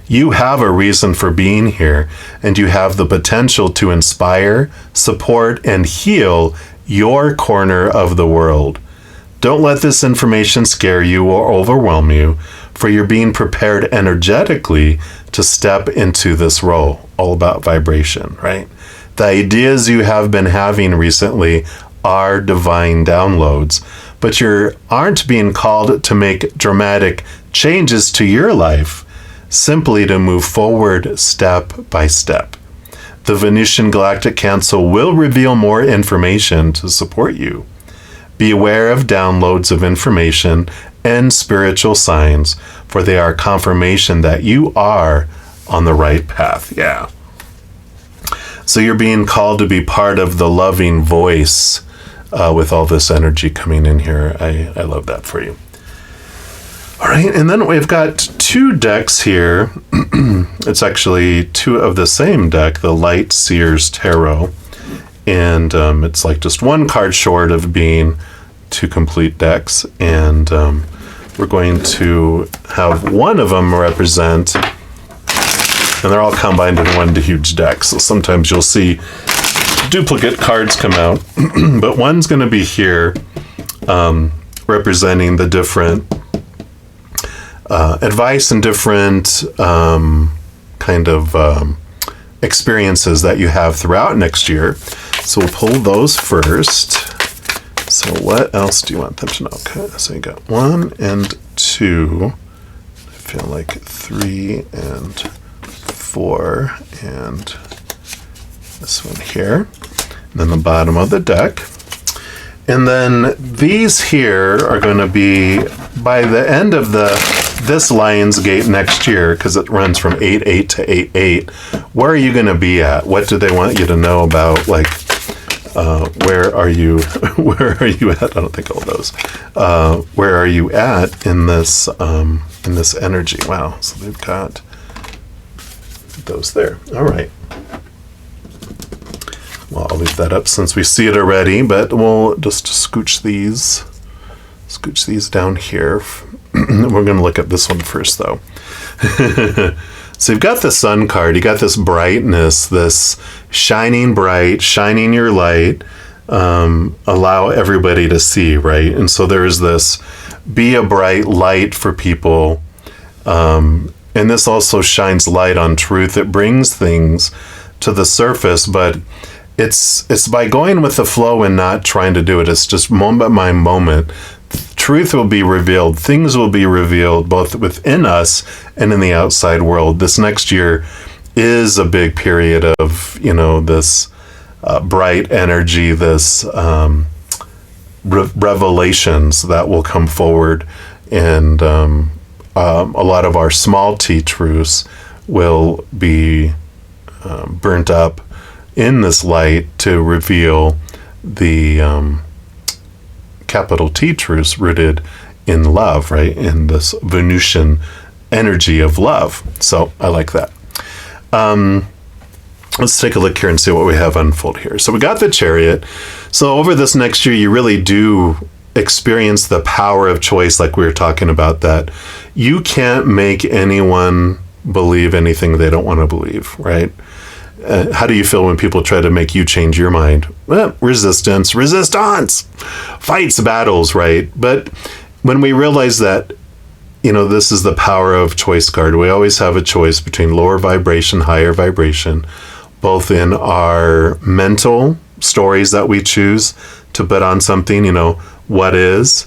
You have a reason for being here, and you have the potential to inspire, support, and heal your corner of the world. Don't let this information scare you or overwhelm you, for you're being prepared energetically to step into this role. All about vibration, right? The ideas you have been having recently are divine downloads, but you aren't being called to make dramatic changes to your life, simply to move forward step by step. The Venusian Galactic Council will reveal more information to support you. Be aware of downloads of information and spiritual signs, for they are confirmation that you are on the right path. Yeah. So you're being called to be part of the loving voice with all this energy coming in here. I love that for you. All right, and then we've got two decks here. It's actually two of the same deck, the Light Seers Tarot. And it's like just one card short of being two complete decks. And we're going to have one of them represent, and they're all combined in one huge deck. So sometimes you'll see duplicate cards come out. But one's going to be here representing the different advice and different kind of experiences that you have throughout next year. So we'll pull those first. So what else do you want them to know? Okay, so you got 1 and 2. I feel like 3 and 4, and this one here. And then the bottom of the deck. And then these here are going to be by the end of this Lionsgate next year, because it runs from 8/8 to 8/8. Where are you going to be at? What do they want you to know about? Like, where are you? Where are you at? I don't think all those. Where are you at in this energy? Wow. So they've got those there. All right. Well, I'll leave that up since we see it already, but we'll just scooch these down here. We're going to look at this one first, though. So you've got the sun card. You got this brightness, this shining bright, shining your light, allow everybody to see, right? And so there's this, be a bright light for people. And this also shines light on truth. It brings things to the surface, but it's by going with the flow and not trying to do it. It's just moment by moment. Truth will be revealed. Things will be revealed both within us and in the outside world. This next year is a big period of, this bright energy, this revelations that will come forward. And a lot of our small T truths will be burnt up in this light to reveal the capital T truths rooted in love, right? In this Venusian energy of love. So I like that. Let's take a look here and see what we have unfold here. So we got the Chariot. So over this next year, you really do experience the power of choice, like we were talking about, that you can't make anyone believe anything they don't want to believe, right? How do you feel when people try to make you change your mind? Well, resistance, fights, battles, right? But when we realize that, this is the power of choice card, we always have a choice between lower vibration, higher vibration, both in our mental stories that we choose to put on something, what is.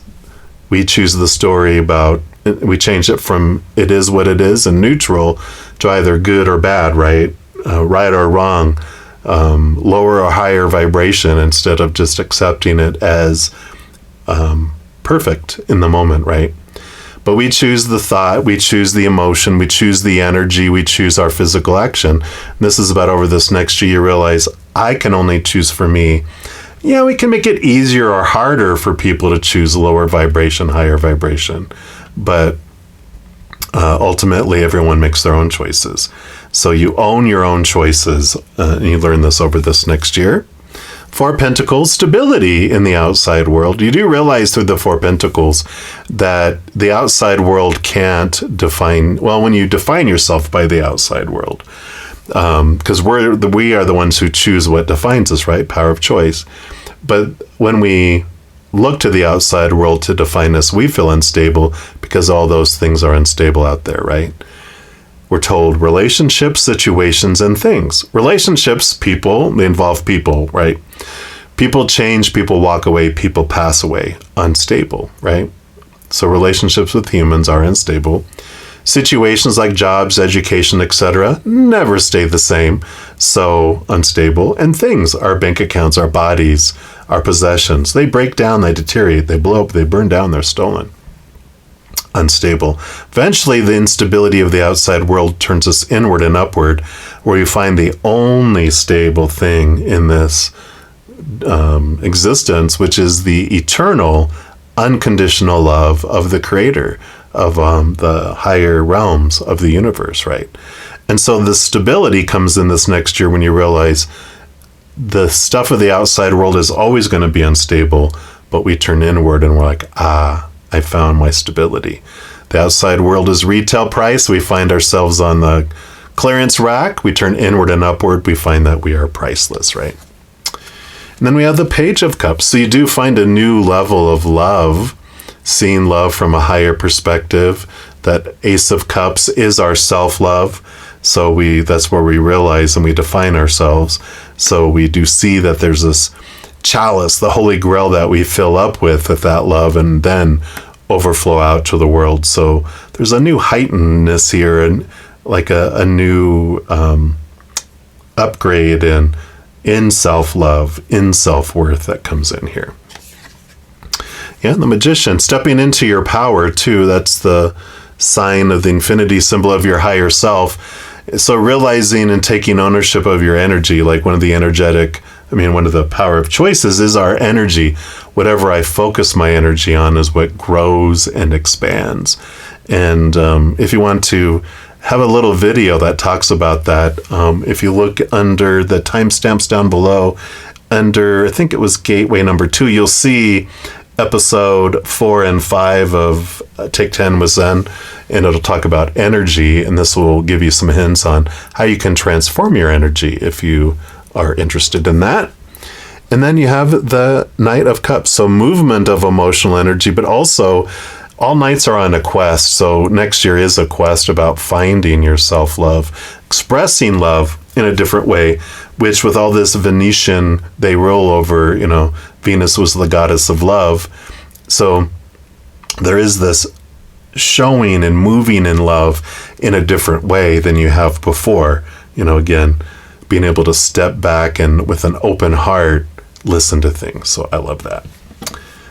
We choose the story about, we change it from it is what it is and neutral to either good or bad, right? Right or wrong, lower or higher vibration, instead of just accepting it as perfect in the moment, right? But we choose the thought, we choose the emotion, we choose the energy, we choose our physical action. This is about over this next year, you realize I can only choose for me. Yeah, we can make it easier or harder for people to choose lower vibration, higher vibration. But ultimately, everyone makes their own choices. So you own your own choices, and you learn this over this next year. 4 Pentacles, stability in the outside world. You do realize through the 4 Pentacles that the outside world can't define, well, when you define yourself by the outside world, because we are the ones who choose what defines us, right? Power of choice. But when we look to the outside world to define us, we feel unstable because all those things are unstable out there, right? We're told relationships, situations, and things. Relationships, people, they involve people, right? People change, people walk away, people pass away. Unstable, right? So relationships with humans are unstable. Situations like jobs, education, etc. never stay the same. So unstable. And things, our bank accounts, our bodies, our possessions, they break down, they deteriorate, they blow up, they burn down, they're stolen. Unstable. Eventually, the instability of the outside world turns us inward and upward, where we find the only stable thing in this existence, which is the eternal, unconditional love of the Creator, of the higher realms of the universe, right? And so the stability comes in this next year when you realize the stuff of the outside world is always going to be unstable, but we turn inward and we're like, I found my stability. The outside world is retail price. We find ourselves on the clearance rack. We turn inward and upward. We find that we are priceless, right? And then we have the Page of Cups. So you do find a new level of love, seeing love from a higher perspective. That Ace of Cups is our self-love. So that's where we realize and we define ourselves. So we do see that there's this chalice, the Holy Grail that we fill up with that love and then overflow out to the world. So there's a new heightenedness here and like a new upgrade in self-love, in self-worth that comes in here. Yeah, the Magician, stepping into your power too. That's the sign of the infinity symbol of your higher self. So realizing and taking ownership of your energy, like one of the power of choices is our energy. Whatever I focus my energy on is what grows and expands. And if you want to have a little video that talks about that, if you look under the timestamps down below, under, I think it was Gateway number 2, you'll see episode 4 and 5 of Take 10 with Zen, and it'll talk about energy, and this will give you some hints on how you can transform your energy if you are interested in that. And then you have the Knight of Cups, so movement of emotional energy, but also all knights are on a quest. So next year is a quest about finding your self-love, expressing love in a different way, which with all this Venetian, they roll over, Venus was the goddess of love. So there is this showing and moving in love in a different way than you have before. Again, being able to step back and with an open heart, listen to things. So I love that.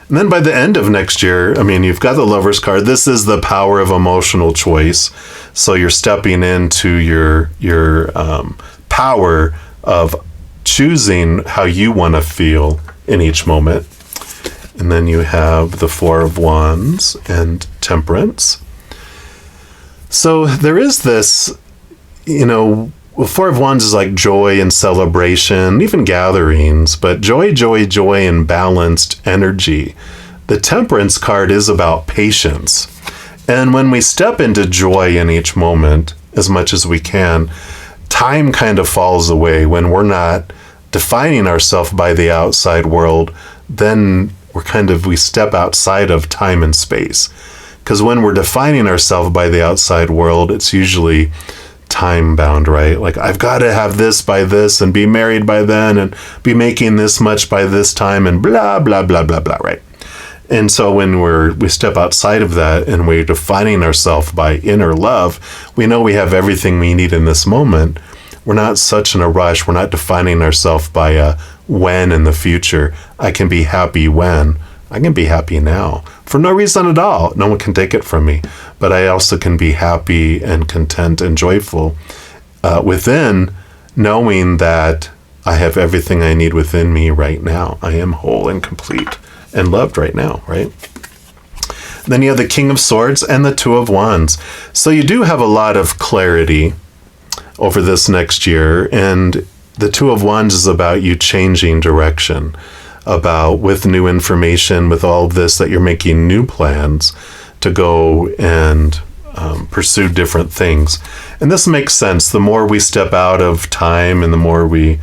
And then by the end of next year, you've got the Lover's card. This is the power of emotional choice. So you're stepping into your power of choosing how you want to feel in each moment. And then you have the Four of Wands and Temperance. So there is this, Four of Wands is like joy and celebration, even gatherings, but joy, and balanced energy. The Temperance card is about patience. And when we step into joy in each moment, as much as we can, time kind of falls away. When we're not defining ourselves by the outside world, then we step outside of time and space. Because when we're defining ourselves by the outside world, it's usually time bound, right? Like, I've got to have this by this and be married by then and be making this much by this time and blah, blah, blah, blah, blah, right? And so when we step outside of that and we're defining ourselves by inner love, we know we have everything we need in this moment. We're not such in a rush. We're not defining ourselves by a when in the future. I can be happy when. I can be happy now for no reason at all. No one can take it from me. But I also can be happy and content and joyful within knowing that I have everything I need within me right now. I am whole and complete and loved right now, right? Then you have the King of Swords and the Two of Wands. So you do have a lot of clarity over this next year. And the Two of Wands is about you changing direction, about with new information, with all of this, that you're making new plans to go and pursue different things. And this makes sense. The more we step out of time and the more we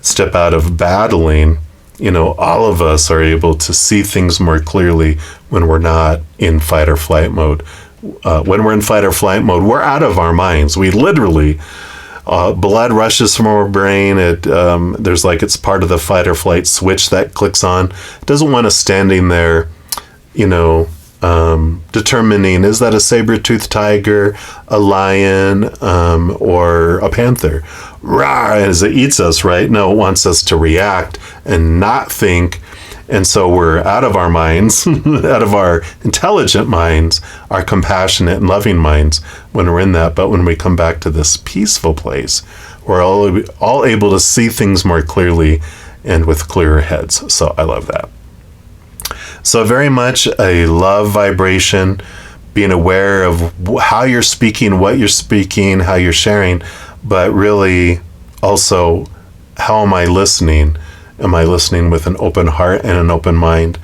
step out of battling, all of us are able to see things more clearly when we're not in fight or flight mode. When we're in fight or flight mode, we're out of our minds. We literally Blood rushes from our brain. There's like it's part of the fight or flight switch that clicks on. It doesn't want us standing there, determining, is that a saber-toothed tiger, a lion, or a panther? Rawr, as it eats us, right? No, it wants us to react and not think. And so we're out of our minds, out of our intelligent minds, our compassionate and loving minds when we're in that. But when we come back to this peaceful place, we're all able to see things more clearly and with clearer heads. So I love that. So very much a love vibration, being aware of how you're speaking, what you're speaking, how you're sharing, but really also, how am I listening? Am I listening with an open heart and an open mind?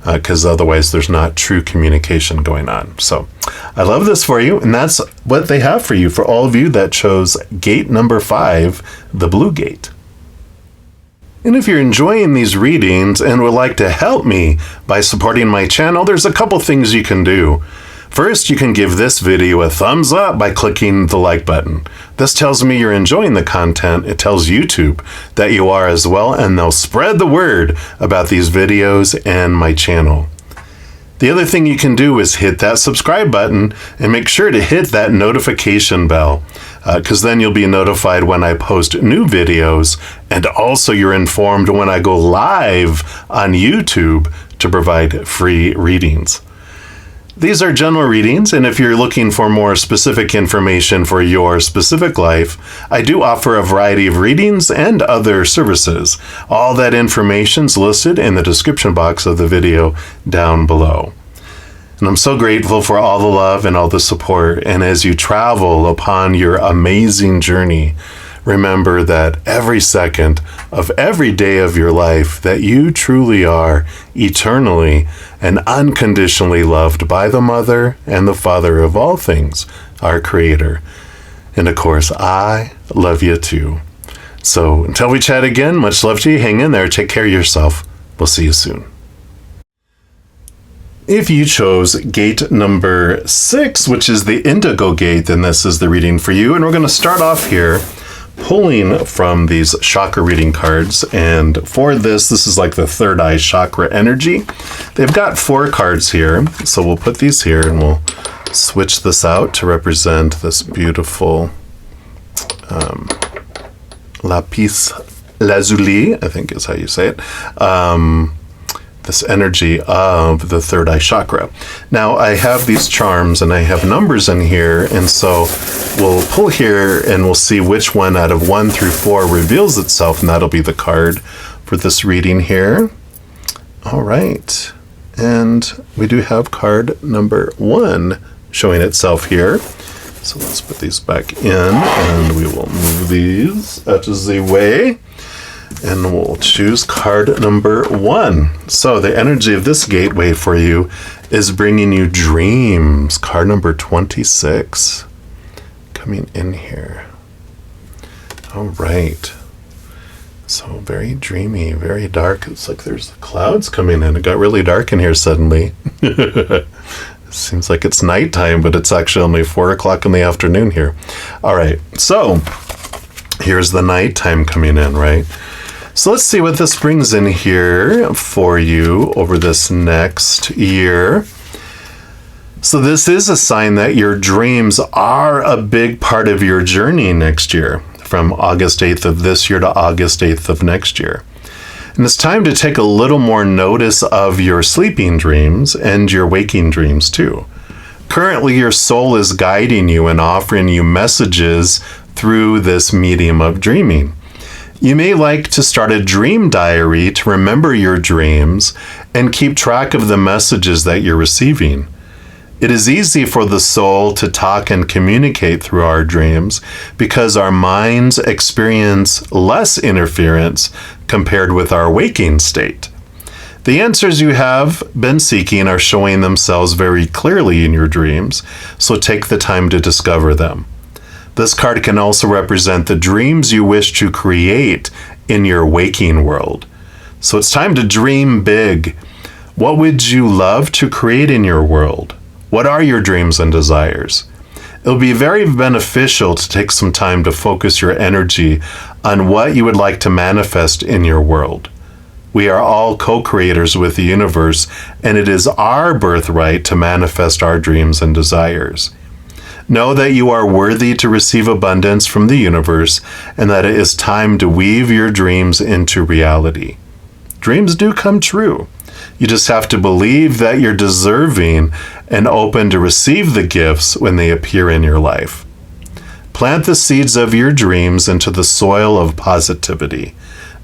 Because otherwise there's not true communication going on. So I love this for you. And that's what they have for you, for all of you that chose gate number 5, the blue gate. And if you're enjoying these readings and would like to help me by supporting my channel, there's a couple things you can do. First, you can give this video a thumbs up by clicking the like button. This tells me you're enjoying the content. It tells YouTube that you are as well, and they'll spread the word about these videos and my channel. The other thing you can do is hit that subscribe button and make sure to hit that notification bell, because then you'll be notified when I post new videos, and also you're informed when I go live on YouTube to provide free readings. These are general readings, and if you're looking for more specific information for your specific life, I do offer a variety of readings and other services. All that information's listed in the description box of the video down below. And I'm so grateful for all the love and all the support, and as you travel upon your amazing journey, remember that every second of every day of your life that you truly are eternally and unconditionally loved by the Mother and the Father of all things, our Creator. And of course, I love you too. So until we chat again, much love to you. Hang in there. Take care of yourself. We'll see you soon. If you chose gate number 6, which is the Indigo Gate, then this is the reading for you. And we're going to start off here pulling from these chakra reading cards, and for this is like the third eye chakra energy. They've got 4 cards here, so we'll put these here and we'll switch this out to represent this beautiful lapis lazuli, I think is how you say it, this energy of the third eye chakra. Now I have these charms and I have numbers in here, and so we'll pull here and we'll see which one out of 1 through 4 reveals itself, and that'll be the card for this reading here. All right, and we do have card number 1 showing itself here. So let's put these back in, and we will move these out of the way. And we'll choose card number 1. So the energy of this gateway for you is bringing you dreams. Card number 26 coming in here. All right. So very dreamy, very dark. It's like there's clouds coming in. It got really dark in here suddenly. It seems like it's nighttime, but it's actually only 4 o'clock in the afternoon here. All right. So here's the nighttime coming in, right? So let's see what this brings in here for you over this next year. So this is a sign that your dreams are a big part of your journey next year, from August 8th of this year to August 8th of next year. And it's time to take a little more notice of your sleeping dreams and your waking dreams too. Currently, your soul is guiding you and offering you messages through this medium of dreaming. You may like to start a dream diary to remember your dreams and keep track of the messages that you're receiving. It is easy for the soul to talk and communicate through our dreams because our minds experience less interference compared with our waking state. The answers you have been seeking are showing themselves very clearly in your dreams, so take the time to discover them. This card can also represent the dreams you wish to create in your waking world. So it's time to dream big. What would you love to create in your world? What are your dreams and desires? It'll be very beneficial to take some time to focus your energy on what you would like to manifest in your world. We are all co-creators with the universe, and it is our birthright to manifest our dreams and desires. Know that you are worthy to receive abundance from the universe, and that it is time to weave your dreams into reality. Dreams do come true. You just have to believe that you're deserving and open to receive the gifts when they appear in your life. Plant the seeds of your dreams into the soil of positivity.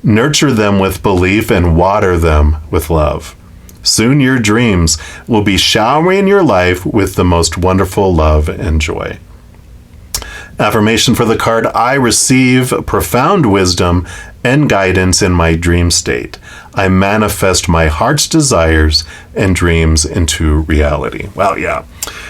Nurture them with belief and water them with love. Soon your dreams will be showering your life with the most wonderful love and joy. Affirmation for the card: I receive profound wisdom and guidance in my dream state. I manifest my heart's desires and dreams into reality. Well, yeah.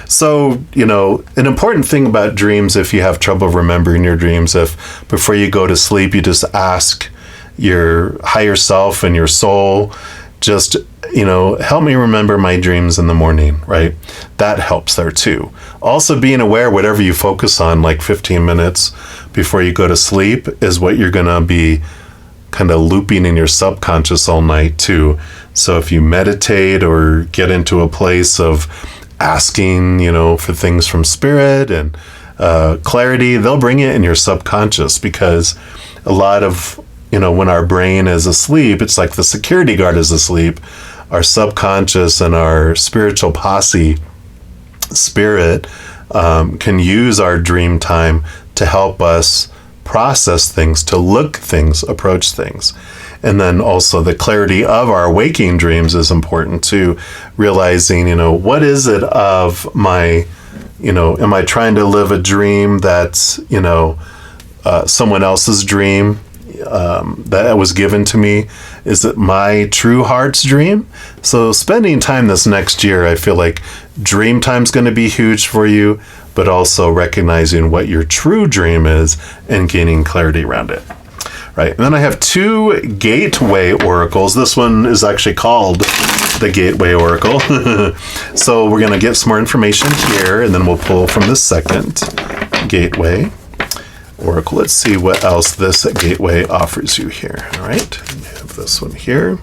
So, an important thing about dreams, if you have trouble remembering your dreams, if before you go to sleep, you just ask your higher self and your soul, just, help me remember my dreams in the morning, right? That helps there too. Also, being aware whatever you focus on, like 15 minutes before you go to sleep, is what you're going to be kind of looping in your subconscious all night too. So if you meditate or get into a place of asking, for things from spirit and clarity, they'll bring it in your subconscious, because a lot of, when our brain is asleep, it's like the security guard is asleep. Our subconscious and our spiritual posse, spirit, can use our dream time to help us process things, to look things, approach things. And then also the clarity of our waking dreams is important too, realizing, what is it of my, am I trying to live a dream that's, someone else's dream that was given to me? Is it my true heart's dream? So spending time this next year, I feel like dream time's going to be huge for you, but also recognizing what your true dream is and gaining clarity around it. Right. And then I have 2 gateway oracles. This one is actually called the Gateway Oracle. So we're going to get some more information here, and then we'll pull from the second gateway oracle. Let's see what else this gateway offers you here. All right. We have this one here.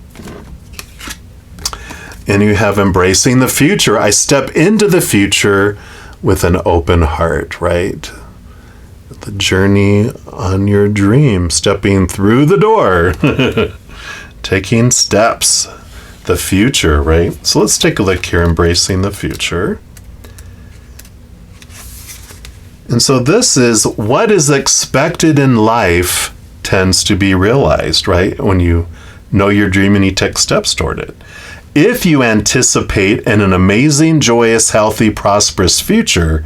And you have embracing the future. I step into the future with an open heart, right? The journey on your dream, stepping through the door, taking steps, the future, right? So let's take a look here, embracing the future. And so this is what is expected in life tends to be realized, right? When you know your dream and you take steps toward it. If you anticipate an amazing, joyous, healthy, prosperous future,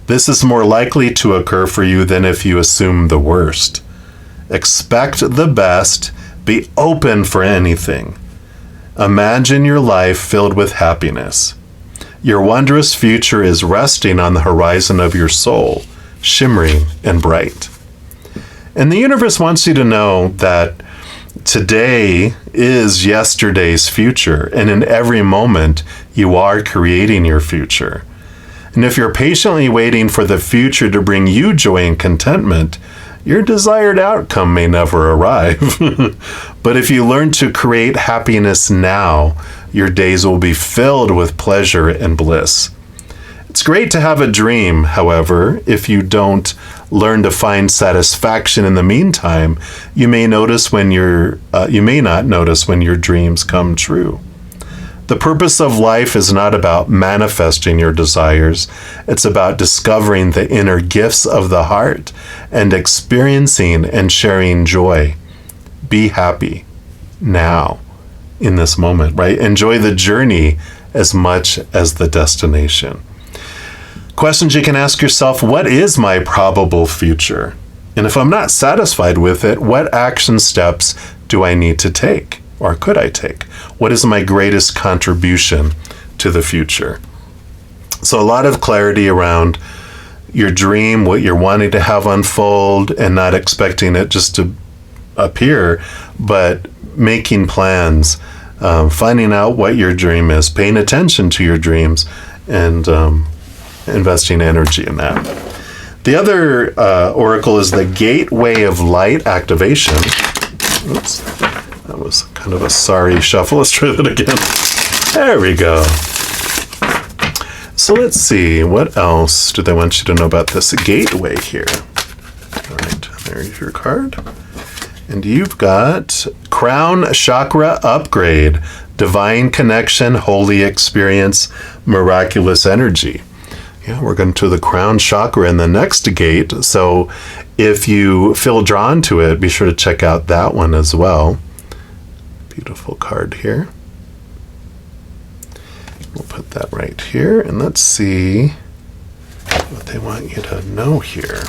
this is more likely to occur for you than if you assume the worst. Expect the best. Be open for anything. Imagine your life filled with happiness. Your wondrous future is resting on the horizon of your soul, shimmering and bright. And the universe wants you to know that today is yesterday's future, and in every moment you are creating your future. And if you're patiently waiting for the future to bring you joy and contentment, your desired outcome may never arrive. But if you learn to create happiness now, your days will be filled with pleasure and bliss. It's great to have a dream, however, if you don't learn to find satisfaction in the meantime, you may not notice when your dreams come true. The purpose of life is not about manifesting your desires. It's about discovering the inner gifts of the heart and experiencing and sharing joy. Be happy now, in this moment, right? Enjoy the journey as much as the destination. Questions you can ask yourself: what is my probable future? And if I'm not satisfied with it, what action steps do I need to take? Or could I take? What is my greatest contribution to the future? So a lot of clarity around your dream, what you're wanting to have unfold, and not expecting it just to appear, but making plans, finding out what your dream is, paying attention to your dreams, and investing energy in that. The other oracle is the Gateway of Light activation. Oops, that was kind of a sorry shuffle. Let's try that again. There we go. So let's see, what else do they want you to know about this gateway here? All right, there's your card. And you've got Crown Chakra Upgrade, Divine Connection, Holy Experience, Miraculous Energy. Yeah, we're going to the Crown Chakra in the next gate. So if you feel drawn to it, be sure to check out that one as well. Beautiful card here. We'll put that right here, and let's see what they want you to know here.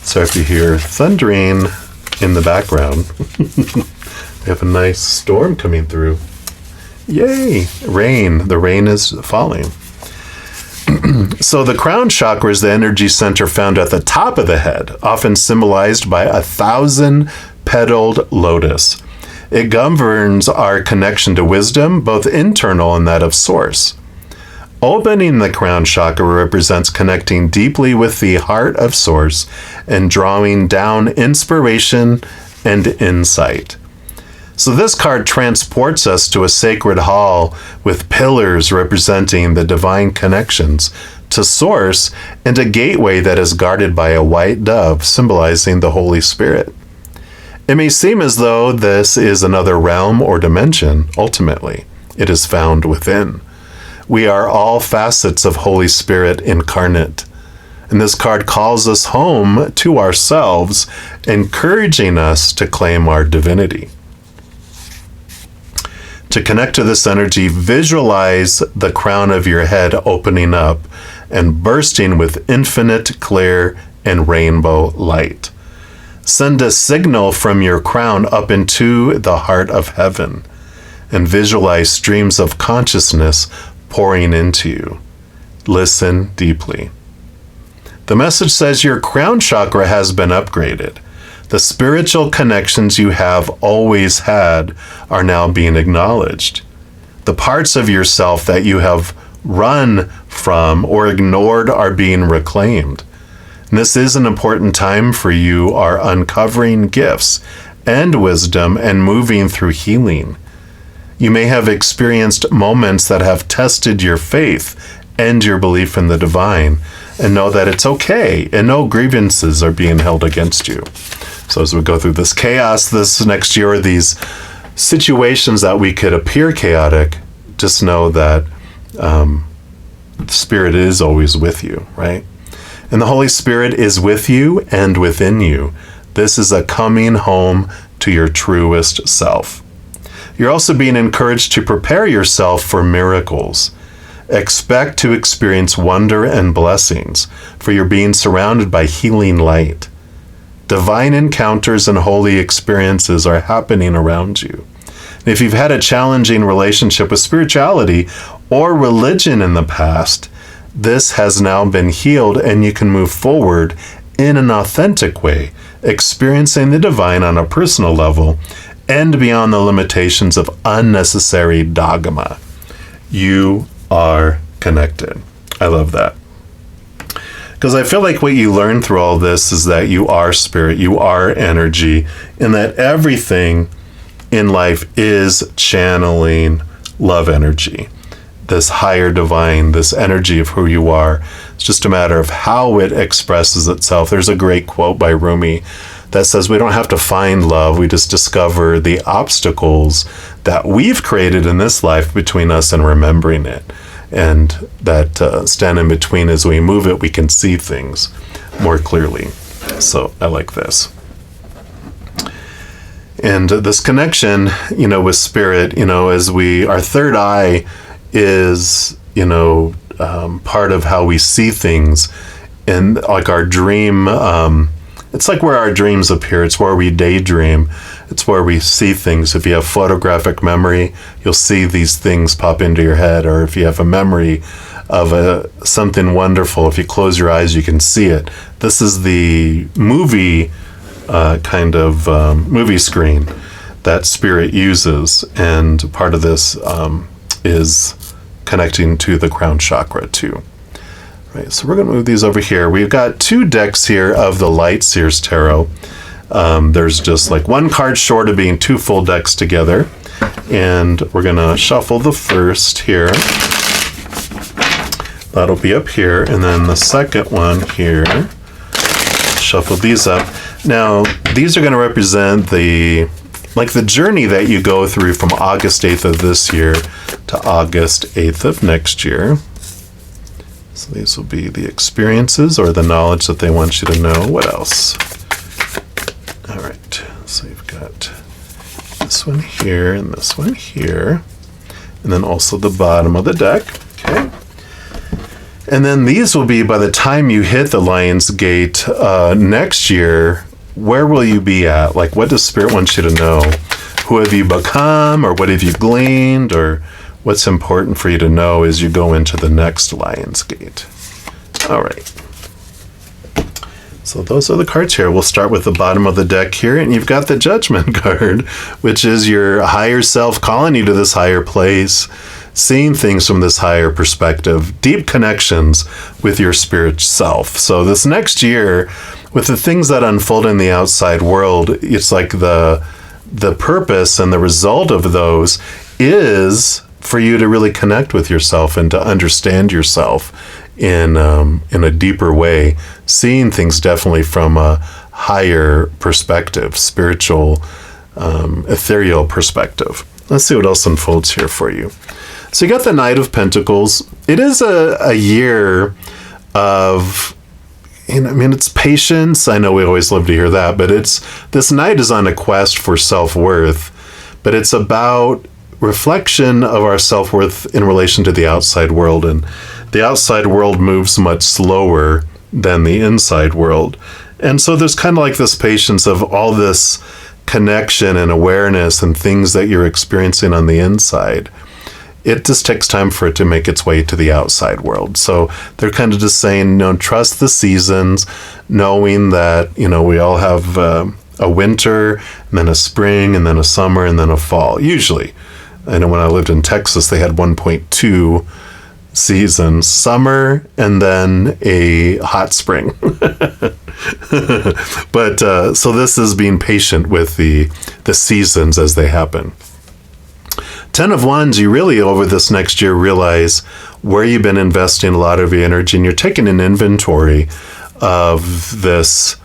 So if you hear thundering in the background, we have a nice storm coming through. Yay! Rain. The rain is falling. So the crown chakra is the energy center found at the top of the head, often symbolized by a 1,000-petaled lotus. It governs our connection to wisdom, both internal and that of source. Opening the crown chakra represents connecting deeply with the heart of source and drawing down inspiration and insight. So this card transports us to a sacred hall with pillars representing the divine connections to source and a gateway that is guarded by a white dove symbolizing the Holy Spirit. It may seem as though this is another realm or dimension. Ultimately, it is found within. We are all facets of Holy Spirit incarnate. And this card calls us home to ourselves, encouraging us to claim our divinity. To connect to this energy, visualize the crown of your head opening up and bursting with infinite, clear, and rainbow light. Send a signal from your crown up into the heart of heaven and visualize streams of consciousness pouring into you. Listen deeply. The message says your crown chakra has been upgraded. The spiritual connections you have always had are now being acknowledged. The parts of yourself that you have run from or ignored are being reclaimed. And this is an important time for you are uncovering gifts and wisdom and moving through healing. You may have experienced moments that have tested your faith and your belief in the divine, and know that it's okay and no grievances are being held against you. So as we go through this chaos this next year, or these situations that we could appear chaotic, just know that the Spirit is always with you, right? And the Holy Spirit is with you and within you. This is a coming home to your truest self. You're also being encouraged to prepare yourself for miracles. Expect to experience wonder and blessings, for you're being surrounded by healing light. Divine encounters and holy experiences are happening around you. And if you've had a challenging relationship with spirituality or religion in the past, this has now been healed and you can move forward in an authentic way, experiencing the divine on a personal level and beyond the limitations of unnecessary dogma. You are connected. I love that. Because I feel like what you learn through all this is that you are spirit, you are energy, and that everything in life is channeling love energy. This higher divine, this energy of who you are. It's just a matter of how it expresses itself. There's a great quote by Rumi that says we don't have to find love, we just discover the obstacles that we've created in this life between us and remembering it. And that stand in between as we move it, we can see things more clearly. So I like this. And this connection, with spirit, as our third eye is, part of how we see things. And like our dream, it's like where our dreams appear. It's where we daydream. It's where we see things. If you have photographic memory, you'll see these things pop into your head. Or if you have a memory of something wonderful, if you close your eyes, you can see it. This is the movie movie screen that spirit uses. And part of this is connecting to the crown chakra too. Right, so we're going to move these over here. We've got 2 decks here of the Light Seers Tarot. There's just like 1 card short of being 2 full decks together. And we're going to shuffle the first here. That'll be up here. And then the second one here. Shuffle these up. Now, these are going to represent the journey that you go through from August 8th of this year to August 8th of next year. So these will be the experiences or the knowledge that they want you to know. What else? All right. So you've got this one here and this one here. And then also the bottom of the deck. Okay. And then these will be, by the time you hit the Lionsgate next year, where will you be at? Like, what does Spirit want you to know? Who have you become, or what have you gleaned, or what's important for you to know as you go into the next Lionsgate? All right. So those are the cards here. We'll start with the bottom of the deck here, and you've got the Judgment card, which is your higher self calling you to this higher place, seeing things from this higher perspective, deep connections with your spirit self. So this next year, with the things that unfold in the outside world, it's like the purpose and the result of those is for you to really connect with yourself and to understand yourself in a deeper way, seeing things definitely from a higher perspective, spiritual, ethereal perspective. Let's see what else unfolds here for you. So you got the Knight of Pentacles. It is a year of, it's patience. I know we always love to hear that, but this Knight is on a quest for self-worth, but it's about reflection of our self-worth in relation to the outside world. And the outside world moves much slower than the inside world. And so there's kind of like this patience of all this connection and awareness and things that you're experiencing on the inside. It just takes time for it to make its way to the outside world. So they're kind of just saying, trust the seasons, knowing that, we all have a winter, and then a spring, and then a summer, and then a fall, usually. I know when I lived in Texas, they had 1.2 seasons, summer, and then a hot spring. But so this is being patient with the seasons as they happen. 10 of Wands, you really over this next year realize where you've been investing a lot of your energy, and you're taking an inventory of this,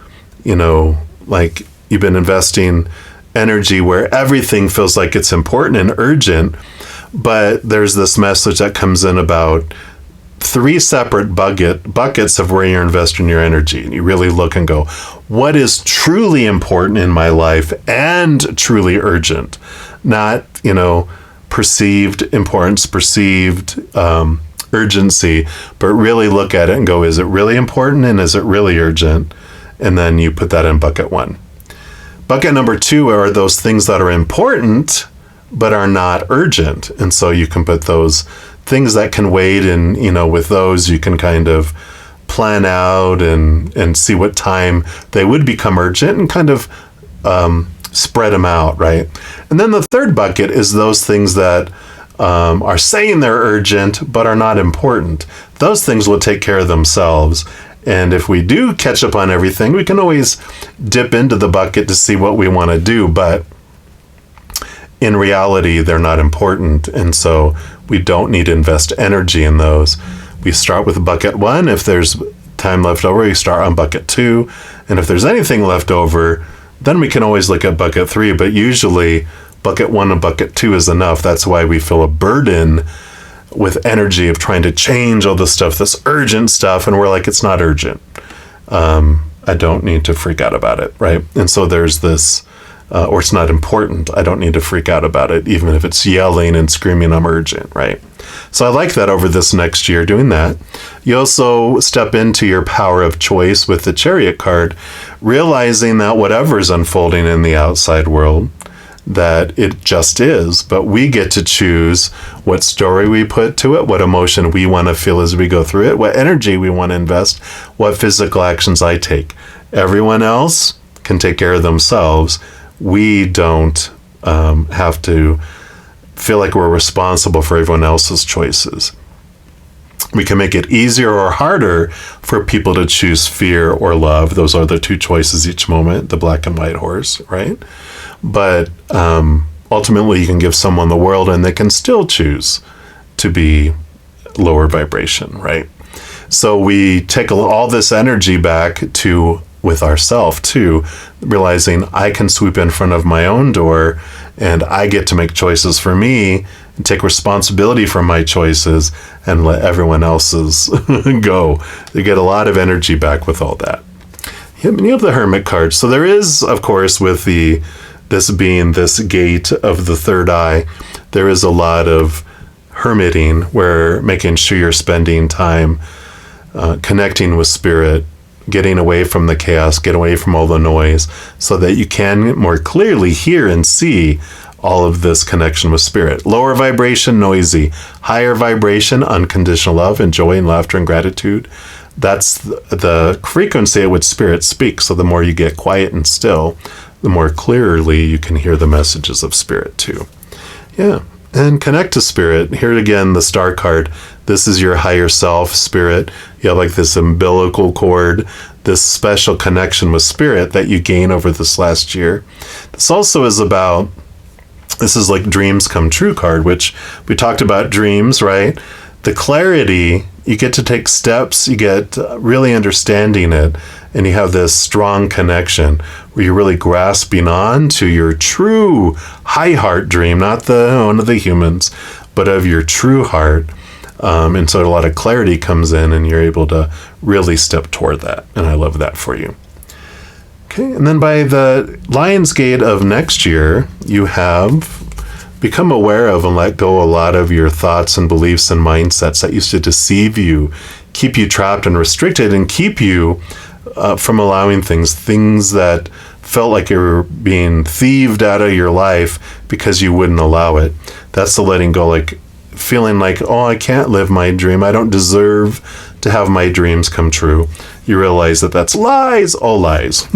like you've been investing energy where everything feels like it's important and urgent, but there's this message that comes in about 3 separate buckets of where you're investing your energy. And you really look and go, what is truly important in my life and truly urgent? Not, perceived importance, perceived urgency, but really look at it and go, is it really important and is it really urgent? And then you put that in bucket 1. Bucket number 2 are those things that are important but are not urgent. And so you can put those things that can wait, and with those you can kind of plan out and see what time they would become urgent and kind of spread them out, right? And then the third bucket is those things that are saying they're urgent but are not important. Those things will take care of themselves. And if we do catch up on everything, we can always dip into the bucket to see what we want to do. But in reality, they're not important. And so we don't need to invest energy in those. We start with bucket 1. If there's time left over, we start on bucket 2. And if there's anything left over, then we can always look at bucket 3. But usually bucket 1 and bucket 2 is enough. That's why we feel a burden with energy of trying to change all the stuff, this urgent stuff, and we're like, it's not urgent. I don't need to freak out about it, right? And so there's this, or it's not important. I don't need to freak out about it, even if it's yelling and screaming, I'm urgent, right? So I like that over this next year, doing that. You also step into your power of choice with the Chariot card, realizing that whatever is unfolding in the outside world, that it just is, but we get to choose what story we put to it, what emotion we want to feel as we go through it, what energy we want to invest, what physical actions I take. Everyone else can take care of themselves. We don't have to feel like we're responsible for everyone else's choices. We can make it easier or harder for people to choose fear or love. Those are the two choices each moment, the black and white horse, right? But ultimately, you can give someone the world and they can still choose to be lower vibration, right? So we take all this energy back to with ourself too, realizing I can sweep in front of my own door and I get to make choices for me and take responsibility for my choices and let everyone else's go. You get a lot of energy back with all that. You have the Hermit card. So there is, of course, with this being this gate of the third eye, there is a lot of hermiting, where making sure you're spending time connecting with spirit, getting away from the chaos, get away from all the noise, so that you can more clearly hear and see all of this connection with spirit. Lower vibration, noisy. Higher vibration, unconditional love and joy and laughter and gratitude. That's the frequency at which spirit speaks. So the more you get quiet and still, the more clearly you can hear the messages of spirit too. Yeah. And connect to spirit. Here again, the star card. This is your higher self, spirit. You have like this umbilical cord, this special connection with spirit that you gain over this last year. This also is about, this is like dreams come true card, which we talked about dreams, right? The clarity, you get to take steps, you get really understanding it, and you have this strong connection where you're really grasping on to your true high heart dream, not the one of the humans, but of your true heart. And so a lot of clarity comes in and you're able to really step toward that. And I love that for you. Okay, and then by the Lionsgate of next year, you have become aware of and let go a lot of your thoughts and beliefs and mindsets that used to deceive you, keep you trapped and restricted, and keep you from allowing things that felt like you were being thieved out of your life because you wouldn't allow it. That's the letting go, like feeling like, oh, I can't live my dream. I don't deserve to have my dreams come true. You realize that that's lies, all lies.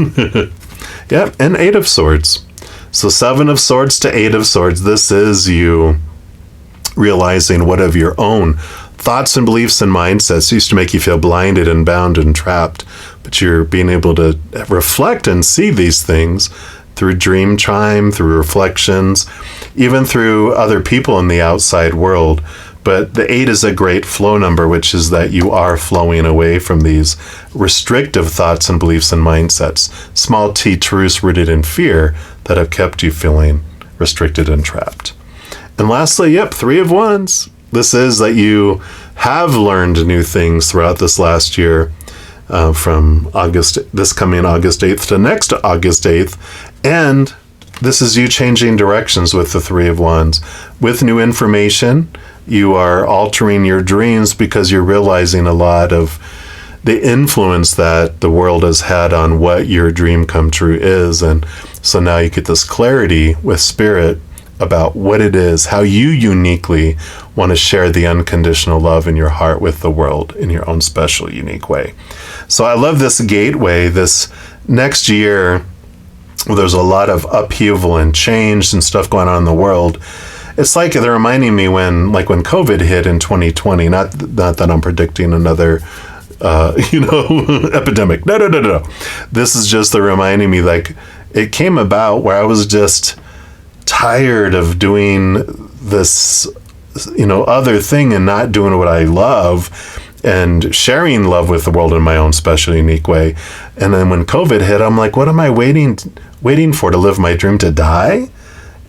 Yeah, and 8 of Swords. So 7 of Swords to 8 of Swords. This is you realizing what of your own thoughts and beliefs and mindsets used to make you feel blinded and bound and trapped. But you're being able to reflect and see these things through dream chime, through reflections, even through other people in the outside world. But the 8 is a great flow number, which is that you are flowing away from these restrictive thoughts and beliefs and mindsets, small t truths rooted in fear that have kept you feeling restricted and trapped. And lastly, 3 of Wands. This is that you have learned new things throughout this last year, from this coming August 8th to next August 8th. And this is you changing directions with the 3 of Wands. With new information, you are altering your dreams because you're realizing a lot of the influence that the world has had on what your dream come true is. And so now you get this clarity with spirit about what it is, how you uniquely want to share the unconditional love in your heart with the world in your own special, unique way. So I love this gateway. This next year, there's a lot of upheaval and change and stuff going on in the world. It's like they're reminding me when COVID hit in 2020, not that I'm predicting another epidemic. No. This is just the reminding me, like, it came about where I was just tired of doing this, other thing and not doing what I love and sharing love with the world in my own special, unique way. And then when COVID hit, I'm like, what am I waiting for, to live my dream, to die?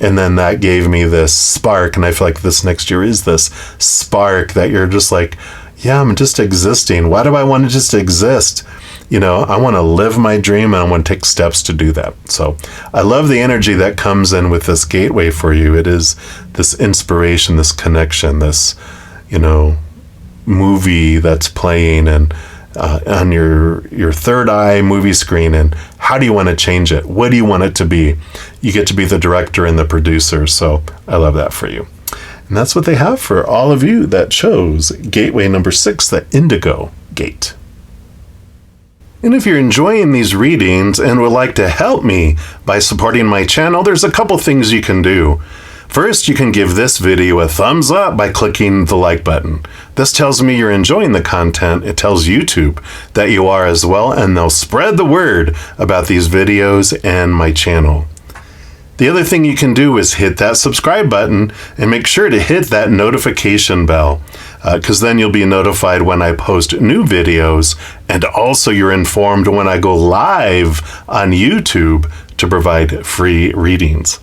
And then that gave me this spark. And I feel like this next year is this spark that you're just like, yeah, I'm just existing. Why do I want to just exist? I want to live my dream and I want to take steps to do that. So I love the energy that comes in with this gateway for you. It is this inspiration, this connection, this, movie that's playing and on your third eye movie screen. And how do you want to change it? What do you want it to be? You get to be the director and the producer. So I love that for you. And that's what they have for all of you that chose gateway number 6, the Indigo Gate. And if you're enjoying these readings and would like to help me by supporting my channel, there's a couple things you can do. First, you can give this video a thumbs up by clicking the like button. This tells me you're enjoying the content. It tells YouTube that you are as well, and they'll spread the word about these videos and my channel. The other thing you can do is hit that subscribe button and make sure to hit that notification bell, because then you'll be notified when I post new videos, and also you're informed when I go live on YouTube to provide free readings.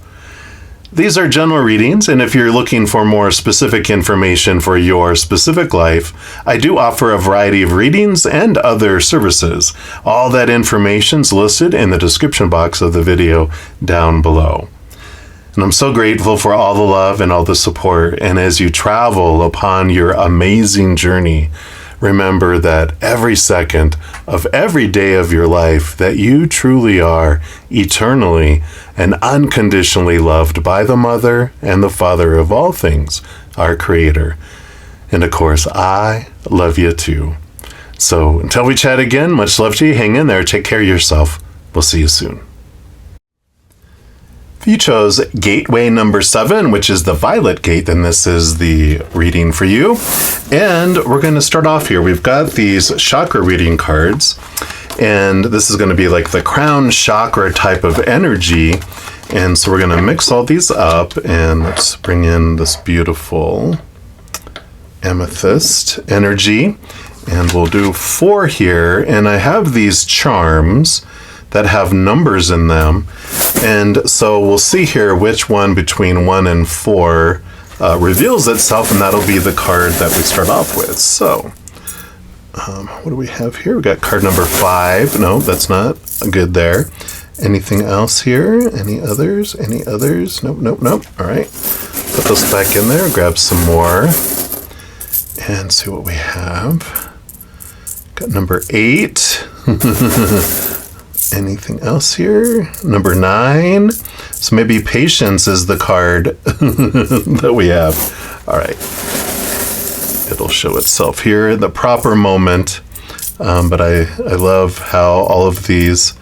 These are general readings, and if you're looking for more specific information for your specific life, I do offer a variety of readings and other services. All that information's listed in the description box of the video down below. And I'm so grateful for all the love and all the support, and as you travel upon your amazing journey, remember that every second of every day of your life that you truly are eternally and unconditionally loved by the Mother and the Father of all things, our Creator. And of course, I love you too. So until we chat again, much love to you. Hang in there. Take care of yourself. We'll see you soon. If you chose gateway number 7, which is the Violet Gate, then this is the reading for you. And we're going to start off here. We've got these chakra reading cards, and this is going to be like the crown chakra type of energy. And so we're going to mix all these up, and let's bring in this beautiful amethyst energy. And we'll do 4 here, and I have these charms that have numbers in them. And so we'll see here which one between 1 and 4 reveals itself, and that'll be the card that we start off with. So what do we have here? We got card number 5. No, that's not good there. Anything else here? Any others? Any others? Nope, nope, nope. All right. Put those back in there, grab some more, and see what we have. Got number 8. Anything else here? Number 9. So maybe patience is the card that we have. All right. It'll show itself here in the proper moment. But I love how all of these,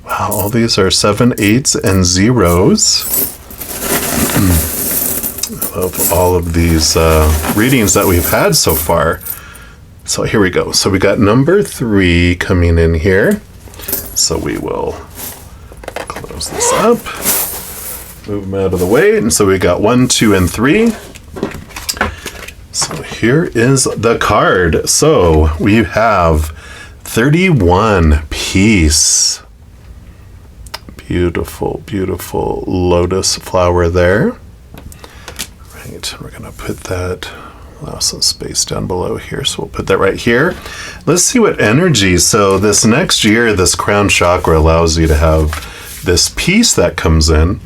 wow, all these are 7, 8s, and 0s. I love all of these readings that we've had so far. So here we go. So we got number 3 coming in here. So we will close this up, move them out of the way. And so we got 1, 2, and 3. So here is the card. So we have 31, peace. Beautiful, beautiful lotus flower there. Right, we're going to put that, allow some space down below here, so we'll put that right here. Let's see what energy. So this next year, this crown chakra allows you to have this peace that comes in.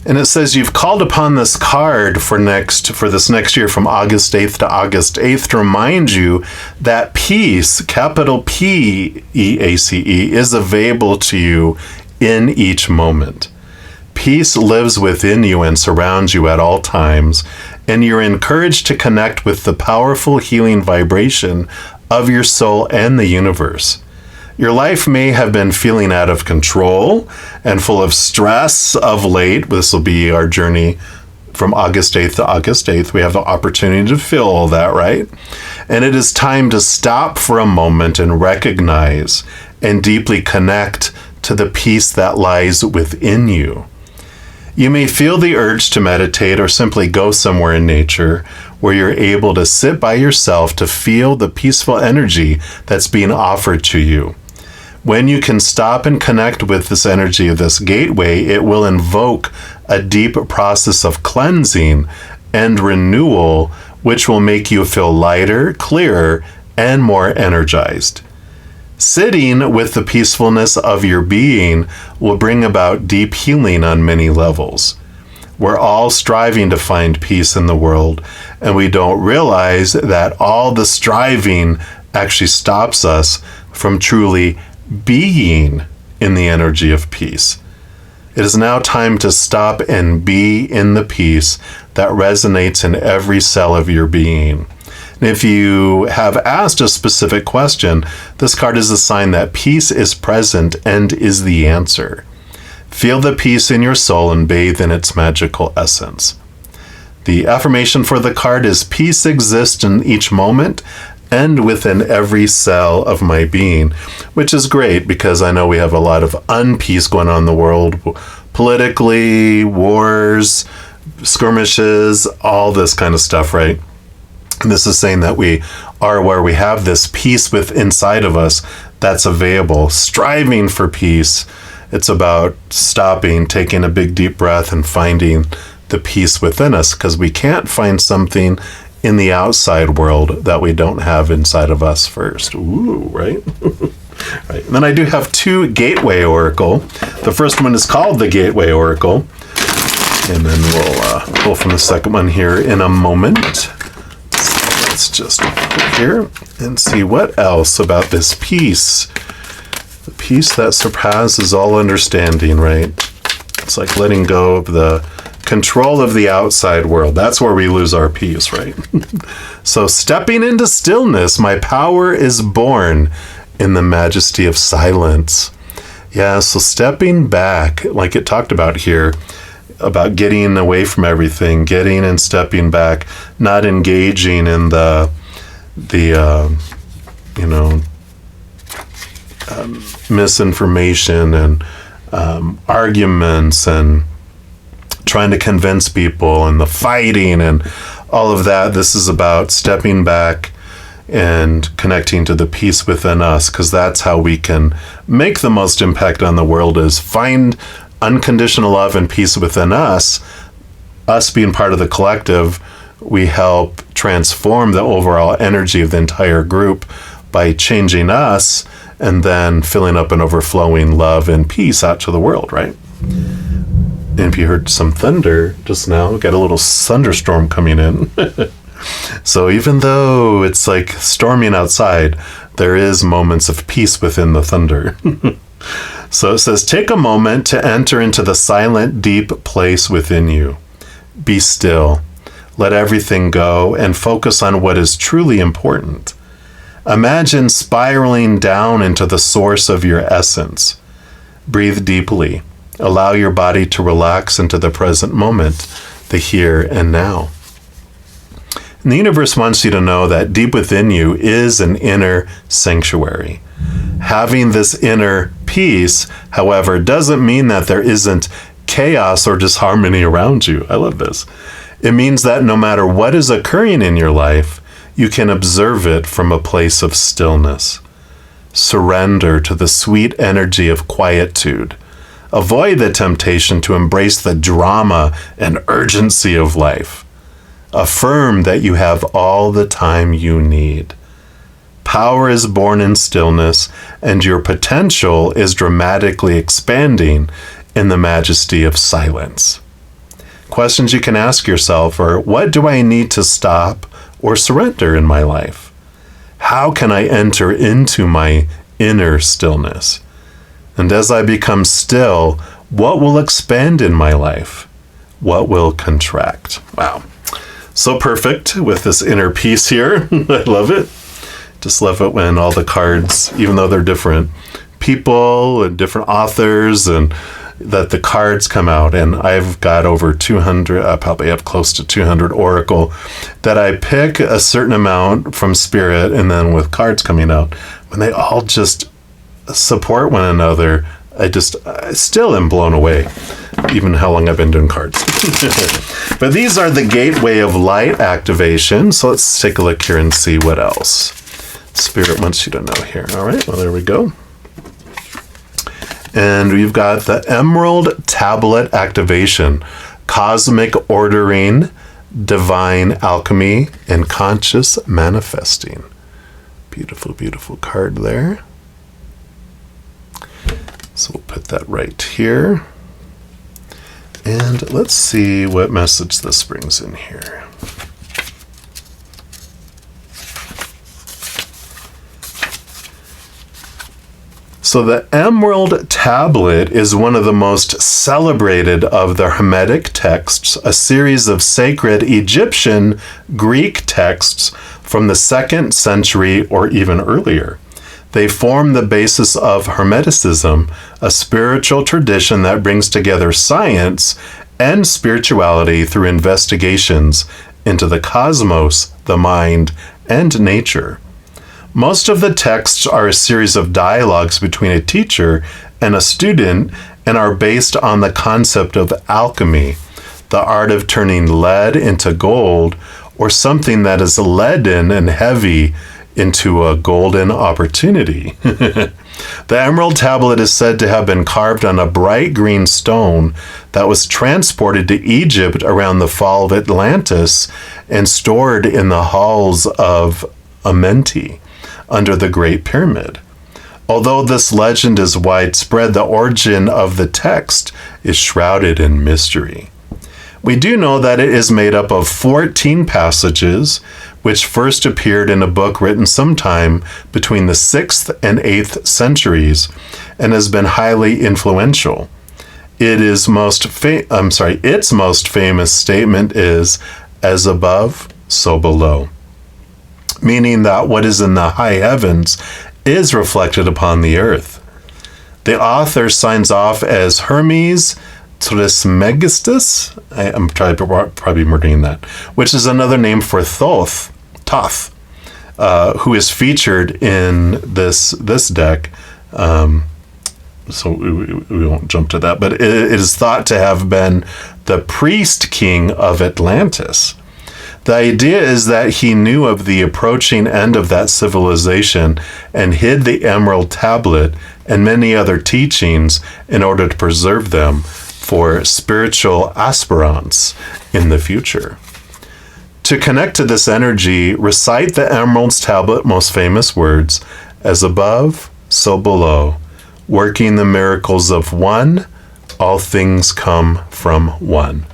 And it says you've called upon this card for this next year from August 8th to August 8th to remind you that peace, capital P-E-A-C-E, is available to you in each moment. Peace lives within you and surrounds you at all times, and you're encouraged to connect with the powerful healing vibration of your soul and the universe. Your life may have been feeling out of control and full of stress of late. This will be our journey from August 8th to August 8th. We have the opportunity to feel all that, right? And it is time to stop for a moment and recognize and deeply connect to the peace that lies within you. You may feel the urge to meditate or simply go somewhere in nature where you're able to sit by yourself to feel the peaceful energy that's being offered to you. When you can stop and connect with this energy of this gateway, it will invoke a deep process of cleansing and renewal, which will make you feel lighter, clearer, and more energized. Sitting with the peacefulness of your being will bring about deep healing on many levels. We're all striving to find peace in the world, and we don't realize that all the striving actually stops us from truly being in the energy of peace. It is now time to stop and be in the peace that resonates in every cell of your being. And if you have asked a specific question, this card is a sign that peace is present and is the answer. Feel the peace in your soul and bathe in its magical essence. The affirmation for the card is peace exists in each moment and within every cell of my being, which is great because I know we have a lot of unpeace going on in the world, politically, wars, skirmishes, all this kind of stuff, right? And this is saying that we are where we have this peace inside of us that's available, striving for peace. It's about stopping, taking a big deep breath and finding the peace within us, because we can't find something in the outside world that we don't have inside of us first. Ooh, right? Right. And then I do have 2 Gateway Oracle. The first one is called the Gateway Oracle. And then we'll pull from the second one here in a moment. So let's just put here and see what else about this peace. The peace that surpasses all understanding, right? It's like letting go of the control of the outside world. That's where we lose our peace, right? So stepping into stillness, my power is born in the majesty of silence. Yeah, so stepping back, like it talked about here, about getting away from everything, getting and stepping back, not engaging in the misinformation and arguments and trying to convince people and the fighting and all of that. This is about stepping back and connecting to the peace within us, because that's how we can make the most impact on the world, is find unconditional love and peace within us. Us being part of the collective, we help transform the overall energy of the entire group by changing us and then filling up and overflowing love and peace out to the world, right? And if you heard some thunder just now, we got a little thunderstorm coming in. So even though it's like storming outside, there is moments of peace within the thunder. So it says, take a moment to enter into the silent, deep place within you. Be still. Let everything go and focus on what is truly important. Imagine spiraling down into the source of your essence. Breathe deeply. Allow your body to relax into the present moment, the here and now. And the universe wants you to know that deep within you is an inner sanctuary. Having this inner peace, however, doesn't mean that there isn't chaos or disharmony around you. I love this. It means that no matter what is occurring in your life, you can observe it from a place of stillness. Surrender to the sweet energy of quietude. Avoid the temptation to embrace the drama and urgency of life. Affirm that you have all the time you need. Power is born in stillness, and your potential is dramatically expanding in the majesty of silence. Questions you can ask yourself are, what do I need to stop or surrender in my life? How can I enter into my inner stillness? And as I become still, what will expand in my life? What will contract? Wow. So perfect with this inner peace here. I love it. Just love it when all the cards, even though they're different people and different authors, and that the cards come out. And I've got over 200, I probably have close to 200 Oracle, that I pick a certain amount from Spirit, and then with cards coming out, when they all just support one another, I still am blown away, even how long I've been doing cards. But these are the Gateway of Light activation. So let's take a look here and see what else Spirit wants you to know here. All right, well, there we go. And we've got the Emerald Tablet activation, cosmic ordering, divine alchemy, and conscious manifesting. Beautiful, beautiful card there. So we'll put that right here. And let's see what message this brings in here. So the Emerald Tablet is one of the most celebrated of the Hermetic texts, a series of sacred Egyptian Greek texts from the 2nd century or even earlier. They form the basis of Hermeticism, a spiritual tradition that brings together science and spirituality through investigations into the cosmos, the mind, and nature. Most of the texts are a series of dialogues between a teacher and a student and are based on the concept of alchemy, the art of turning lead into gold, or something that is leaden and heavy into a golden opportunity. The Emerald Tablet is said to have been carved on a bright green stone that was transported to Egypt around the fall of Atlantis and stored in the halls of Amenti under the Great Pyramid. Although this legend is widespread, the origin of the text is shrouded in mystery. We do know that it is made up of 14 passages, which first appeared in a book written sometime between the 6th and 8th centuries and has been highly influential. Its most famous statement is, "As above, so below," meaning that what is in the high heavens is reflected upon the earth. The author signs off as Hermes Trismegistus, I'm probably murdering that, which is another name for Thoth, who is featured in this deck. So we won't jump to that, but it is thought to have been the priest king of Atlantis. The idea is that he knew of the approaching end of that civilization and hid the Emerald Tablet and many other teachings in order to preserve them for spiritual aspirants in the future. To connect to this energy, recite the Emerald Tablet's most famous words, "As above, so below. Working the miracles of one, all things come from one."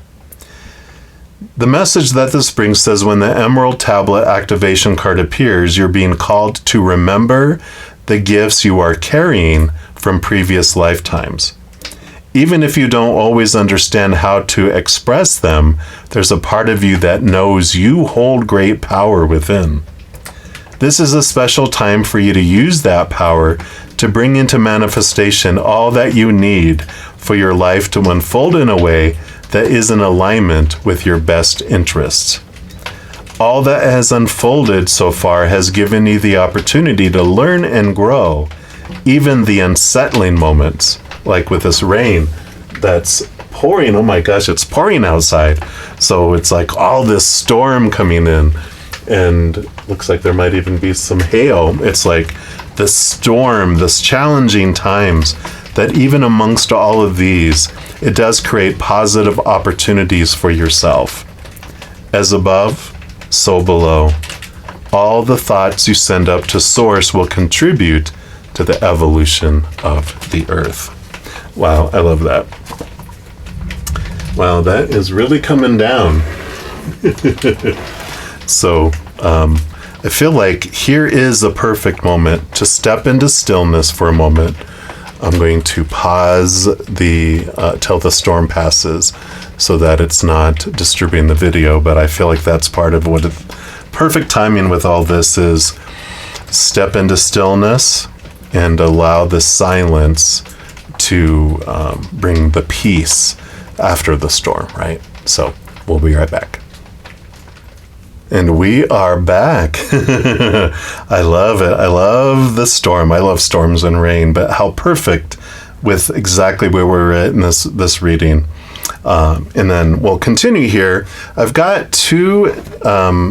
The message that this brings says when the Emerald Tablet activation card appears, you're being called to remember the gifts you are carrying from previous lifetimes. Even if you don't always understand how to express them, there's a part of you that knows you hold great power within. This is a special time for you to use that power to bring into manifestation all that you need for your life to unfold in a way that is in alignment with your best interests. All that has unfolded so far has given you the opportunity to learn and grow, even the unsettling moments, like with this rain that's pouring. Oh my gosh, it's pouring outside. So it's like all this storm coming in, and looks like there might even be some hail. It's like this storm, this challenging times, that even amongst all of these, it does create positive opportunities for yourself. As above, so below. All the thoughts you send up to Source will contribute to the evolution of the Earth. Wow, I love that. Wow, that is really coming down. So, I feel like here is a perfect moment to step into stillness for a moment. I'm going to pause till the storm passes so that it's not disturbing the video, but I feel like that's part of what perfect timing with all this is. Step into stillness and allow the silence to bring the peace after the storm, right? So we'll be right back. And we are back. I love it. I love the storm. I love storms and rain, but how perfect with exactly where we're at in this reading. And then we'll continue here. I've got two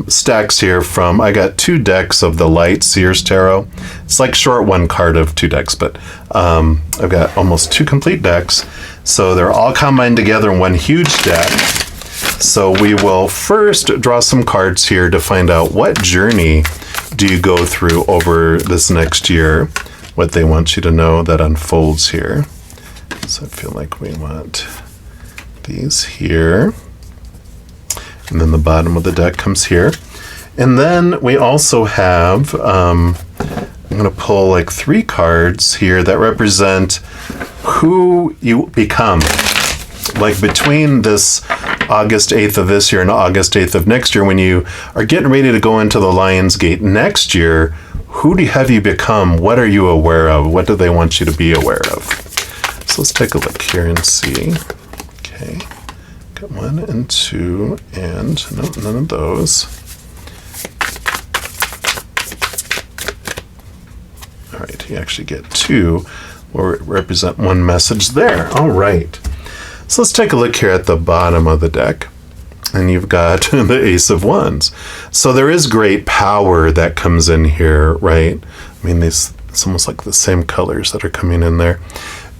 stacks here I got two decks of the Light Seers Tarot. It's like short one card of two decks, but I've got almost two complete decks. So they're all combined together in one huge deck. So we will first draw some cards here to find out what journey do you go through over this next year, what they want you to know that unfolds here. So I feel like we want these here. And then the bottom of the deck comes here. And then we also have, I'm going to pull like 3 cards here that represent who you become. Like between this August 8th of this year and August 8th of next year, when you are getting ready to go into the Lionsgate next year, who have you become? What are you aware of? What do they want you to be aware of? So let's take a look here and see. Okay. Got 1 and 2, and no, none of those. All right, you actually get 2, or represent 1 message there. All right. So let's take a look here at the bottom of the deck. And you've got the Ace of Wands. So there is great power that comes in here, right? I mean, it's almost like the same colors that are coming in there.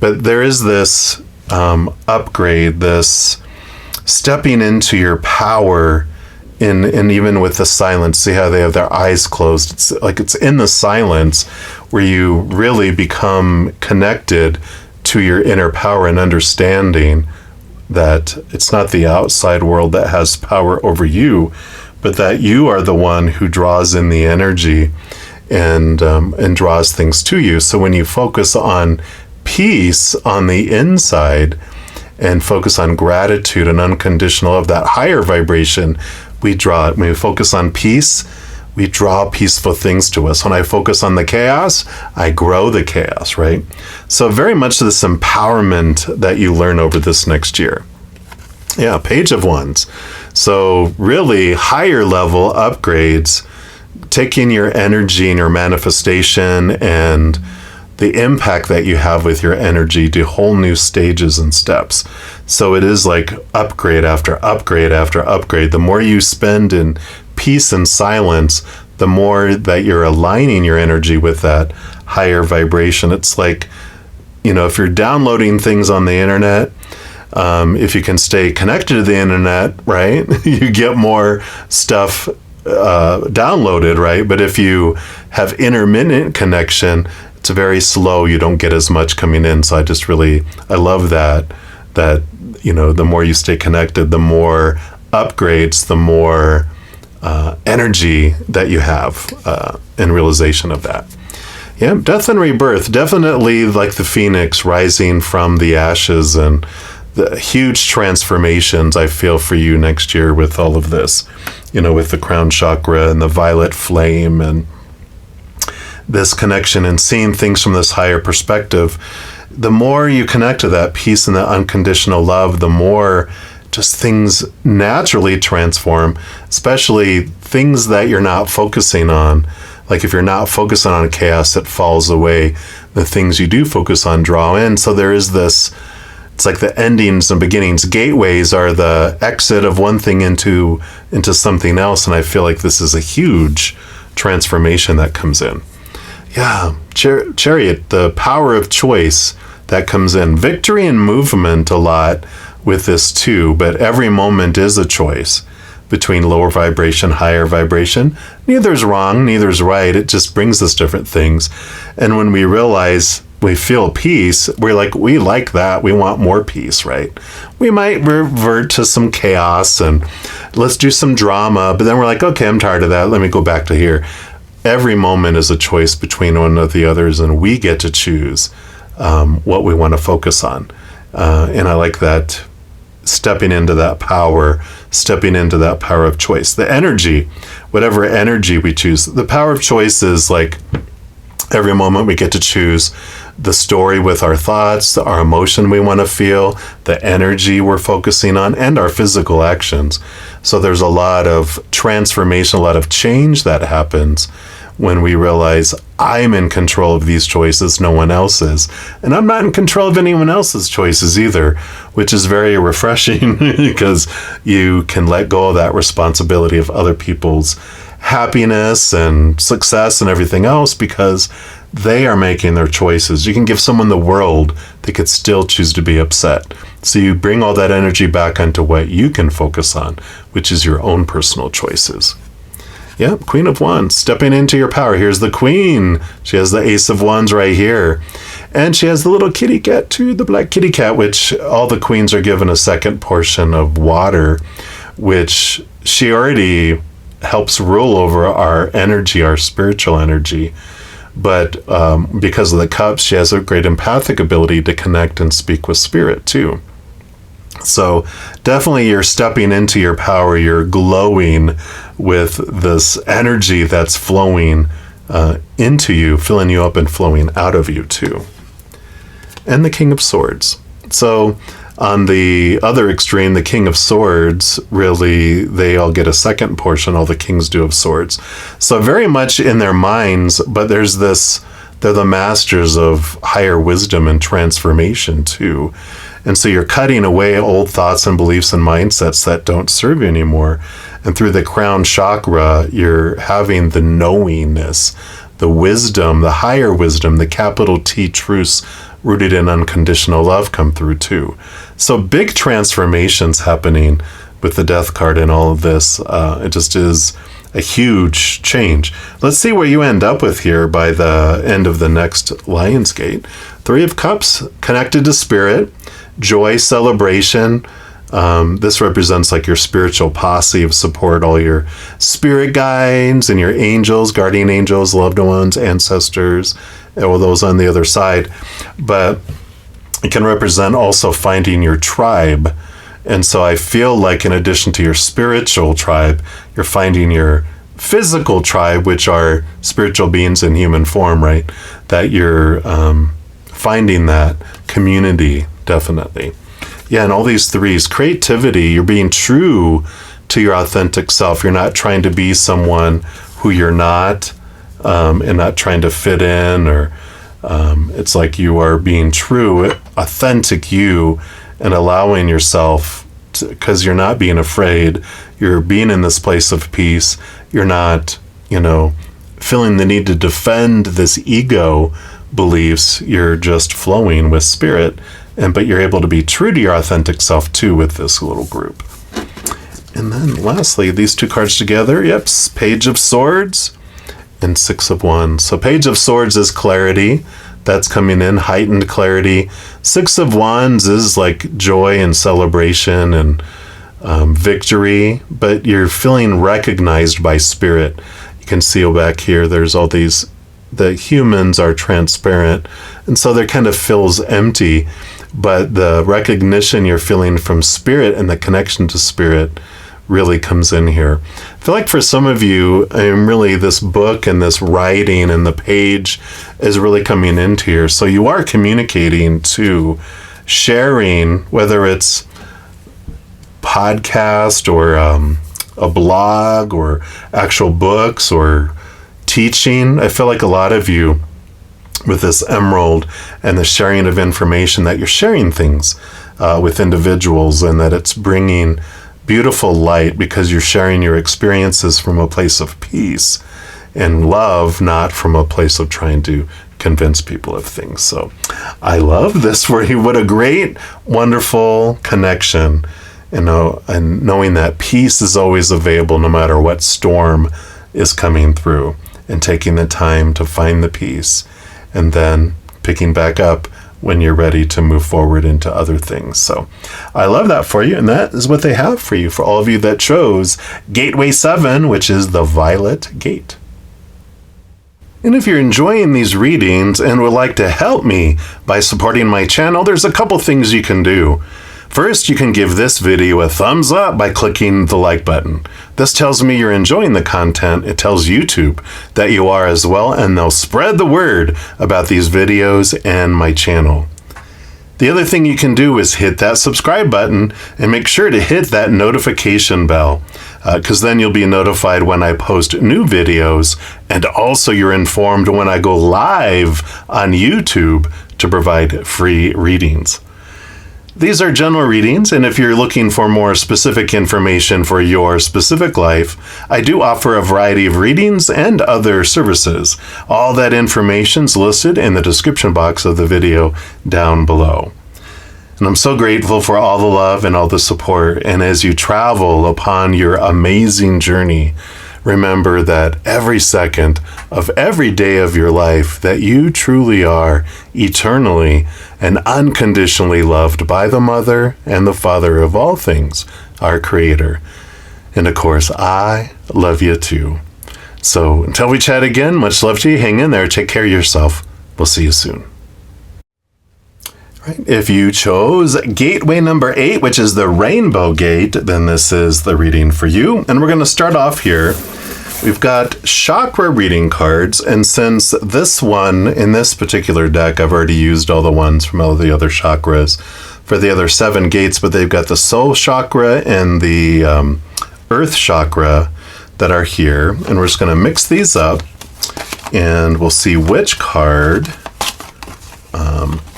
But there is this upgrade, this stepping into your power and even with the silence. See how they have their eyes closed? It's like it's in the silence where you really become connected to your inner power and understanding that it's not the outside world that has power over you, but that you are the one who draws in the energy and draws things to you. So when you focus on peace on the inside and focus on gratitude and unconditional love, that higher vibration, we draw it. When we focus on peace, we draw peaceful things to us. When I focus on the chaos, I grow the chaos, right? So very much this empowerment that you learn over this next year. Yeah, Page of Wands. So really higher level upgrades, taking your energy and your manifestation and the impact that you have with your energy to whole new stages and steps. So it is like upgrade after upgrade after upgrade. The more you spend in peace and silence, the more that you're aligning your energy with that higher vibration. It's like, you know, if you're downloading things on the internet, if you can stay connected to the internet, right, you get more stuff downloaded, right? But if you have intermittent connection, it's very slow. You don't get as much coming in. So I love that, you know, the more you stay connected, the more upgrades, the more energy that you have in realization of that. Yeah, death and rebirth, definitely like the phoenix rising from the ashes, and the huge transformations I feel for you next year with all of this, you know, with the crown chakra and the violet flame and this connection and seeing things from this higher perspective. The more you connect to that peace and that unconditional love, the more just things naturally transform, especially things that you're not focusing on. Like if you're not focusing on chaos, it falls away. The things you do focus on draw in. So there is this, it's like the endings and beginnings. Gateways are the exit of one thing into something else. And I feel like this is a huge transformation that comes in. Yeah, Chariot, the power of choice that comes in. Victory and movement a lot with this too, but every moment is a choice between lower vibration, higher vibration. Neither's wrong, neither's right. It just brings us different things. And when we realize we feel peace, we like that. We want more peace, right? We might revert to some chaos and let's do some drama, but then we're like, okay, I'm tired of that. Let me go back to here. Every moment is a choice between one of the others, and we get to choose what we want to focus on. And I like that, stepping into that power of choice. The energy, whatever energy we choose, the power of choice is like every moment we get to choose the story with our thoughts, our emotion we want to feel, the energy we're focusing on, and our physical actions. So there's a lot of transformation, a lot of change that happens when we realize I'm in control of these choices, no one else is. And I'm not in control of anyone else's choices either, which is very refreshing because you can let go of that responsibility of other people's happiness and success and everything else because they are making their choices. You can give someone the world, they could still choose to be upset. So you bring all that energy back onto what you can focus on, which is your own personal choices. Yep, Queen of Wands, stepping into your power. Here's the Queen. She has the Ace of Wands right here. And she has the little kitty cat too, the black kitty cat, which all the queens are given a second portion of water, which she already helps rule over our energy, our spiritual energy. But because of the cups, she has a great empathic ability to connect and speak with spirit too. So definitely you're stepping into your power. You're glowing with this energy that's flowing into you, filling you up and flowing out of you too. And the King of Swords. So On the other extreme, the King of Swords, really, they all get a second portion, all the kings do of swords. So very much in their minds, but there's this, they're the masters of higher wisdom and transformation too. And so you're cutting away old thoughts and beliefs and mindsets that don't serve you anymore. And through the crown chakra, you're having the knowingness, the wisdom, the higher wisdom, the capital T truths rooted in unconditional love come through too. So big transformations happening with the death card and all of this. It just is a huge change. Let's see where you end up with here by the end of the next Lionsgate. Three of Cups, connected to spirit, joy, celebration. This represents like your spiritual posse of support, all your spirit guides and your angels, guardian angels, loved ones, ancestors, all those on the other side. But it can represent also finding your tribe. And so I feel like in addition to your spiritual tribe, you're finding your physical tribe, which are spiritual beings in human form, right? That you're finding that community, definitely. Yeah, and all these threes, creativity, you're being true to your authentic self. You're not trying to be someone who you're not, and not trying to fit in, or it's like you are being true, authentic you, and allowing yourself to, because you're not being afraid. You're being in this place of peace. You're not, feeling the need to defend this ego beliefs. You're just flowing with spirit. But you're able to be true to your authentic self too with this little group. And then lastly, these two cards together, Page of Swords and Six of Wands. So Page of Swords is clarity. That's coming in, heightened clarity. Six of Wands is like joy and celebration and victory, but you're feeling recognized by spirit. You can see back here, there's all these, the humans are transparent, and so there kind of feels empty. But the recognition you're feeling from spirit and the connection to spirit really comes in here. I feel like for some of you, really this book and this writing and the page is really coming into here. So you are communicating to sharing, whether it's podcast or a blog or actual books or teaching. I feel like a lot of you with this emerald and the sharing of information, that you're sharing things with individuals, and that it's bringing beautiful light because you're sharing your experiences from a place of peace and love, not from a place of trying to convince people of things. So I love this for you. What a great, wonderful connection, and knowing that peace is always available no matter what storm is coming through, and taking the time to find the peace, and then picking back up when you're ready to move forward into other things. So I love that for you, and that is what they have for you, for all of you that chose Gateway 7, which is the Violet Gate. And if you're enjoying these readings and would like to help me by supporting my channel, there's a couple things you can do. First, you can give this video a thumbs up by clicking the like button. This tells me you're enjoying the content. It tells YouTube that you are as well, and they'll spread the word about these videos and my channel. The other thing you can do is hit that subscribe button and make sure to hit that notification bell, because then you'll be notified when I post new videos, and also you're informed when I go live on YouTube to provide free readings. These are general readings, and if you're looking for more specific information for your specific life, I do offer a variety of readings and other services. All that information's listed in the description box of the video down below. And I'm so grateful for all the love and all the support, and as you travel upon your amazing journey, remember that every second of every day of your life that you truly are eternally and unconditionally loved by the Mother and the Father of all things, our Creator. And of course, I love you too. So until we chat again, much love to you. Hang in there. Take care of yourself. We'll see you soon. Right. If you chose Gateway number 8, which is the Rainbow Gate, then this is the reading for you. And we're going to start off here. We've got chakra reading cards, and since this one, in this particular deck, I've already used all the ones from all the other chakras, for the other 7 gates, but they've got the soul chakra and the earth chakra that are here. And we're just going to mix these up, and we'll see which card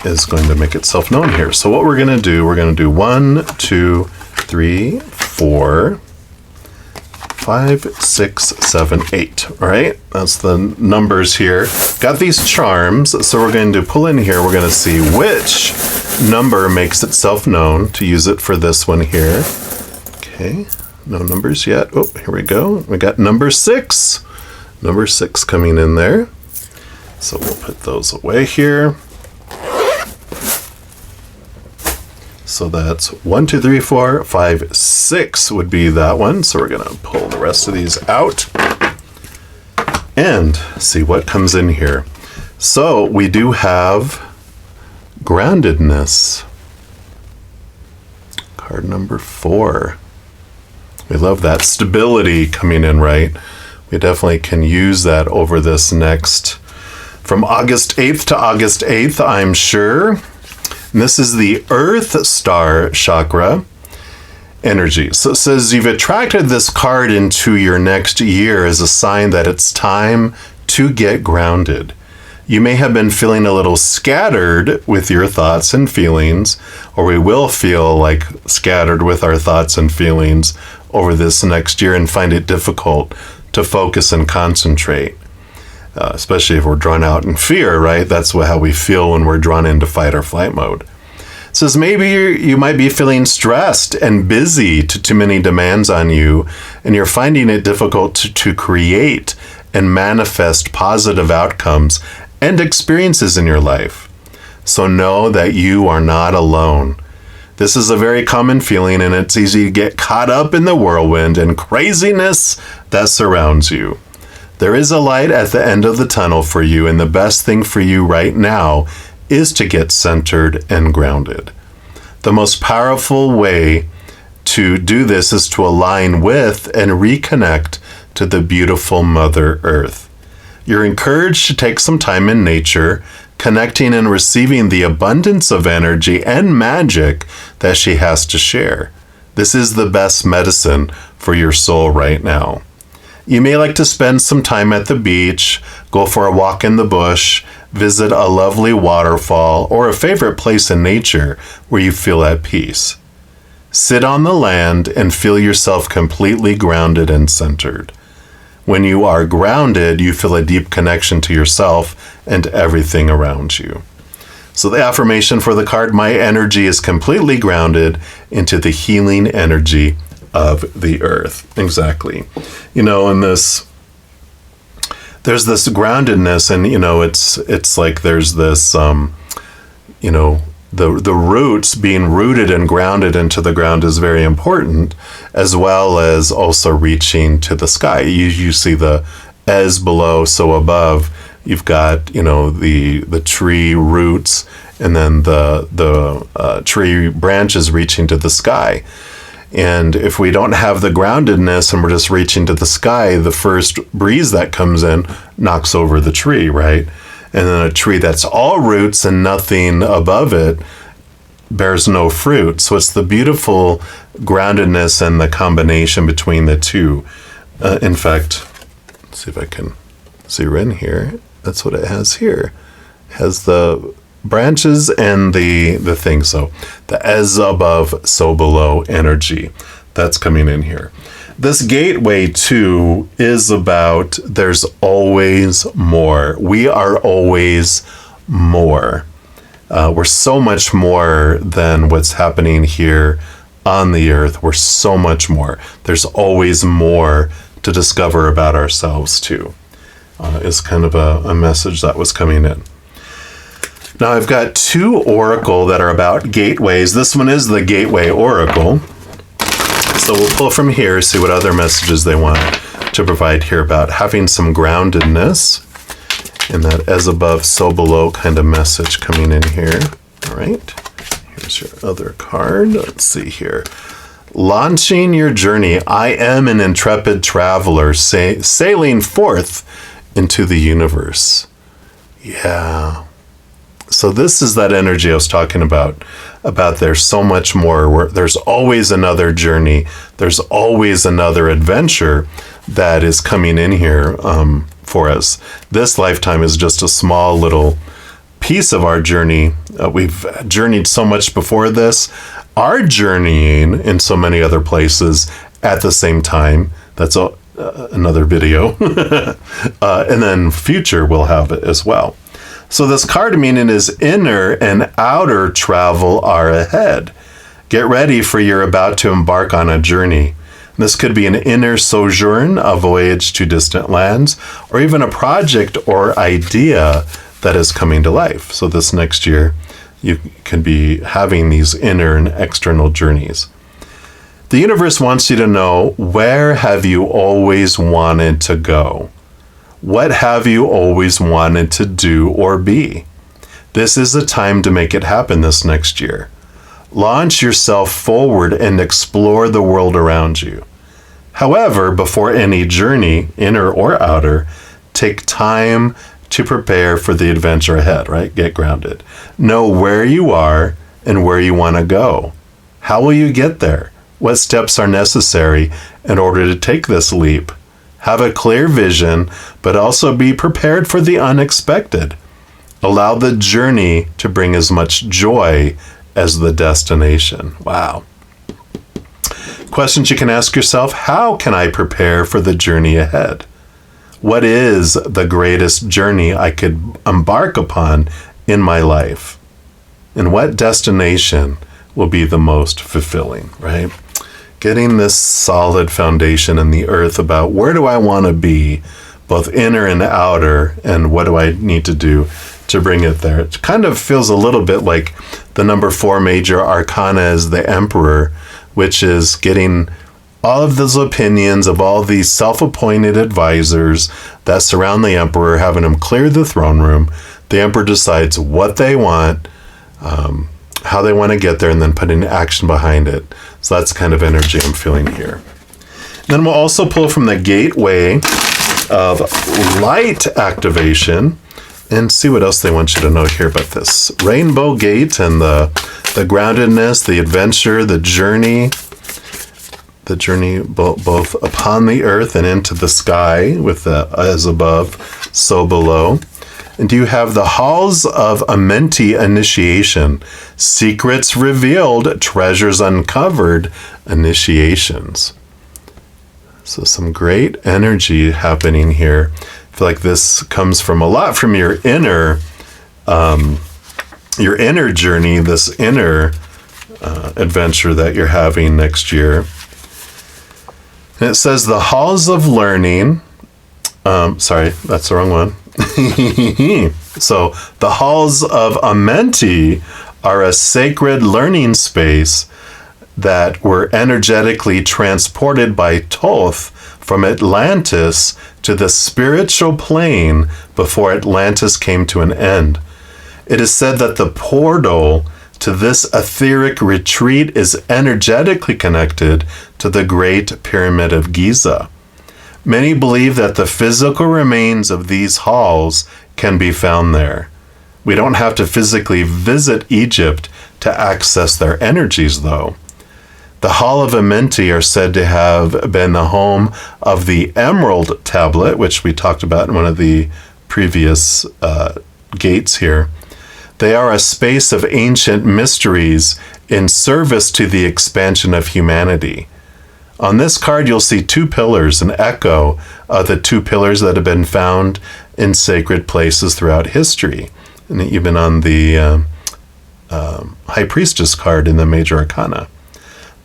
is going to make itself known here. So what we're going to do, we're going to do 1, 2, 3, 4, 5, 6, 7, 8. All right, that's the numbers here. Got these charms, so we're going to pull in here. We're going to see which number makes itself known to use it for this one here. Okay, no numbers yet. Oh, here we go. We got number 6. Number 6 coming in there. So we'll put those away here. So that's 1, 2, 3, 4, 5, 6 would be that one. So we're going to pull the rest of these out and see what comes in here. So we do have groundedness. Card number 4. We love that stability coming in, right? We definitely can use that over this next, from August 8th to August 8th, I'm sure. And this is the Earth Star Chakra energy. So it says you've attracted this card into your next year as a sign that it's time to get grounded. You may have been feeling a little scattered with your thoughts and feelings, or we will feel like scattered with our thoughts and feelings over this next year and find it difficult to focus and concentrate. Especially if we're drawn out in fear, right? That's how we feel when we're drawn into fight or flight mode. It says maybe you might be feeling stressed and busy to too many demands on you, and you're finding it difficult to create and manifest positive outcomes and experiences in your life. So know that you are not alone. This is a very common feeling, and it's easy to get caught up in the whirlwind and craziness that surrounds you. There is a light at the end of the tunnel for you, and the best thing for you right now is to get centered and grounded. The most powerful way to do this is to align with and reconnect to the beautiful Mother Earth. You're encouraged to take some time in nature, connecting and receiving the abundance of energy and magic that she has to share. This is the best medicine for your soul right now. You may like to spend some time at the beach, go for a walk in the bush, visit a lovely waterfall, or a favorite place in nature where you feel at peace. Sit on the land and feel yourself completely grounded and centered. When you are grounded, you feel a deep connection to yourself and everything around you. So the affirmation for the card, my energy is completely grounded into the healing energy of the earth. Exactly. You know, in this, there's this groundedness, and you know, it's like there's this you know, the roots being rooted and grounded into the ground is very important, as well as also reaching to the sky. You see the as below, so above. You've got, you know, the tree roots, and then the tree branches reaching to the sky. And if we don't have the groundedness and we're just reaching to the sky, the first breeze that comes in knocks over the tree, right? And then a tree that's all roots and nothing above it bears no fruit. So it's the beautiful groundedness and the combination between the two. In fact, let's see if I can zero in here. That's what it has here. It has the branches and the thing. So the as above, so below energy. That's coming in here. This gateway too is about there's always more. We are always more. We're so much more than what's happening here on the earth. We're so much more. There's always more to discover about ourselves too. Is kind of a message that was coming in. Now I've got 2 oracle that are about gateways. This one is the gateway oracle. So we'll pull from here, see what other messages they want to provide here about having some groundedness and that as above, so below kind of message coming in here. All right, here's your other card. Let's see here. Launching your journey. I am an intrepid traveler sailing forth into the universe. Yeah. So this is that energy I was talking about there's so much more. There's always another journey. There's always another adventure that is coming in here for us. This lifetime is just a small little piece of our journey. We've journeyed so much before this, are journeying in so many other places at the same time. That's another video. And then future we'll have it as well. So this card meaning is inner and outer travel are ahead. Get ready, for you're about to embark on a journey. This could be an inner sojourn, a voyage to distant lands, or even a project or idea that is coming to life. So this next year, you can be having these inner and external journeys. The universe wants you to know, where have you always wanted to go? What have you always wanted to do or be? This is the time to make it happen this next year. Launch yourself forward and explore the world around you. However, before any journey, inner or outer, take time to prepare for the adventure ahead, right? Get grounded. Know where you are and where you want to go. How will you get there? What steps are necessary in order to take this leap? Have a clear vision, but also be prepared for the unexpected. Allow the journey to bring as much joy as the destination. Wow. Questions you can ask yourself: how can I prepare for the journey ahead? What is the greatest journey I could embark upon in my life? And what destination will be the most fulfilling, right? Getting this solid foundation in the earth about where do I want to be, both inner and outer, and what do I need to do to bring it there. It kind of feels a little bit like the number 4 major arcana is the Emperor, which is getting all of those opinions of all these self-appointed advisors that surround the Emperor, having him clear the throne room. The Emperor decides what they want, how they want to get there, and then putting action behind it. So that's kind of energy I'm feeling here. Then we'll also pull from the gateway of light activation and see what else they want you to know here about this rainbow gate and the groundedness, the adventure, the journey both upon the earth and into the sky, with the as above, so below. And you have the halls of Amenti initiation, secrets revealed, treasures uncovered, initiations. So some great energy happening here. I feel like this comes from a lot from your inner journey, this inner adventure that you're having next year. And it says the halls of learning. Sorry, that's the wrong one. So the halls of Amenti are a sacred learning space that were energetically transported by Thoth from Atlantis to the spiritual plane before Atlantis came to an end. It is said that the portal to this etheric retreat is energetically connected to the Great Pyramid of Giza. Many believe that the physical remains of these halls can be found there. We don't have to physically visit Egypt to access their energies, though. The Hall of Amenti are said to have been the home of the Emerald Tablet, which we talked about in one of the previous gates here. They are a space of ancient mysteries in service to the expansion of humanity. On this card, you'll see 2 pillars, an echo of the 2 pillars that have been found in sacred places throughout history, and even on the High Priestess card in the Major Arcana.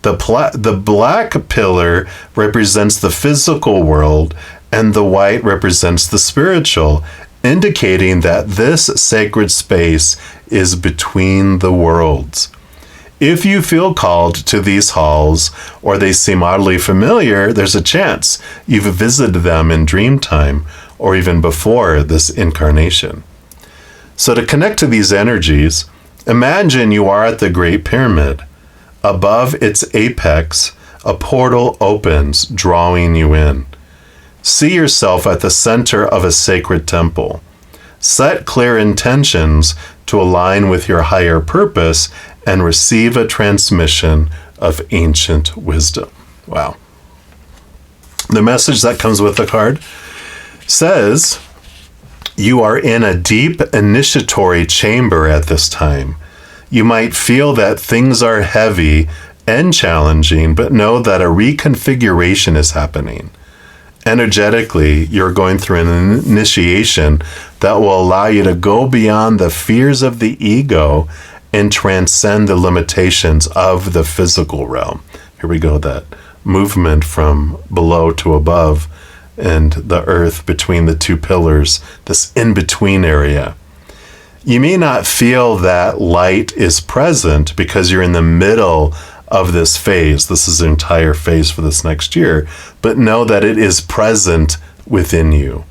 The black pillar represents the physical world, and the white represents the spiritual, indicating that this sacred space is between the worlds. If you feel called to these halls, or they seem oddly familiar, there's a chance you've visited them in dream time, or even before this incarnation. So to connect to these energies, imagine you are at the Great Pyramid. Above its apex, a portal opens, drawing you in. See yourself at the center of a sacred temple. Set clear intentions to align with your higher purpose and receive a transmission of ancient wisdom. Wow. The message that comes with the card says, you are in a deep initiatory chamber at this time. You might feel that things are heavy and challenging, but know that a reconfiguration is happening. Energetically, you're going through an initiation that will allow you to go beyond the fears of the ego and transcend the limitations of the physical realm. Here we go, that movement from below to above and the earth between the two pillars, this in-between area. You may not feel that light is present because you're in the middle of this phase. This is the entire phase for this next year, but know that it is present within you.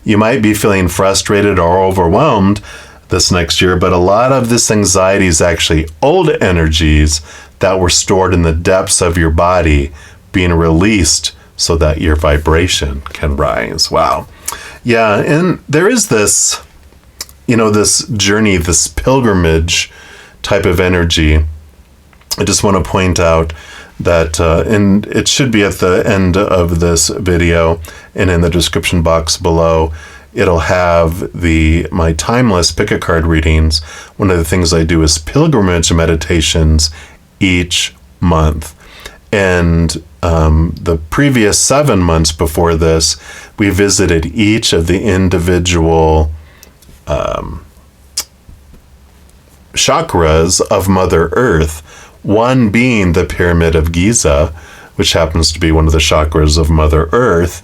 You might be feeling frustrated or overwhelmed this next year, but a lot of this anxiety is actually old energies that were stored in the depths of your body being released so that your vibration can rise. Wow. Yeah, and there is this, this journey, this pilgrimage type of energy. I just want to point out that, and it should be at the end of this video and in the description box below, it'll have my timeless pick-a-card readings. One of the things I do is pilgrimage meditations each month. And the previous 7 months before this, we visited each of the individual chakras of Mother Earth, one being the Pyramid of Giza, which happens to be one of the chakras of Mother Earth,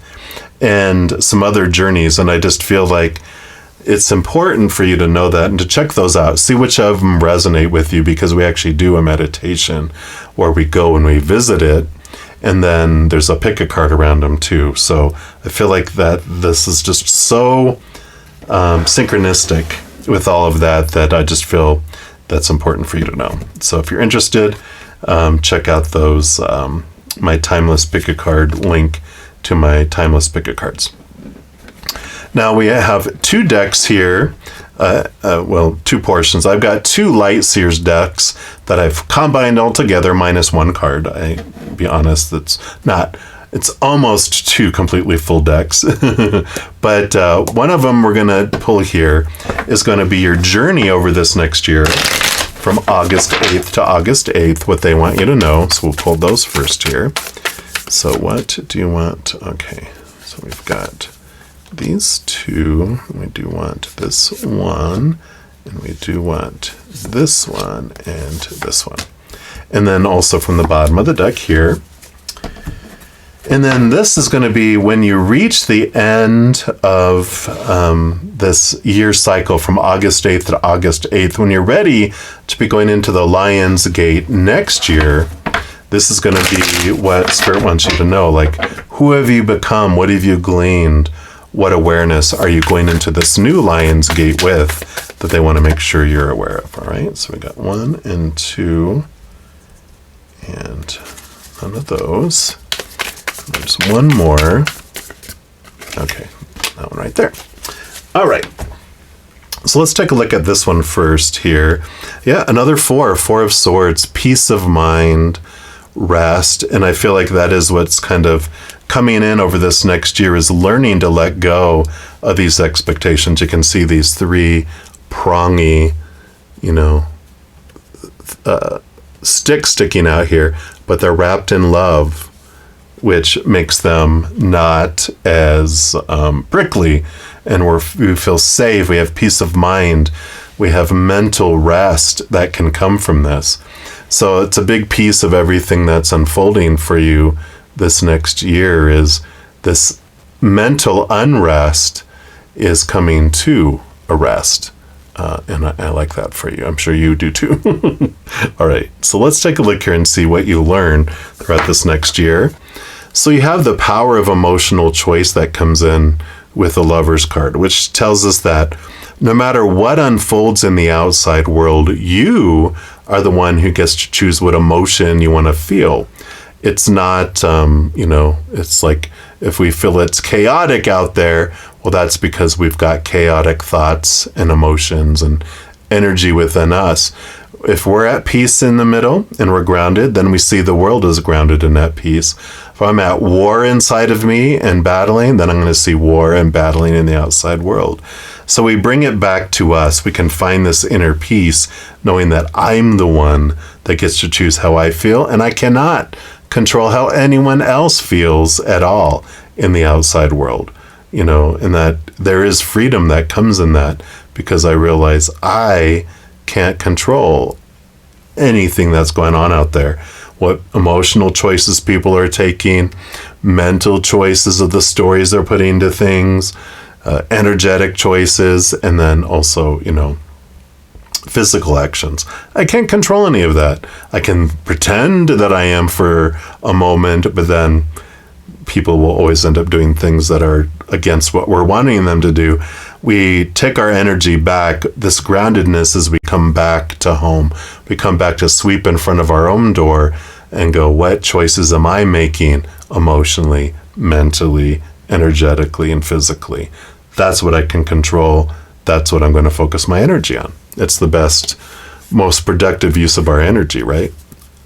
and some other journeys. And I just feel like it's important for you to know that and to check those out. See which of them resonate with you, because we actually do a meditation where we go and we visit it. And then there's a pick a card around them too. So I feel like that this is just so synchronistic with all of that I just feel that's important for you to know. So if you're interested, check out those, my Timeless Pick-a-Card link to my Timeless Pick-a-Cards. Now we have 2 decks here, 2 portions. I've got 2 Light Seers decks that I've combined all together minus 1 card. I be honest, it's almost 2 completely full decks. But one of them we're going to pull here is going to be your journey over this next year from August 8th to August 8th, what they want you to know. So we'll pull those first here. So what do you want? Okay, so we've got these 2. We do want this one, and we do want this one and this one. And then also from the bottom of the deck here. And then this is going to be when you reach the end of this year cycle from August 8th to August 8th, when you're ready to be going into the Lionsgate next year. This is going to be what Spirit wants you to know. Like, who have you become? What have you gleaned? What awareness are you going into this new Lionsgate with that they want to make sure you're aware of? All right, so we got 1 and 2, and none of those. There's one more. Okay, that one right there. All right. So let's take a look at this one first here. Yeah, another 4 of Swords, peace of mind, rest. And I feel like that is what's kind of coming in over this next year, is learning to let go of these expectations. You can see these 3 prongy, sticks sticking out here, but they're wrapped in love, which makes them not as prickly, and we feel safe. We have peace of mind. We have mental rest that can come from this. So it's a big piece of everything that's unfolding for you this next year, is this mental unrest is coming to a rest. And I like that for you. I'm sure you do too. All right, so let's take a look here and see what you learn throughout this next year. So you have the power of emotional choice that comes in with the Lover's card, which tells us that no matter what unfolds in the outside world, you are the one who gets to choose what emotion you want to feel. It's not, it's like if we feel it's chaotic out there, well, that's because we've got chaotic thoughts and emotions, and energy within us. If we're at peace in the middle and we're grounded, then we see the world as grounded and at peace. If I'm at war inside of me and battling, then I'm going to see war and battling in the outside world. So we bring it back to us. We can find this inner peace, knowing that I'm the one that gets to choose how I feel, and I cannot control how anyone else feels at all in the outside world. And that there is freedom that comes in that, because I realize I can't control anything that's going on out there. What emotional choices people are taking, mental choices of the stories they're putting into things, energetic choices, and then also, physical actions. I can't control any of that. I can pretend that I am for a moment, but then people will always end up doing things that are against what we're wanting them to do. We take our energy back. This groundedness as we come back to home. We come back to sweep in front of our own door and go, what choices am I making emotionally, mentally, energetically, and physically? That's what I can control. That's what I'm going to focus my energy on. It's the best, most productive use of our energy, right?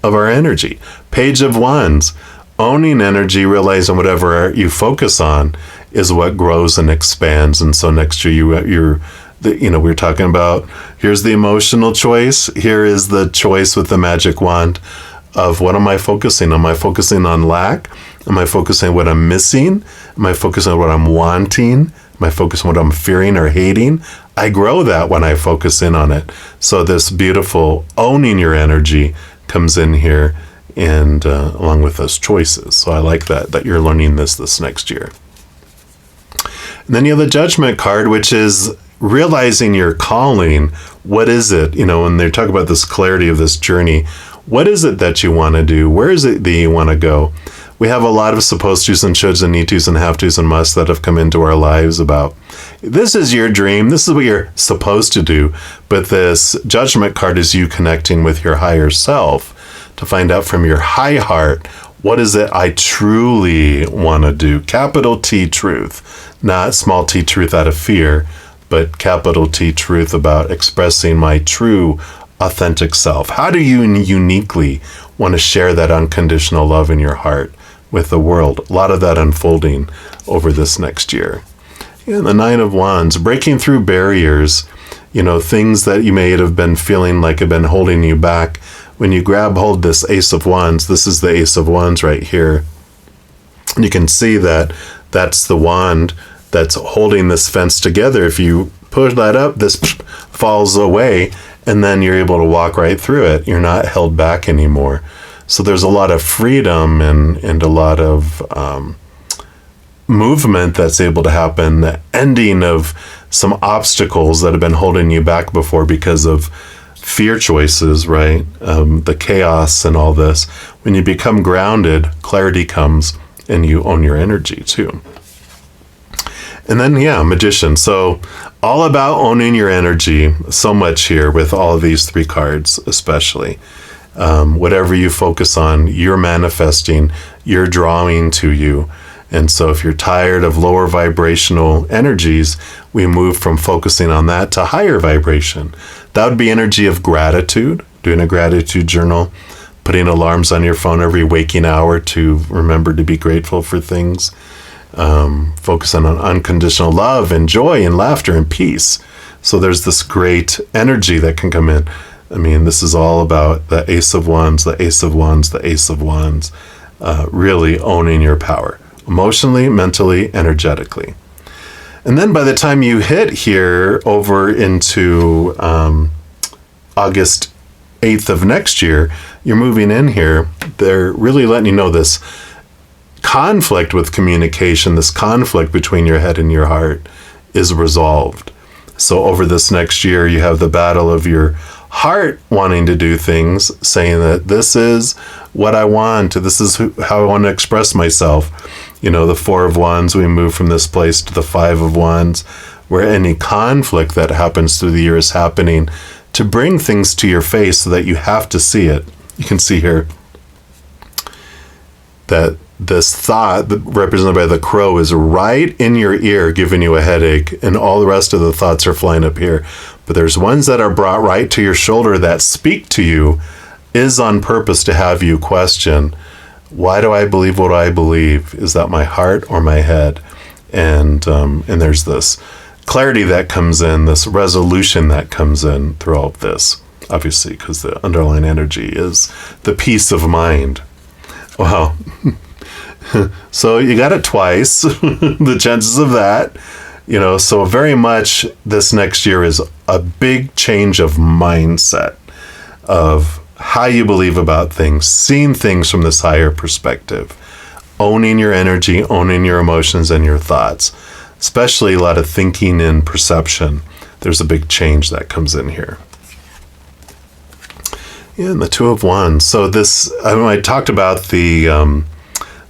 Of our energy. Page of Wands. Owning energy, realizing whatever you focus on is what grows and expands. And so next year, we were talking about, here's the emotional choice. Here is the choice with the magic wand of what am I focusing on? Am I focusing on lack? Am I focusing on what I'm missing? Am I focusing on what I'm wanting? Am I focusing on what I'm fearing or hating? I grow that when I focus in on it. So this beautiful owning your energy comes in here, and along with those choices. So I like that you're learning this next year. And then you have the Judgment card, which is realizing your calling. What is it? When they talk about this clarity of this journey, what is it that you want to do? Where is it that you want to go? We have a lot of supposed tos and shoulds and need tos and have tos and musts that have come into our lives about, this is your dream, this is what you're supposed to do. But this Judgment card is you connecting with your higher self to find out from your high heart, what is it I truly want to do? Capital T truth, not small t truth out of fear, but capital T truth about expressing my true authentic self. How do you uniquely want to share that unconditional love in your heart with the world? A lot of that unfolding over this next year. And the Nine of Wands, breaking through barriers, things that you may have been feeling like have been holding you back. When you grab hold this Ace of Wands, this is the Ace of Wands right here. You can see that that's the wand that's holding this fence together. If you push that up, this falls away, and then you're able to walk right through it. You're not held back anymore. So there's a lot of freedom and a lot of movement that's able to happen. The ending of some obstacles that have been holding you back before because of fear choices, right? The chaos and all this. When you become grounded, clarity comes and you own your energy too. And then, Magician. So all about owning your energy. So much here with all of these three cards, especially. Whatever you focus on, you're manifesting, you're drawing to you. And so if you're tired of lower vibrational energies, we move from focusing on that to higher vibration. That would be energy of gratitude, doing a gratitude journal, putting alarms on your phone every waking hour to remember to be grateful for things, focusing on unconditional love and joy and laughter and peace. So there's this great energy that can come in. I mean, this is all about the Ace of Wands, the Ace of Wands, the Ace of Wands, really owning your power, emotionally, mentally, energetically. And then by the time you hit here over into August 8th of next year, you're moving in here. They're really letting you know this conflict with communication, this conflict between your head and your heart is resolved. So over this next year, you have the battle of your heart wanting to do things, saying that this is what I want, this is how I want to express myself. The Four of Wands, we move from this place to the Five of Wands, where any conflict that happens through the year is happening to bring things to your face so that you have to see it. You can see here that this thought represented by the crow is right in your ear, giving you a headache, and all the rest of the thoughts are flying up here. but there's ones that are brought right to your shoulder that speak to you is on purpose to have you question, why do I believe what I believe? Is that my heart or my head? And there's this clarity that comes in, this resolution that comes in through all of this, obviously, because the underlying energy is the peace of mind. Wow. So you got it twice, the chances of that, so very much this next year is a big change of mindset, of how you believe about things, seeing things from this higher perspective, owning your energy, owning your emotions and your thoughts, especially a lot of thinking and perception. There's a big change that comes in here. Yeah, and the Two of Wands. So this, I talked about the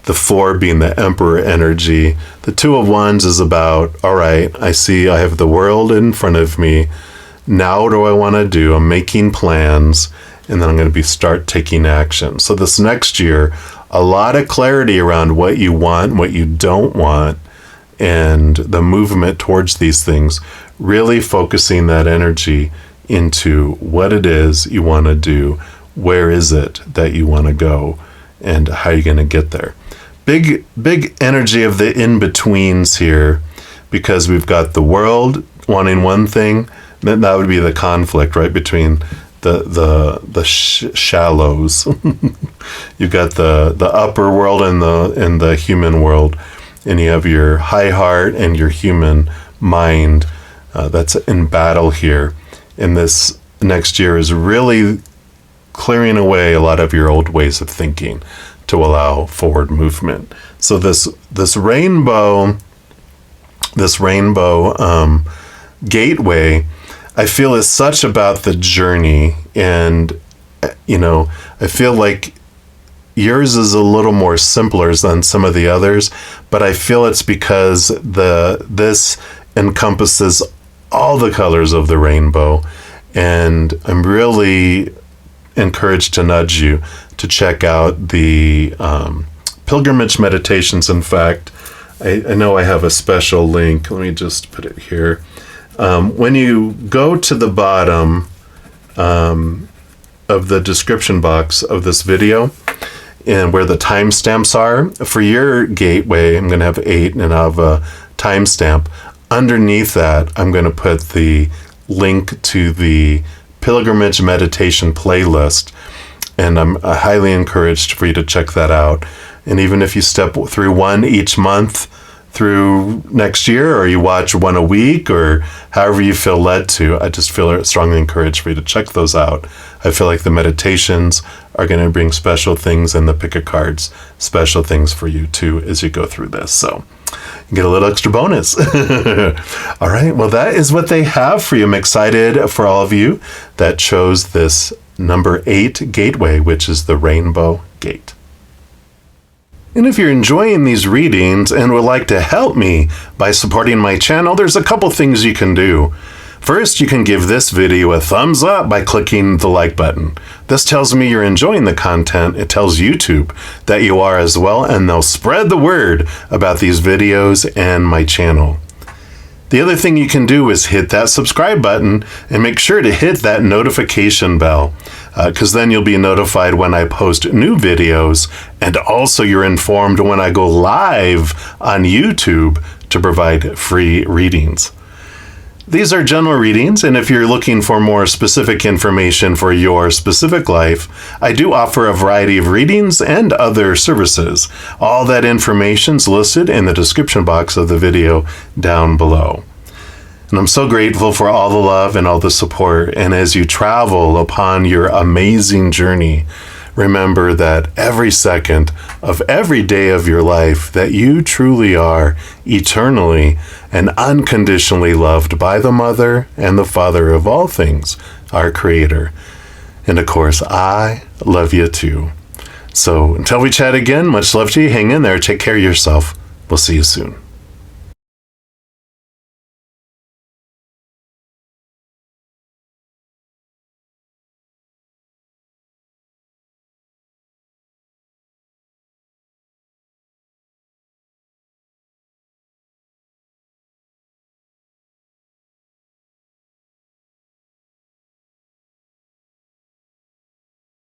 4 being the Emperor energy. The Two of Wands is about, all right, I see I have the world in front of me. Now what do I want to do? I'm making plans, and then I'm going to start taking action. So this next year, a lot of clarity around what you want, what you don't want, and the movement towards these things, really focusing that energy into what it is you want to do, where is it that you want to go, and how you're going to get there. Big energy of the in-betweens here, because we've got the world wanting one thing, then that would be the conflict, right, between the shallows. You've got the upper world and the human world, and you have your high heart and your human mind that's in battle here. And this next year is really clearing away a lot of your old ways of thinking to allow forward movement. So this rainbow gateway, I feel, is such about the journey, and I feel like yours is a little more simpler than some of the others, but I feel it's because this encompasses all the colors of the rainbow, and I'm really encouraged to nudge you to check out the pilgrimage meditations. In fact, I know I have a special link. Let me just put it here. When you go to the bottom of the description box of this video, and where the timestamps are, for your gateway, I'm going to have 8, and I'll have a timestamp. Underneath that, I'm going to put the link to the pilgrimage meditation playlist, and I'm highly encouraged for you to check that out. And even if you step through one each month through next year, or you watch one a week, or however you feel led to, I just feel strongly encouraged for you to check those out. I feel like the meditations are going to bring special things, and the pick of cards, special things for you too as you go through this. So you get a little extra bonus. All right, well, that is what they have for you. I'm excited for all of you that chose this number 8 gateway, which is the Rainbow Gate. And if you're enjoying these readings and would like to help me by supporting my channel, there's a couple things you can do. First, you can give this video a thumbs up by clicking the like button. This tells me you're enjoying the content. It tells YouTube that you are as well, and they'll spread the word about these videos and my channel. The other thing you can do is hit that subscribe button and make sure to hit that notification bell, because then you'll be notified when I post new videos, and also you're informed when I go live on YouTube to provide free readings. These are general readings, and if you're looking for more specific information for your specific life, I do offer a variety of readings and other services. All that information's listed in the description box of the video down below. And I'm so grateful for all the love and all the support, and as you travel upon your amazing journey, remember that every second of every day of your life that you truly are eternally and unconditionally loved by the Mother and the Father of all things, our Creator. And of course, I love you too. So until we chat again, much love to you. Hang in there. Take care of yourself. We'll see you soon.